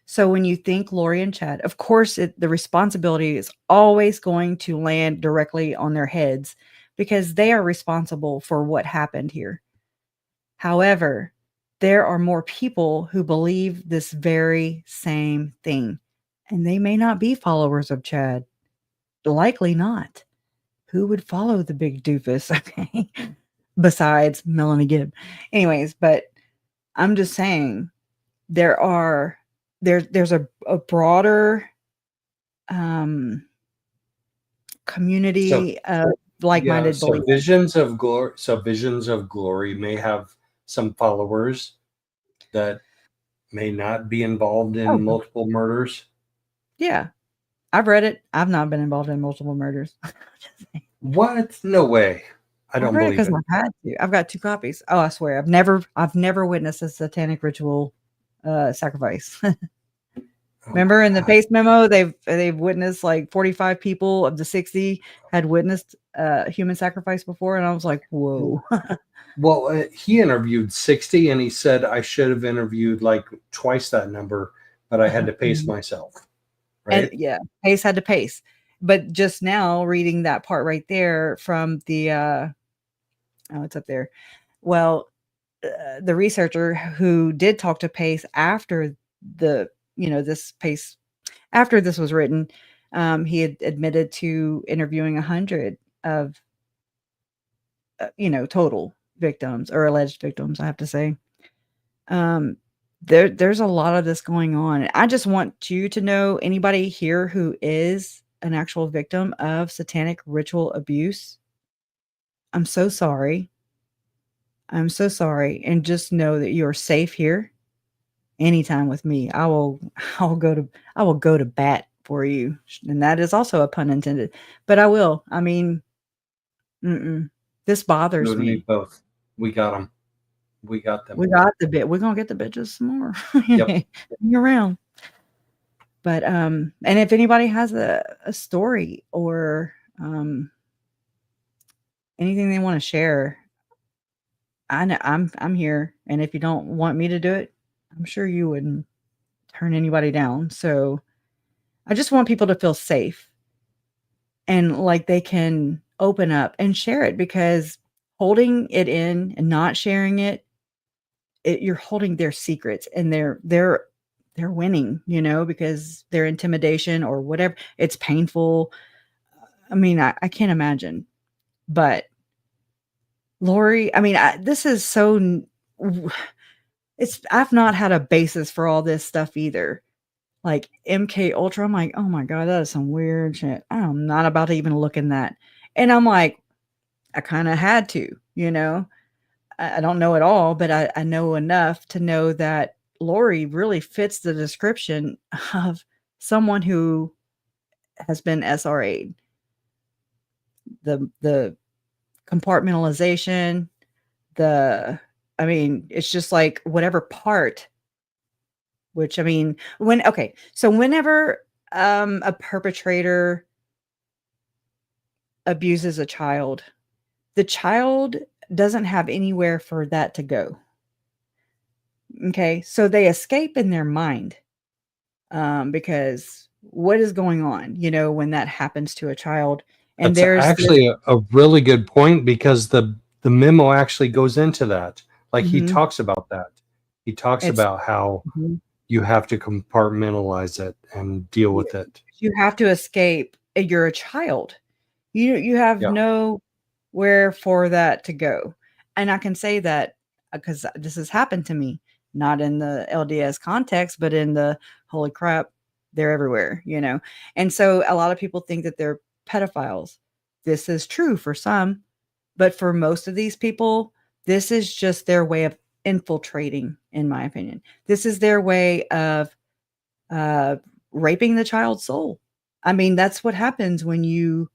So when you think Lori and Chad, of course, the responsibility is always going to land directly on their heads because they are responsible for what happened here. However, there are more people who believe this very same thing, and they may not be followers of Chad. Likely not. Who would follow the big doofus? Okay. Besides Melanie Gibb. Anyways, but I'm just saying there's a broader community of like-minded believers. Visions of glory may have some followers that may not be involved in multiple murders. Yeah. I've read it. I've not been involved in multiple murders. What? No way. I don't believe it. Because I've had to. I've got 2 copies. Oh, I swear. I've never witnessed a satanic ritual sacrifice. Remember in the Pace Memo, they've witnessed like 45 people of the 60 had witnessed human sacrifice before, and I was like, whoa. Well, he interviewed 60, and he said I should have interviewed like twice that number, but I had to pace myself. Right? And yeah, Pace had to pace. But just now reading that part right there from the oh, it's up there. Well, the researcher who did talk to Pace after this Pace, after this was written, he had admitted to interviewing 100 of, total victims or alleged victims, I have to say. There's a lot of this going on. I just want you to know, anybody here who is an actual victim of satanic ritual abuse, I'm so sorry. I'm so sorry. And just know that you're safe here anytime with me. I will go to bat for you. And that is also a pun intended, but I will. I mean, this bothers me. Both. We got them. We got them. We got the bit. We're going to get the bitches some more. Yep. You're around. But, and if anybody has a story or, anything they want to share, I know I'm here. And if you don't want me to do it, I'm sure you wouldn't turn anybody down. So I just want people to feel safe and like they can open up and share it, because holding it in and not sharing it, you're holding their secrets, and they're winning, because their intimidation or whatever, it's painful. I mean, I can't imagine, but Lori, I mean, this is so, I've not had a basis for all this stuff either. Like MK Ultra, I'm like, oh my God, that is some weird shit. I'm not about to even look in that. And I'm like, I kind of had to, I don't know it all, but I know enough to know that Lori really fits the description of someone who has been SRA'd. The compartmentalization, it's just like whatever part, which whenever a perpetrator abuses a child, the child doesn't have anywhere for that to go. Okay, so they escape in their mind, because what is going on, when that happens to a child? And that's actually a really good point, because the memo actually goes into that. Like he talks about that. He talks about how you have to compartmentalize it and deal with it. You have to escape. You're a child. You have Yeah. nowhere for that to go. And I can say that because this has happened to me, not in the LDS context, but in the holy crap, they're everywhere, you know. And so a lot of people think that they're pedophiles. This is true for some, but for most of these people, this is just their way of infiltrating, in my opinion. This is their way of raping the child's soul. I mean, that's what happens when you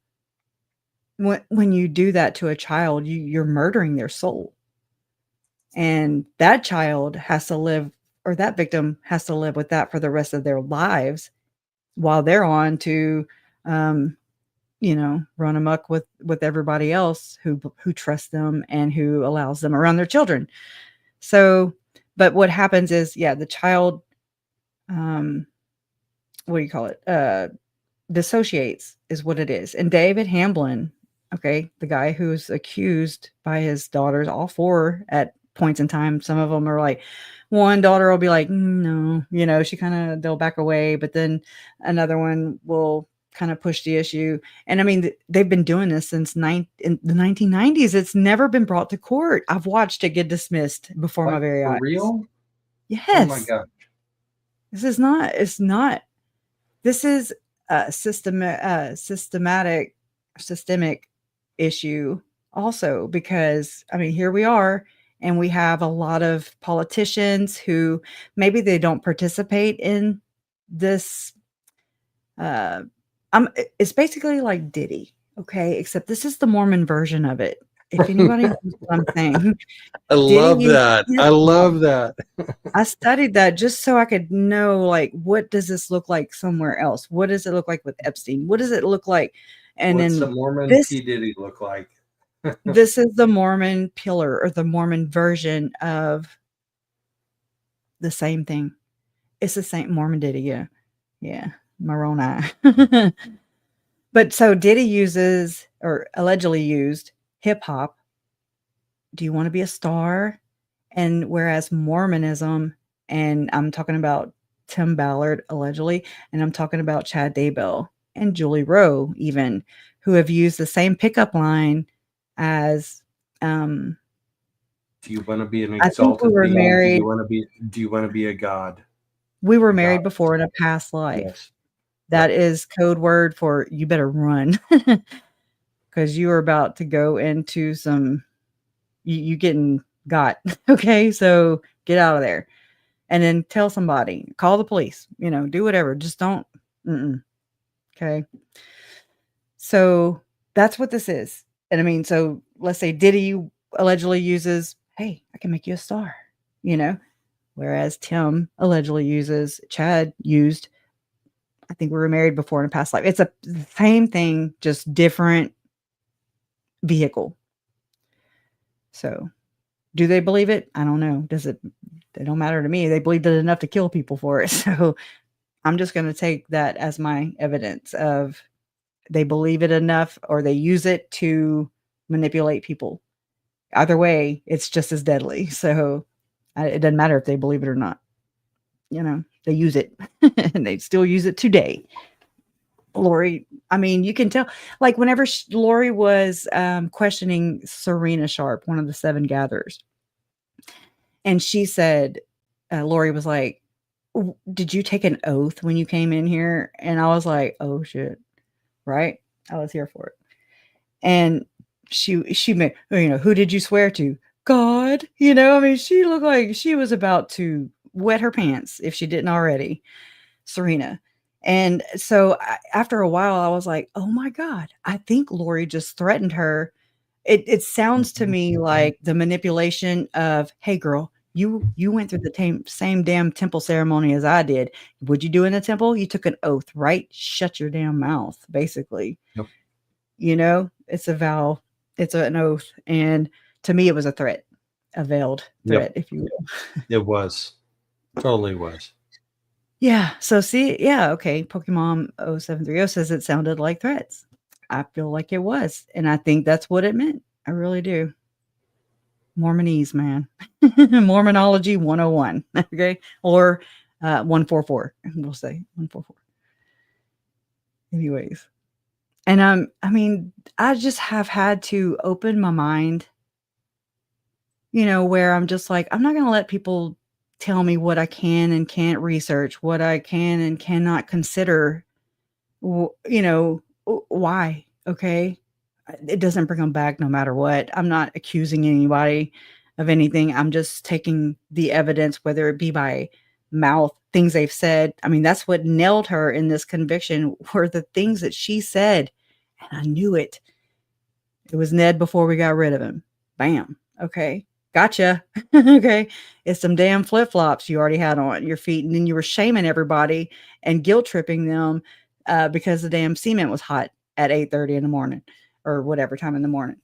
do that to a child. You're murdering their soul, and that child has to live, or that victim has to live with that for the rest of their lives, while they're on to run amok with everybody else who trusts them and who allows them around their children. So, but what happens is, the child, what do you call it? Dissociates is what it is. And David Hamblin, okay, the guy who's accused by his daughters, all four at points in time. Some of them are like, one daughter will be like, no, they'll back away, but then another one will kind of push the issue. And I mean, they've been doing this since in the 1990s. It's never been brought to court. I've watched it get dismissed before my very eyes. For real? Yes. Oh my God. This is a systemic issue also, because I mean, here we are, and we have a lot of politicians who maybe they don't participate in this. It's basically like Diddy, okay, except this is the Mormon version of it. If anybody knows what I'm saying. I love that. I love that. I studied that just so I could know, like, what does this look like somewhere else? What does it look like with Epstein? What does it look like? And What's then the Mormon P. Diddy look like? this is the Mormon pillar, or the Mormon version of the same thing. It's the same Mormon Diddy, yeah, Moroni. But so Diddy uses, or allegedly used, hip hop. Do you want to be a star? And whereas Mormonism, and I'm talking about Tim Ballard allegedly, and I'm talking about Chad Daybell and Julie Rowe, even, who have used the same pickup line as do you want to be an I think we exalted were being? married. Do you want to be a god? We were married before in a past life. Yes. That is code word for you better run, because you are about to go into some, you getting got. Okay, so get out of there, and then tell somebody, call the police, do whatever. Just don't. Okay. So that's what this is. And I mean, so let's say Diddy allegedly uses, hey, I can make you a star, whereas Tim allegedly uses, Chad used, I think we were married before in a past life. It's the same thing, just different vehicle. So do they believe it? I don't know. They don't matter to me. They believed it enough to kill people for it. So I'm just going to take that as my evidence of they believe it enough, or they use it to manipulate people. Either way, it's just as deadly. So it doesn't matter if they believe it or not. They use it and they still use it today. Lori, I mean, you can tell, like, whenever Lori was questioning Serena Sharp, one of the 7 gatherers, and she said, Lori was like, did you take an oath when you came in here? And I was like, oh shit. Right? I was here for it. And she made, who did you swear to? God. I mean, she looked like she was about to wet her pants if she didn't already, Serena. And so after a while, I was like, oh my God, I think Lori just threatened her. It sounds to me like the manipulation of, hey girl, you went through the same damn temple ceremony as I did. What'd you do in the temple? You took an oath, right? Shut your damn mouth, basically. Yep. It's a vow. It's an oath. And to me, it was a threat, a veiled threat, if you will. It was. Totally was. Yeah. So see, yeah, okay. Pokemon 0730 says it sounded like threats. I feel like it was. And I think that's what it meant. I really do. Mormonese, man. Mormonology 101. Okay. Or 144. We'll say 144. Anyways, and I mean, I just have had to open my mind, where I'm just like, I'm not going to let people tell me what I can and can't research, what I can and cannot consider. Why? Okay. It doesn't bring them back no matter what. I'm not accusing anybody of anything. I'm just taking the evidence, whether it be by mouth, things they've said. I mean, that's what nailed her in this conviction were the things that she said. And I knew it. It was Ned before we got rid of him. Bam. Okay. Gotcha. Okay. It's some damn flip-flops you already had on your feet. And then you were shaming everybody and guilt tripping them because the damn cement was hot at 8:30 in the morning or whatever time in the morning.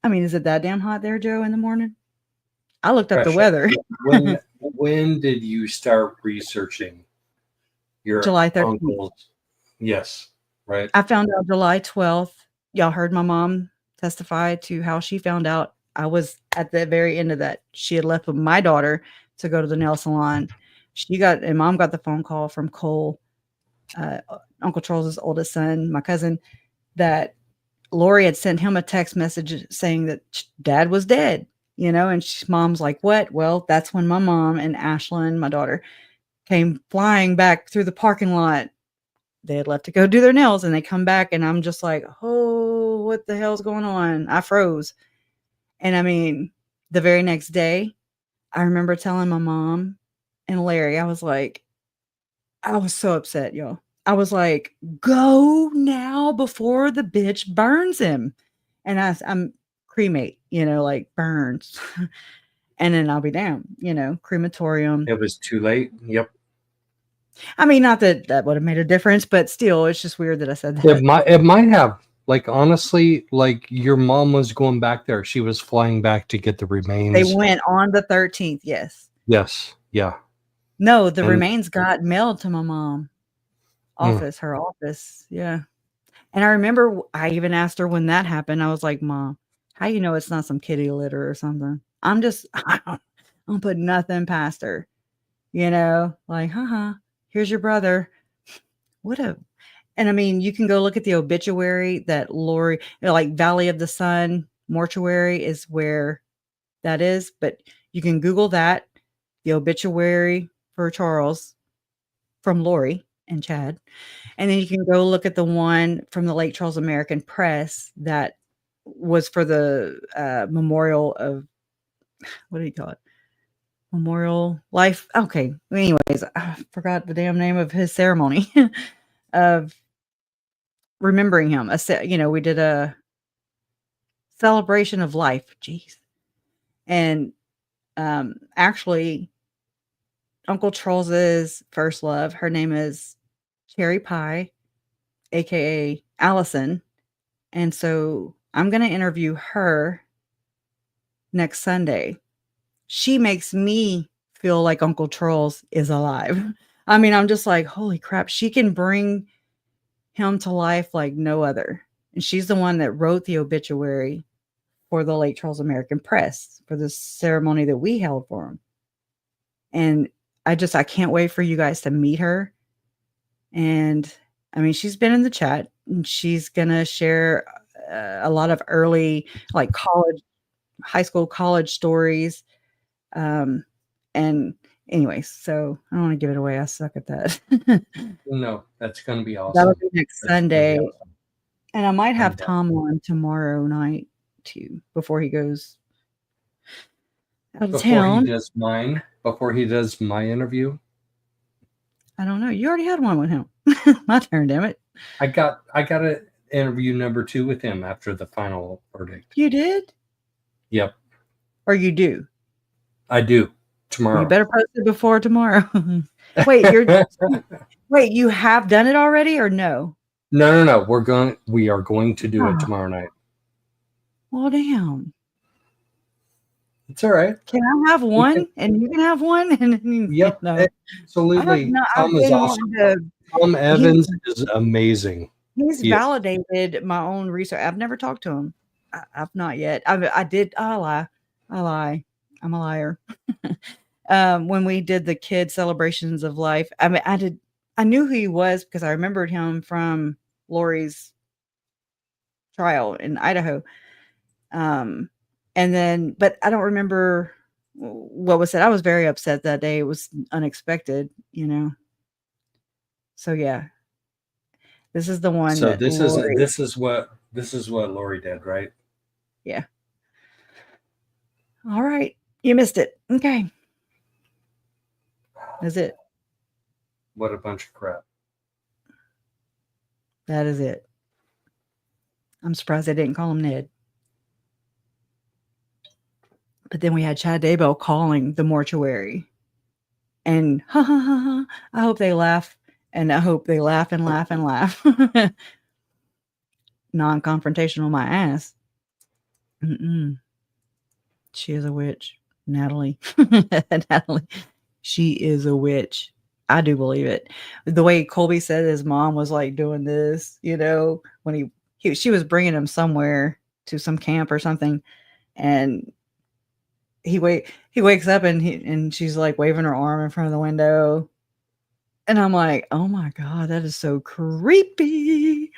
I mean, is it that damn hot there, Joe, in the morning? I looked up the weather. When did you start researching your July 13th. uncle's? Yes, right. I found out July 12th. Y'all heard my mom testify to how she found out. I was at the very end of that. She had left with my daughter to go to the nail salon. And mom got the phone call from Cole, Uncle Charles's oldest son, my cousin, that Lori had sent him a text message saying that dad was dead, and mom's like, what? Well, that's when my mom and Ashlyn, my daughter, came flying back through the parking lot. They had left to go do their nails and they come back and I'm just like, oh, what the hell's going on? I froze. And I mean, the very next day, I remember telling my mom and Larry, I was so upset, y'all. I was like, go now before the bitch burns him. And I'm cremate, like burns. And then I'll be down, crematorium. It was too late. Yep. I mean, not that would have made a difference, but still, it's just weird that I said that. It might have. Like, honestly, like your mom was going back there. She was flying back to get the remains. They went on the 13th. Yes. Yes. Yeah. No, the remains got mailed to my mom her office. Yeah. And I remember I even asked her when that happened. I was like, Mom, how you know it's not some kitty litter or something? I don't put nothing past her, like, here's your brother. And I mean, you can go look at the obituary that Lori, like Valley of the Sun mortuary is where that is. But you can Google that, the obituary for Charles from Lori and Chad. And then you can go look at the one from the Lake Charles American Press that was for the memorial of, what do you call it? Memorial life. Okay. Anyways, I forgot the damn name of his ceremony of remembering him. We did a celebration of life. Jeez. And actually, Uncle Charles's first love, her name is Cherry Pie, aka Allison. And so I'm going to interview her next Sunday. She makes me feel like Uncle Charles is alive. I mean, I'm just like, holy crap, she can bring him to life like no other. And she's the one that wrote the obituary for the Lake Charles American Press for the ceremony that we held for him. And I can't wait for you guys to meet her. And I mean, she's been in the chat and she's going to share a lot of early, like high school, college stories. And anyways, so I don't want to give it away. I suck at that. No, that's going to be awesome. That'll be next Sunday. Awesome. And I might have Tom on tomorrow night too, before he goes out of town. Before he does my interview. I don't know. You already had one with him. My turn, damn it. I got an interview number 2 with him after the final verdict. You did? Yep. Or you do? I do. Tomorrow. You better post it before tomorrow. Wait, you have done it already or no? No. We are going to do it tomorrow night. Well, damn. It's all right. Can I have one and you can have one? And yep, no. Absolutely. Tom is awesome. Tom Evans is amazing. He's validated my own research. I've never talked to him. I've not yet. I did. I lie. I'm a liar. when we did the kid celebrations of life. I mean, I knew who he was because I remembered him from Lori's trial in Idaho. And then, but I don't remember what was said. I was very upset that day. It was unexpected, you know. So yeah, this is the one So that this Lori, is what Lori did, right? yeah. All right, you missed it. Okay, that's it. What a bunch of crap. That is it. I'm surprised they didn't call him Ned. But then we had Chad Daybell calling the mortuary. And ha ha ha ha. I hope they laugh. And I hope they laugh and laugh and laugh. Non-confrontational my ass. Mm-mm. She is a witch. Natalie. Natalie. She is a witch. I do believe it. The way Colby said his mom was like doing this, you know, when she was bringing him somewhere to some camp or something. And he wakes up and she's like waving her arm in front of the window. And I'm like, oh my God, that is so creepy.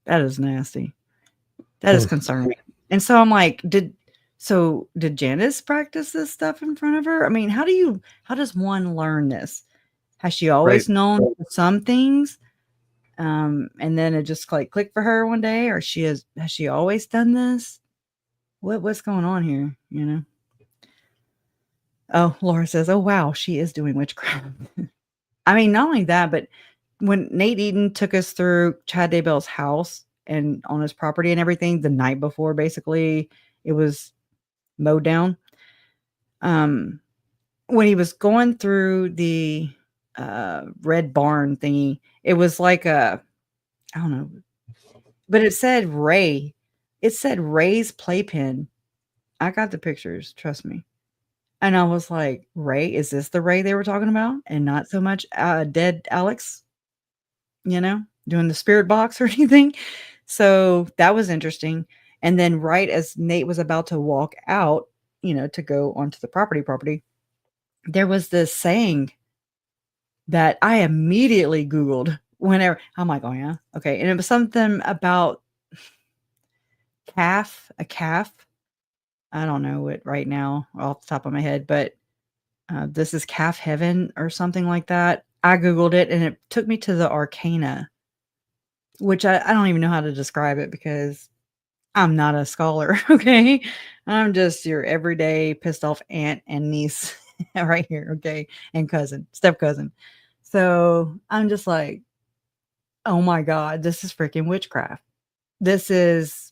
That is nasty. That is concerning. And so I'm like, did Janice practice this stuff in front of her? I mean, how does one learn this? Has she always known some things? And then it just like clicked for her one day, or has she always done this? What's going on here? You know? Oh, Laura says, oh wow, she is doing witchcraft. I mean, not only that, but when Nate Eden took us through Chad Daybell's house and on his property and everything the night before, basically it was mowed down. When he was going through the red barn thingy, it was like I don't know, but it said Ray. It said Ray's playpen. I got the pictures, trust me. And I was like, Ray, is this the Ray they were talking about? And not so much dead Alex, you know, doing the spirit box or anything. So that was interesting. And then right as Nate was about to walk out, you know, to go onto the property, there was this saying that I immediately Googled whenever. I'm like, oh yeah, okay. And it was something about a calf. I don't know it right now off the top of my head, but this is calf heaven or something like that. I Googled it and it took me to the arcana, which I don't even know how to describe it because I'm not a scholar. Okay. I'm just your everyday pissed off aunt and niece right here. Okay. And step cousin. So I'm just like, oh my God, this is freaking witchcraft. This is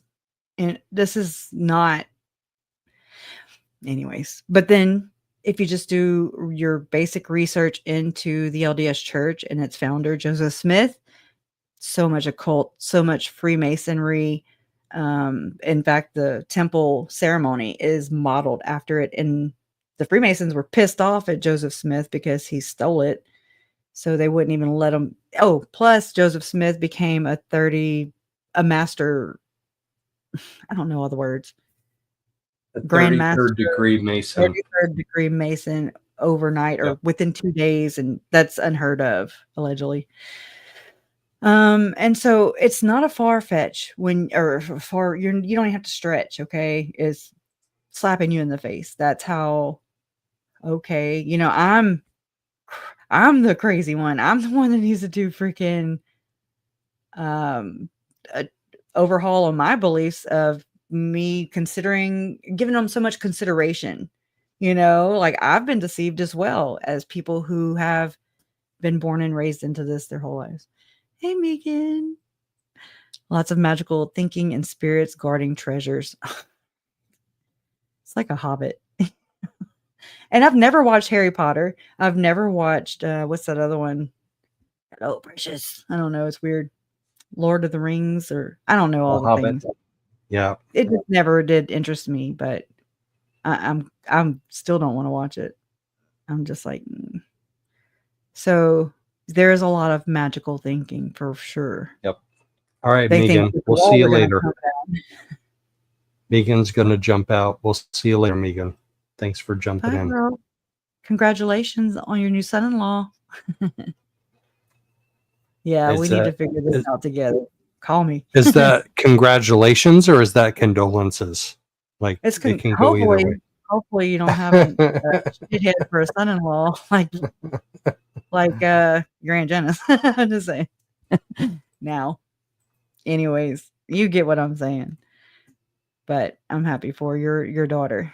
not anyways. But then if you just do your basic research into the LDS church and its founder, Joseph Smith, so much occult, so much Freemasonry. In fact, the temple ceremony is modeled after it. And the Freemasons were pissed off at Joseph Smith because he stole it. So they wouldn't even let him. Oh, plus Joseph Smith became a master. I don't know all the words. Grandmaster, 33rd degree Mason. 33rd degree Mason overnight or within 2 days. And that's unheard of, allegedly. And so it's not a far fetch you don't even have to stretch. Okay. It's slapping you in the face. That's how, okay. You know, I'm the crazy one. I'm the one that needs to do freaking, overhaul on my beliefs of me giving them so much consideration, you know, like I've been deceived as well as people who have been born and raised into this their whole lives. Hey, Megan. Lots of magical thinking and spirits guarding treasures. It's like a Hobbit. And I've never watched Harry Potter. I've never watched, what's that other one? Hello, Precious. I don't know. It's weird. Lord of the Rings, or I don't know all the Hobbit. things. Yeah. It just never did interest me, but I'm still don't want to watch it. I'm just like, So there is a lot of magical thinking for sure. Yep. All right, They Megan. think We'll see you walls are gonna later. come down. Megan's going to jump out. We'll see you later, Megan. Thanks for jumping Bye, in. girl. Congratulations on your new son-in-law. Yeah, we Is need to that figure this is, out together. Call me. is that congratulations or is that condolences? Like It's it can go either way. hopefully you don't have a shithead for a son-in-law like your Aunt Janice. I'm just saying. Now, anyways, you get what I'm saying. But I'm happy for your daughter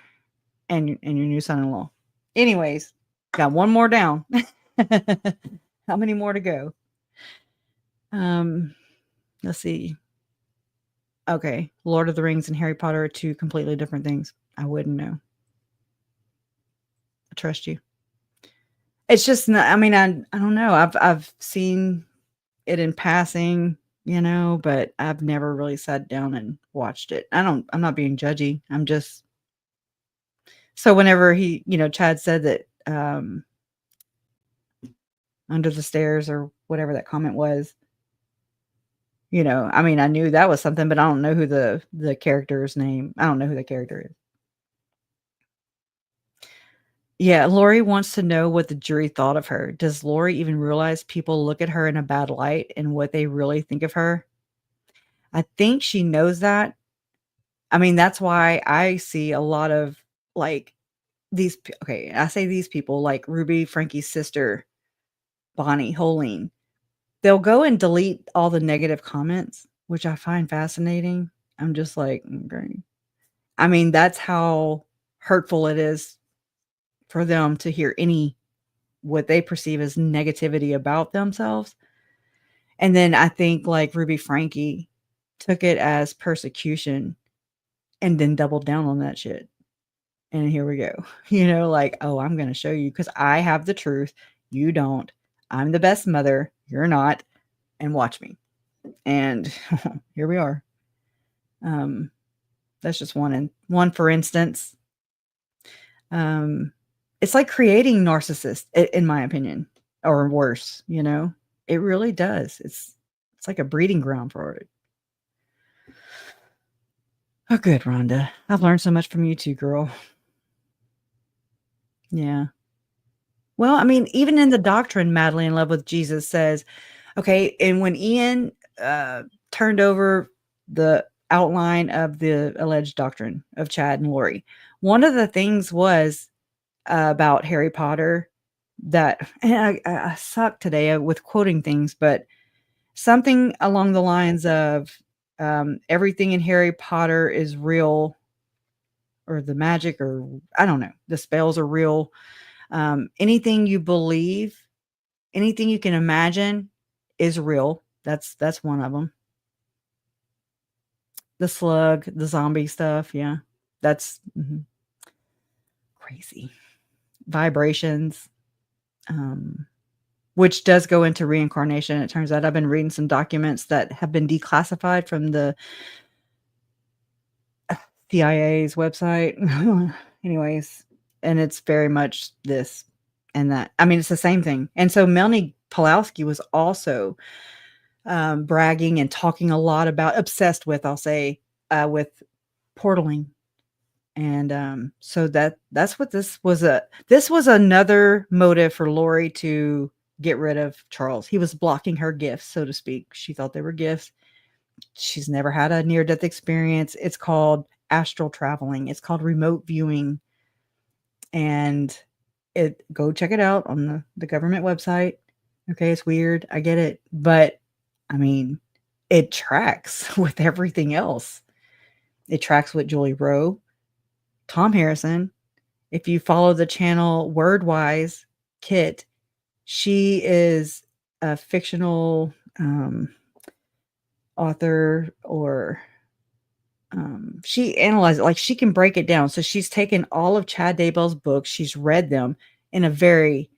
and your new son-in-law. Anyways, got one more down. How many more to go? Let's see. Okay, Lord of the Rings and Harry Potter are two completely different things. I wouldn't know. I trust you. It's just not, I mean, I don't know. I've seen it in passing, but I've never really sat down and watched it. I'm not being judgy. I'm just so whenever Chad said that under the stairs or whatever that comment was, I mean, I knew that was something, but I don't know who the character's name. I don't know who the character is. Yeah, Lori wants to know what the jury thought of her. Does Lori even realize people look at her in a bad light and what they really think of her? I think she knows that. I mean, that's why I see a lot of I say these people like Ruby, Frankie's sister, Bonnie, Holeen. They'll go and delete all the negative comments, which I find fascinating. I'm just like, okay. I mean, that's how hurtful it is for them to hear what they perceive as negativity about themselves. And then I think like Ruby Frankie took it as persecution and then doubled down on that shit. And here we go. Oh, I'm going to show you because I have the truth. You don't. I'm the best mother. You're not. And watch me. And here we are. That's just one for instance. It's like creating narcissists, in my opinion, or worse. It really does. It's like a breeding ground for it. Oh, good, Rhonda. I've learned so much from you too, girl. Yeah. Well, I mean, even in the doctrine, Madly in Love with Jesus says, okay, and when Ian turned over the outline of the alleged doctrine of Chad and Lori, one of the things was about Harry Potter that, and I suck today with quoting things, but something along the lines of everything in Harry Potter is real, or the magic, or I don't know, the spells are real. Anything you believe, anything you can imagine is real. That's one of them. The slug, the zombie stuff. Yeah. That's crazy. Vibrations, which does go into reincarnation. It turns out I've been reading some documents that have been declassified from the CIA's website. Anyways, and it's very much this and that. I mean, it's the same thing. And so Melanie Pulowski was also bragging and talking a lot about, obsessed with, I'll say, with portaling. And so that's what this was. This was another motive for Lori to get rid of Charles. He was blocking her gifts, so to speak. She thought they were gifts. She's never had a near-death experience. It's called astral traveling. It's called remote viewing. And go check it out on the government website. Okay, it's weird. I get it. But I mean, it tracks with everything else. It tracks with Julie Rowe, Tom Harrison. If you follow the channel Wordwise Kit, she is a fictional author, or she analyzes it, like she can break it down. So she's taken all of Chad Daybell's books, she's read them in a very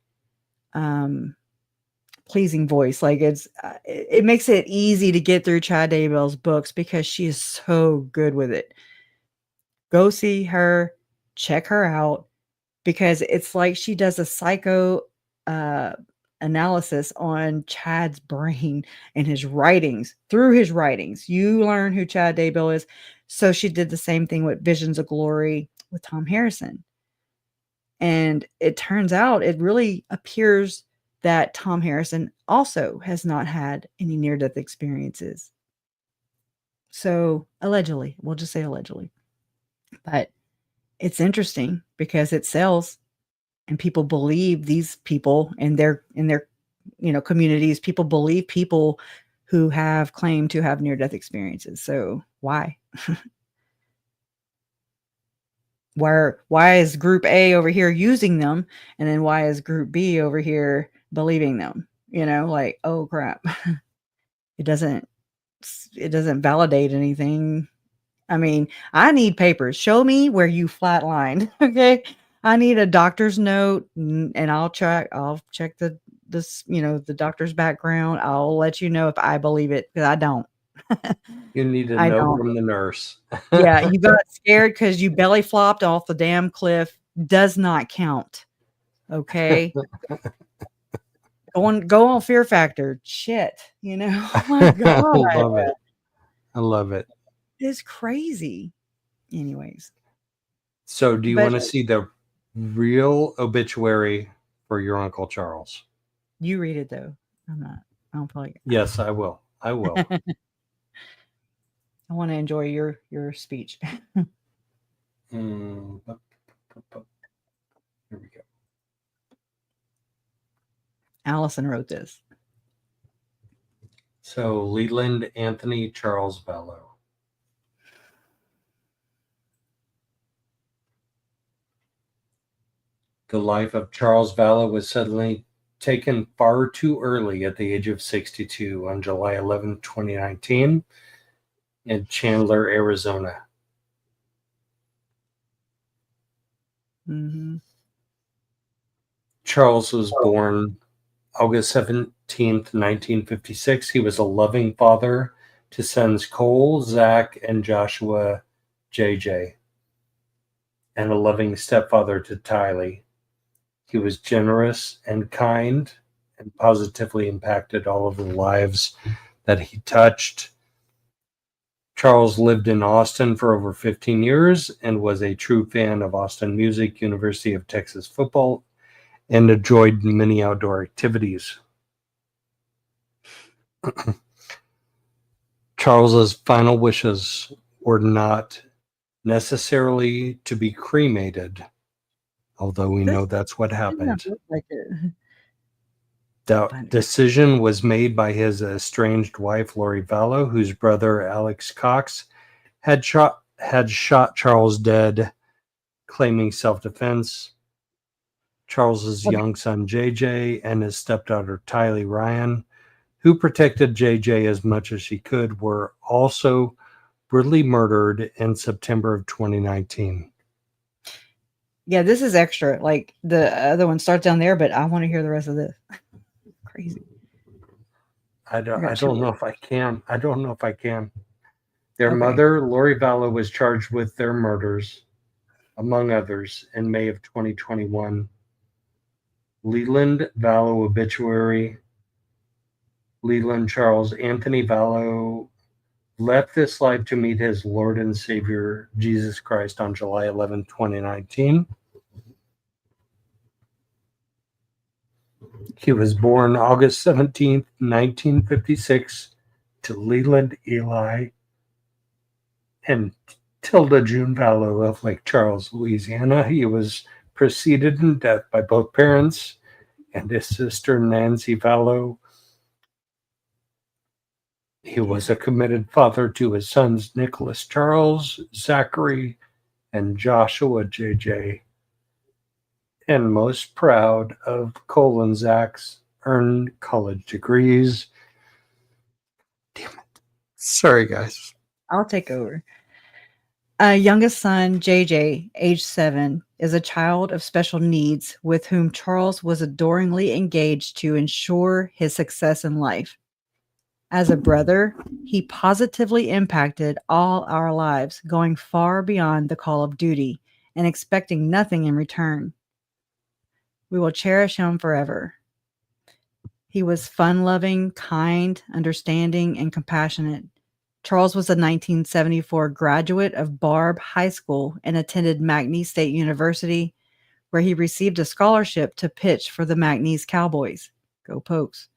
pleasing voice. Like it makes it easy to get through Chad Daybell's books because she is so good with it. Go see her, check her out, because it's like she does a psycho analysis on Chad's brain and his writings. Through his writings, you learn who Chad Daybell is. So she did the same thing with Visions of Glory with Tom Harrison. And it turns out it really appears that Tom Harrison also has not had any near-death experiences. So allegedly, we'll just say allegedly. But it's interesting because it sells and people believe these people in their communities. People believe people who have claimed to have near-death experiences. So why? Why is group A over here using them, and then why is group B over here believing them? Like, oh crap. It doesn't validate anything. I mean, I need papers. Show me where you flatlined. Okay. I need a doctor's note, and I'll check the doctor's background. I'll let you know if I believe it, because I don't. You need a I note don't. from the nurse. Yeah, you got scared because you belly flopped off the damn cliff. Does not count. Okay. Go on Fear Factor. Shit. Oh my God. I love it. It's crazy. Anyways. So do you But- want to see the real obituary for your Uncle Charles? You read it though. I'm not. I don't probably. Yes, I will. I will. I want to enjoy your speech. Here we go. Allison wrote this. So Leland Anthony Charles Vallow. The life of Charles Vallow was suddenly taken far too early at the age of 62 on July 11, 2019 in Chandler, Arizona. Mm-hmm. Charles was born August 17th, 1956. He was a loving father to sons Cole, Zach, and Joshua JJ, and a loving stepfather to Tylee. He was generous and kind and positively impacted all of the lives that he touched. Charles lived in Austin for over 15 years and was a true fan of Austin music, University of Texas football, and enjoyed many outdoor activities. Charles's final wishes were not necessarily to be cremated, although we know that's what happened. Like it. The decision was made by his estranged wife, Lori Vallow, whose brother, Alex Cox, had shot Charles dead, claiming self-defense. Charles's young son, JJ, and his stepdaughter, Tylee Ryan, who protected JJ as much as she could, were also brutally murdered in September of 2019. Yeah, this is extra. Like the other one starts down there, but I want to hear the rest of this. Crazy. I don't know if I can. Their Okay. mother, Lori Vallow, was charged with their murders, among others, in May of 2021. Leland Vallow obituary. Leland Charles Anthony Vallow left this life to meet his Lord and Savior, Jesus Christ, on July 11, 2019. He was born August 17th, 1956, to Leland Eli and Tilda June Vallow of Lake Charles, Louisiana. He was preceded in death by both parents and his sister, Nancy Vallow. He was a committed father to his sons, Nicholas Charles, Zachary, and Joshua JJ, and most proud of Cole and Zach's earned college degrees. Damn it. Sorry, guys. I'll take over. Youngest son, JJ, age 7, is a child of special needs with whom Charles was adoringly engaged to ensure his success in life. As a brother, he positively impacted all our lives, going far beyond the call of duty and expecting nothing in return. We will cherish him forever. He was fun-loving, kind, understanding, and compassionate. Charles was a 1974 graduate of Barbe High School and attended McNeese State University, where he received a scholarship to pitch for the McNeese Cowboys. Go Pokes.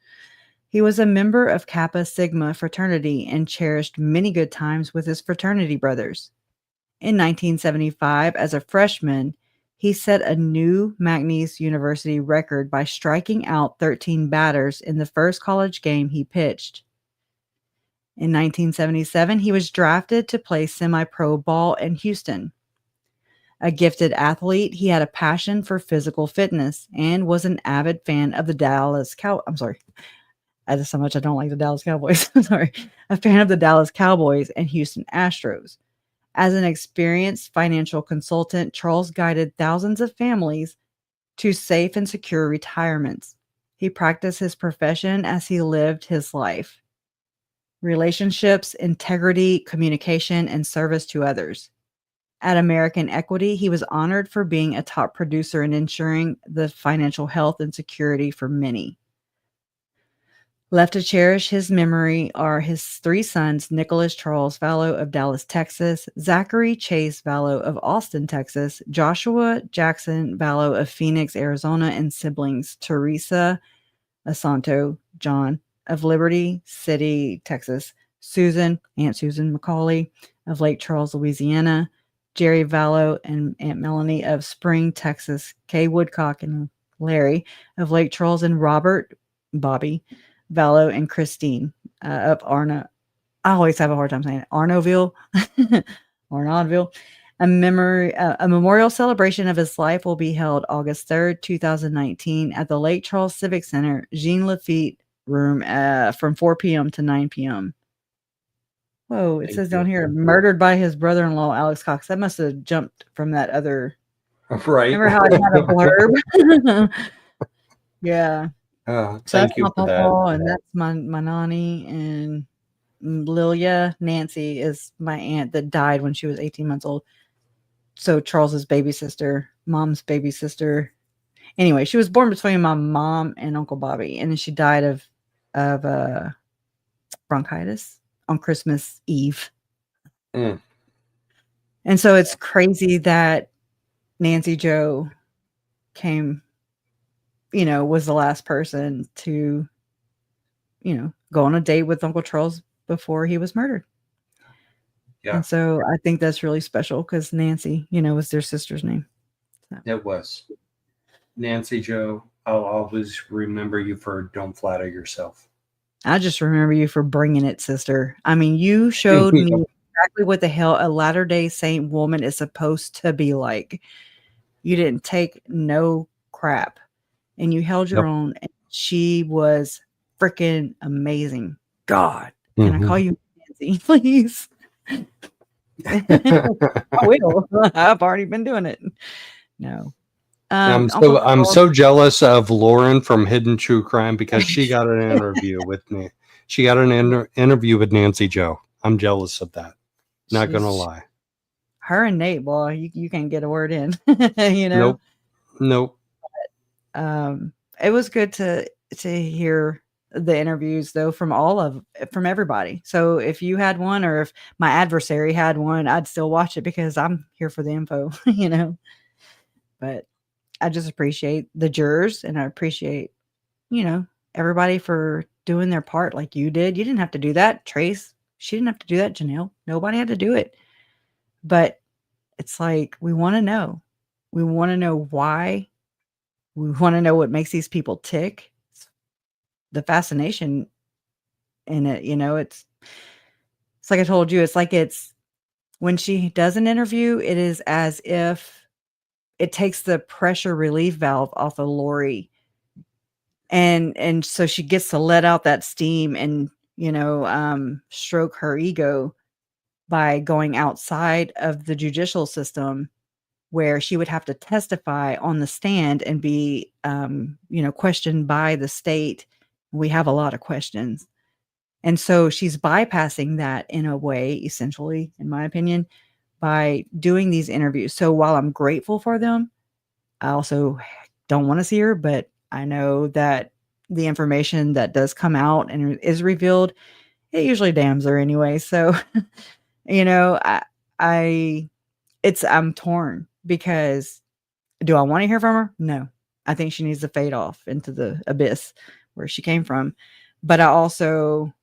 He was a member of Kappa Sigma fraternity and cherished many good times with his fraternity brothers. In 1975, as a freshman, he set a new McNeese University record by striking out 13 batters in the first college game he pitched. In 1977, he was drafted to play semi-pro ball in Houston. A gifted athlete, he had a passion for physical fitness and was an avid fan of the Dallas That's so much I don't like the Dallas Cowboys. Sorry. A fan of the Dallas Cowboys and Houston Astros. As an experienced financial consultant, Charles guided thousands of families to safe and secure retirements. He practiced his profession as he lived his life. Relationships, integrity, communication, and service to others. At American Equity, he was honored for being a top producer in ensuring the financial health and security for many. Left to cherish his memory are his 3 sons, Nicholas Charles Vallow of Dallas, Texas, Zachary Chase Vallow of Austin, Texas, Joshua Jackson Vallow of Phoenix, Arizona, and siblings Teresa Asanto John of Liberty City, Texas, Aunt Susan McCauley of Lake Charles, Louisiana, Jerry Vallow and Aunt Melanie of Spring, Texas, Kay Woodcock and Larry of Lake Charles, and Robert, Bobby, Vallow and Christine of Arno. I always have a hard time saying it. Arnoville, Arnaudville. A memorial celebration of his life will be held August 3rd, 2019 at the Lake Charles Civic Center, Jean Lafitte Room from 4 p.m. to 9 p.m. Whoa, it says down here, murdered by his brother-in-law, Alex Cox. That must have jumped from that other. Right. Remember how I had a blurb? Yeah. Thank That's you my for that. papa, and that's my nanny, and Lilia Nancy is my aunt that died when she was 18 months old. So Charles's baby sister, mom's baby sister. Anyway, she was born between my mom and Uncle Bobby, and then she died of bronchitis on Christmas Eve. Mm. And so it's crazy that Nancy Joe came, was the last person to, go on a date with Uncle Charles before he was murdered. Yeah. And so I think that's really special because Nancy, was their sister's name. So. It was. Nancy Joe, I'll always remember you for don't flatter yourself. I just remember you for bringing it, sister. I mean, you showed me exactly what the hell a Latter-day Saint woman is supposed to be like. You didn't take no crap, and you held your own, and she was freaking amazing. God, can I call you Nancy, please? I will. I've already been doing it. No. I'm so jealous of Lauren from Hidden True Crime because she got an interview with me. She got an interview with Nancy Joe. I'm jealous of that. Not gonna lie. Her and Nate, boy, you can't get a word in. Nope. But, it was good to hear the interviews though from everybody. So if you had one, or if my adversary had one, I'd still watch it because I'm here for the info. But I just appreciate the jurors, and I appreciate, everybody for doing their part like you did. You didn't have to do that. Trace, she didn't have to do that. Janelle, nobody had to do it. But it's like, we want to know. We want to know why. We want to know what makes these people tick. The fascination in it, it's like I told you, it's when she does an interview, it is as if it takes the pressure relief valve off of Lori. And so she gets to let out that steam and, stroke her ego by going outside of the judicial system where she would have to testify on the stand and be, questioned by the state. We have a lot of questions. And so she's bypassing that in a way, essentially, in my opinion, by doing these interviews. So while I'm grateful for them, I also don't want to see her, but I know that the information that does come out and is revealed, it usually damns her anyway. So, I'm torn because Do I want to hear from her? No. I think she needs to fade off into the abyss where she came from. But I also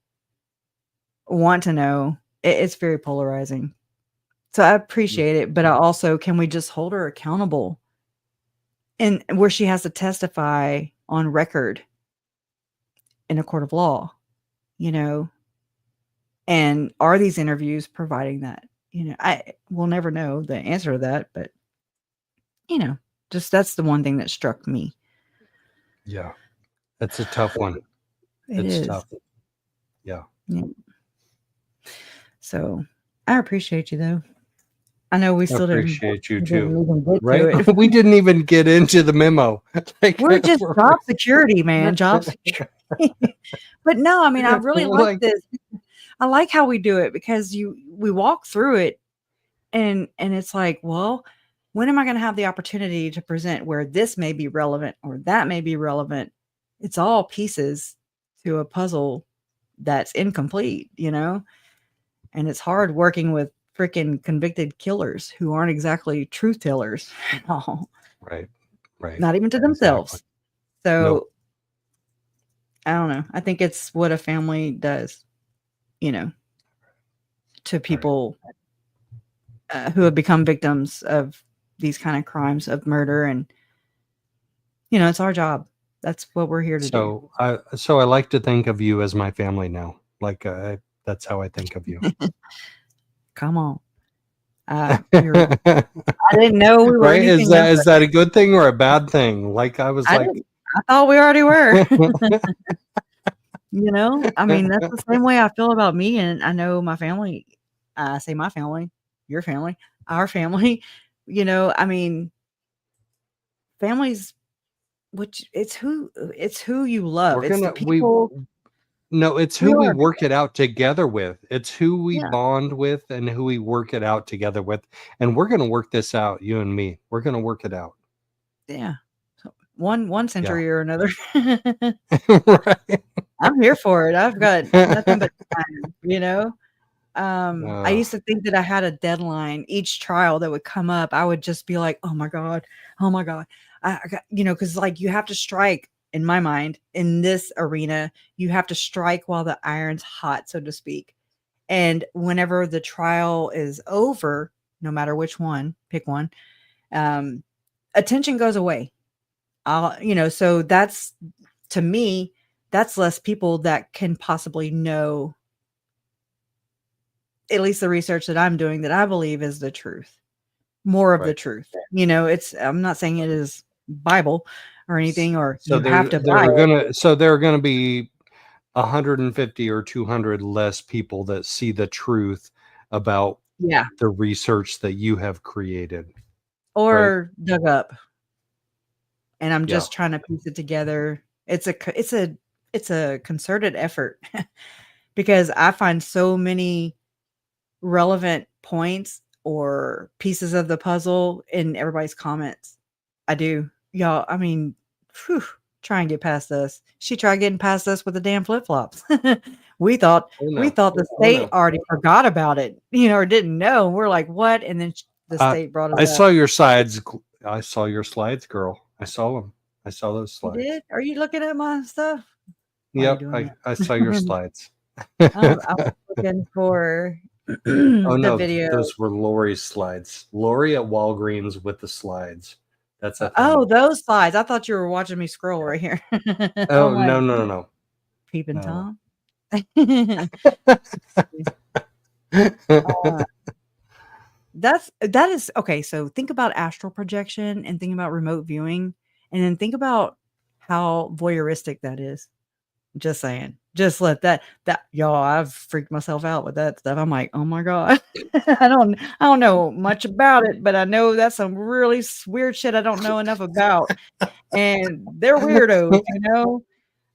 want to know, it's very polarizing. So I appreciate it, but I also, can we just hold her accountable? And where she has to testify on record in a court of law, you know? And are these interviews providing that? You know, I will never know the answer to that, but you know, just that's the one thing that struck me. Yeah. That's a tough one. It It's is. tough. Yeah. Yeah. So I appreciate you though. I know we still appreciate you didn't too. even get Right? to it. We didn't even get into the memo. Like, We're just job security, man. Job security. But no, I mean, I really like this. I like how we do it because we walk through it and it's like, well, when am I going to have the opportunity to present where this may be relevant or that may be relevant? It's all pieces to a puzzle that's incomplete, you know? And it's hard working with freaking convicted killers who aren't exactly truth tellers. Right. Right. Not even to themselves. Exactly. So Nope. I don't know. I think it's what a family does, you know, to people who have become victims of these kind of crimes of murder. And, you know, it's our job. That's what we're here to do. So I like to think of you as my family now. Like that's how I think of you. Come on. I didn't know we were right? anything Is that a good thing or a bad thing? Like I thought we already were. You know, I mean, that's the same way I feel about me. And I know my family, I say my family, your family, our family, you know, I mean, families, which it's who you love. It's the people. It's who we work it out together with. It's who we bond with and who we work it out together with. And we're going to work this out, you and me. We're going to work it out. Yeah. So one century or another. Right. I'm here for it. I've got nothing but time, you know? I used to think that I had a deadline. Each trial that would come up, I would just be like, oh my God. I got, you know, because like you have to strike, in my mind, in this arena, you have to strike while the iron's hot, so to speak. And whenever the trial is over, no matter which one, pick one, attention goes away. You know, so that's, to me, that's less people that can possibly know at least the research that I'm doing that I believe is the truth, more of the truth. You know, I'm not saying it is Bible or anything, or So you have to buy it. there are gonna be 150 or 200 less people that see the truth about the research that you have created or dug up. And I'm just trying to piece it together. It's a concerted effort because I find so many relevant points or pieces of the puzzle in everybody's comments. I do. Y'all, I mean, try and get past us. She tried getting past us with the damn flip-flops. we thought the state already forgot about it, you know, or didn't know. We're like, what? And then the state brought it up. I saw your slides. I saw your slides, girl. I saw them. I saw those slides. You did? Are you looking at my stuff? Yep, I saw your slides. I was looking for the video. Those were Lori's slides. Lori at Walgreens with the slides. That's a those slides. I thought you were watching me scroll right here. Oh, no. Peeping Tom. That is okay. So think about astral projection and think about remote viewing, and then think about how voyeuristic that is. Just saying. Just let that y'all, I've freaked myself out with that stuff. I'm like, oh my God. I don't know much about it, but I know that's some really weird shit I don't know enough about. And they're weirdos, you know.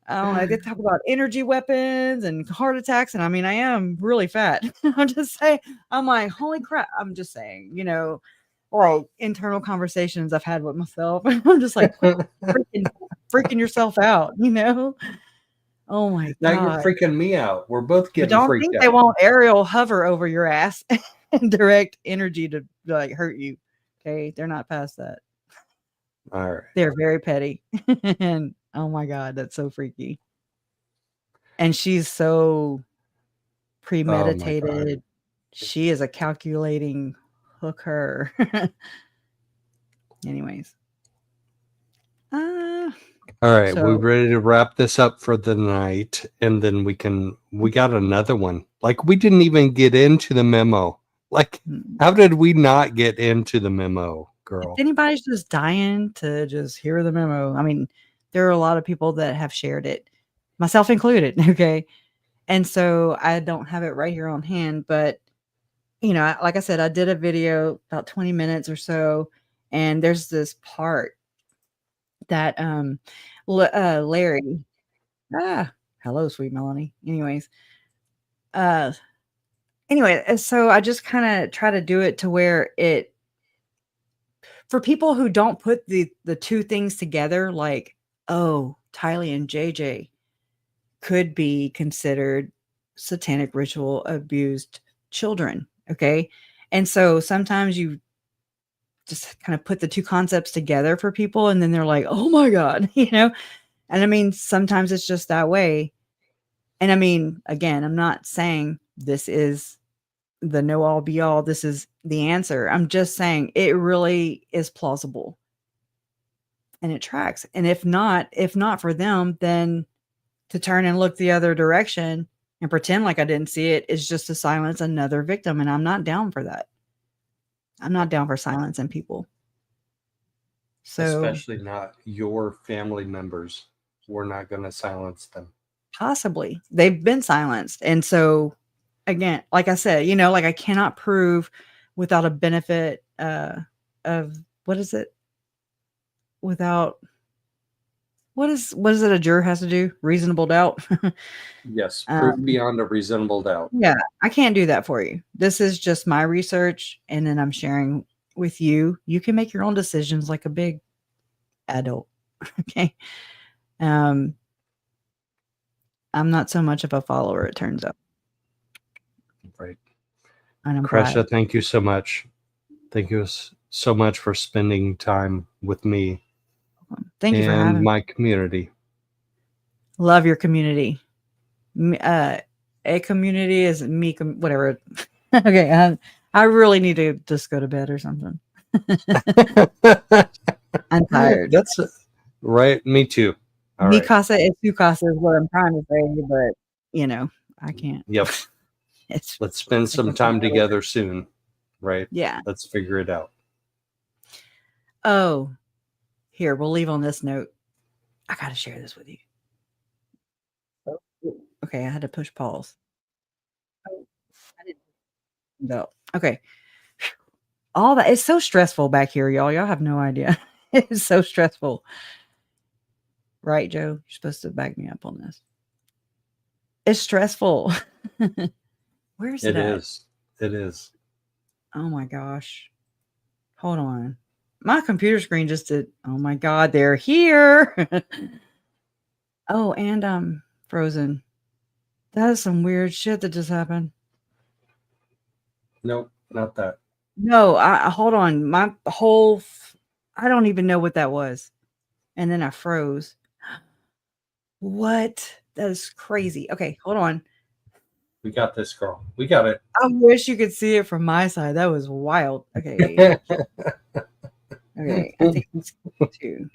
I don't know. They talk about energy weapons and heart attacks. And I mean, I am really fat. I'm just saying, I'm like, holy crap. I'm just saying, you know, like internal conversations I've had with myself. I'm just like, freaking yourself out, you know? Oh my God. Now you're freaking me out. We're both getting freaked out. But don't think they won't aerial hover over your ass and direct energy to like hurt you. Okay. They're not past that. All right. They're very petty. And oh my God, that's so freaky. And she's so premeditated. She is a calculating hooker. Anyways. All right, we're ready to wrap this up for the night, and then we got another one. Like, we didn't even get into the memo. Like, how did we not get into the memo, girl? If anybody's just dying to just hear the memo, I mean, there are a lot of people that have shared it, myself included. Okay. And so I don't have it right here on hand, but you know, like I said, I did a video about 20 minutes or so, and there's this part that Larry, hello, sweet Melanie. Anyways, so I just kind of try to do it to where it, for people who don't put the two things together, like, oh, Tylee and JJ could be considered satanic ritual abused children. Okay. And so sometimes you just kind of put the two concepts together for people, and then they're like, oh my God, you know? And I mean, sometimes it's just that way. And I mean, again, I'm not saying this is the know all be all. This is the answer. I'm just saying it really is plausible and it tracks. And if not for them, then to turn and look the other direction and pretend like I didn't see it is just to silence another victim. And I'm not down for that. I'm not down for silencing people. So especially not your family members. We're not going to silence them. Possibly. They've been silenced. And so again, like I said, you know, like I cannot prove without a benefit of what is it? Without what is it a juror has to do? Reasonable doubt. Yes, proof beyond a reasonable doubt. Yeah, I can't do that for you. This is just my research, and then I'm sharing with you. You can make your own decisions like a big adult. Okay. I'm not so much of a follower, it turns out. Right. And I'm Kresha, glad. thank you so much. Thank you so much for spending time with me. Thank you for having me. My community. Love your community. A community is me, whatever. Okay, I really need to just go to bed or something. I'm tired. That's right. Me too. All Mi right. casa es su casa is what I'm trying to say, but you know, I can't. Yep. Let's spend some time together soon. Right? Yeah. Let's figure it out. Oh, here, we'll leave on this note. I got to share this with you. Okay, I had to push pause. Oh, I didn't. No. Okay. All that, it's so stressful back here, y'all. Y'all have no idea. It's so stressful. Right, Joe? You're supposed to back me up on this. It's stressful. Where is it at? It is. Oh my gosh. Hold on. My computer screen just did. Oh my God, they're here. Oh, and frozen. That is some weird shit that just happened. Nope, not that. No, I hold on. My whole I don't even know what that was. And then I froze. What? That is crazy. Okay, hold on. We got this, girl. We got it. I wish you could see it from my side. That was wild. Okay. Okay. I think it's two.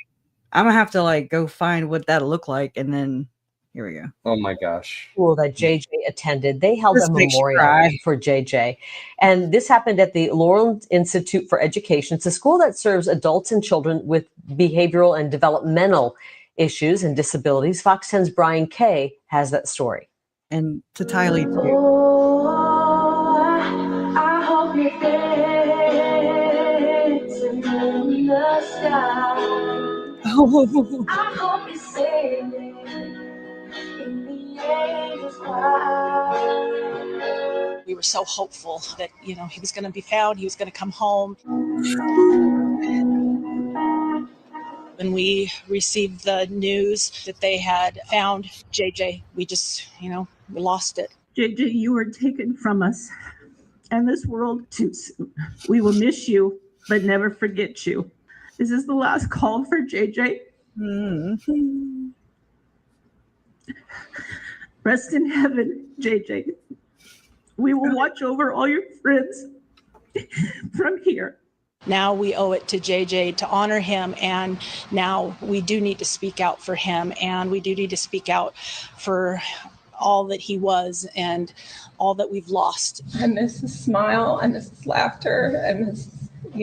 I'm gonna have to like go find what that looked like, and then here we go. Oh my gosh. School that JJ attended, they held This a makes you memorial cry. for JJ. And this happened at the Laurel Institute for Education. It's a school that serves adults and children with behavioral and developmental issues and disabilities. Fox 10's Brian Kay has that story. And to Tylee too. I hope you in the sky. Oh. I hope you say in the angels choir. We were so hopeful that, you know, he was going to be found, he was going to come home. When we received the news that they had found JJ, we just, you know, we lost it. JJ, you were taken from us and this world too soon. We will miss you, but never forget you. Is this the last call for JJ? Rest in heaven, JJ. We will watch over all your friends from here. Now we owe it to JJ to honor him, and now we do need to speak out for him, and we do need to speak out for all that he was and all that we've lost. I miss his smile, I miss his laughter, I miss,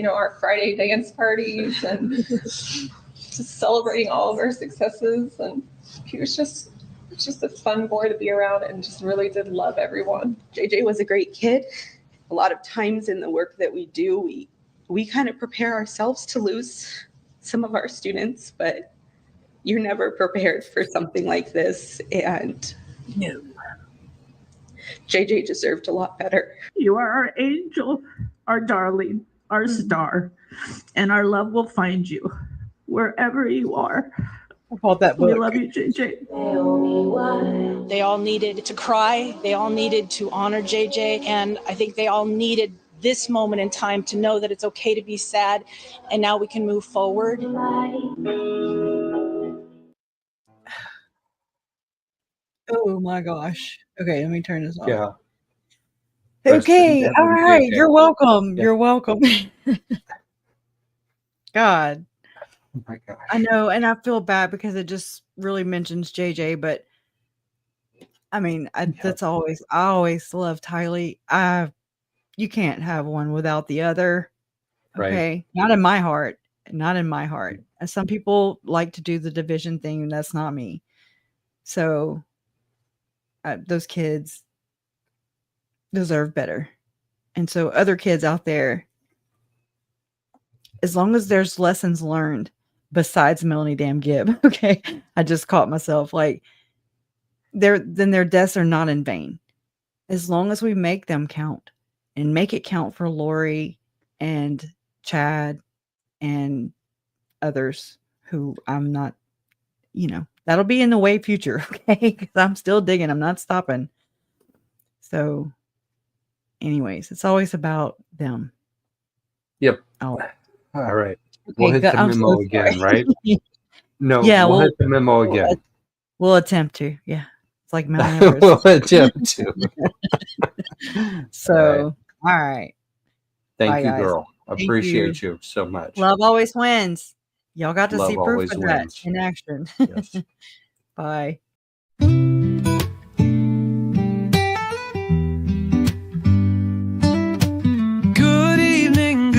our Friday dance parties and just celebrating all of our successes. And he was just a fun boy to be around and just really did love everyone. JJ was a great kid. A lot of times in the work that we do, we kind of prepare ourselves to lose some of our students, but you're never prepared for something like this. And no, JJ deserved a lot better. You are our angel, our darling, our star, and our love will find you wherever you are. I bought that book. We love you, JJ. They all needed to cry. They all needed to honor JJ. And I think they all needed this moment in time to know that it's okay to be sad. And now we can move forward. Oh my gosh. Okay, let me turn this off. Yeah. Okay. All right. JJ. You're welcome. Yeah. You're welcome. God. Oh my gosh. I know, and I feel bad because it just really mentions JJ, but I mean, that's always, I always love Tylee. You can't have one without the other. Right. Okay. Not in my heart. Not in my heart. And some people like to do the division thing, and that's not me. So those kids deserve better. And so other kids out there, as long as there's lessons learned besides Melanie damn Gibb, okay, I just caught myself like their deaths are not in vain. As long as we make them count and make it count for Lori and Chad and others who I'm not, that'll be in the way future, okay? Because I'm still digging. I'm not stopping. So anyways, it's always about them. Yep. Oh. All right. Okay, We'll hit the I'm memo so again, sorry. right? No, Yeah, we'll hit the memo again. We'll attempt to. Yeah. It's like Mount Everest. We'll attempt to. So, all right. Thank Bye, you, guys. girl. Thank Appreciate you so much. Love always wins. Y'all got to Love see proof always of that wins. in action. Yes. Bye. Good evening,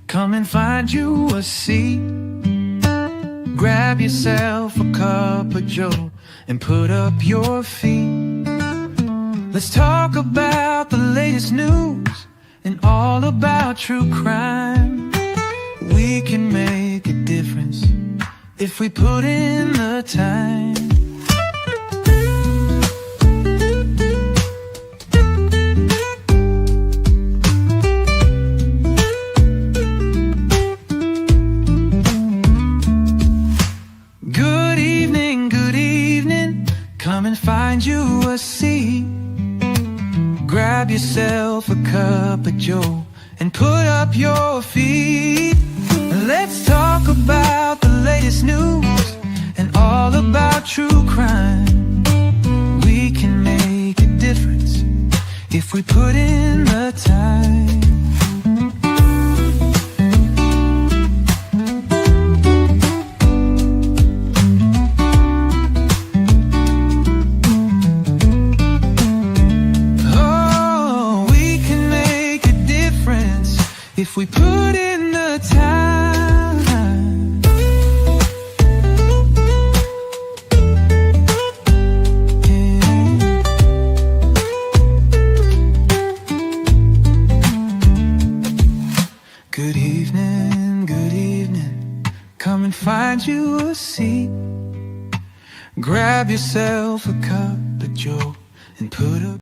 come and find you a seat. Grab yourself a cup of joe and put up your feet. Let's talk about the latest news and all about true crime. We can make a difference if we put in the time. Good evening, come and find you a seat. Grab yourself a cup of joe and put up your feet. Let's talk about the latest news and all about true crime. We can make a difference if we put in the time. Oh, we can make a difference if we put in the time. Good evening, come and find you a seat. Grab yourself a cup of joe and put up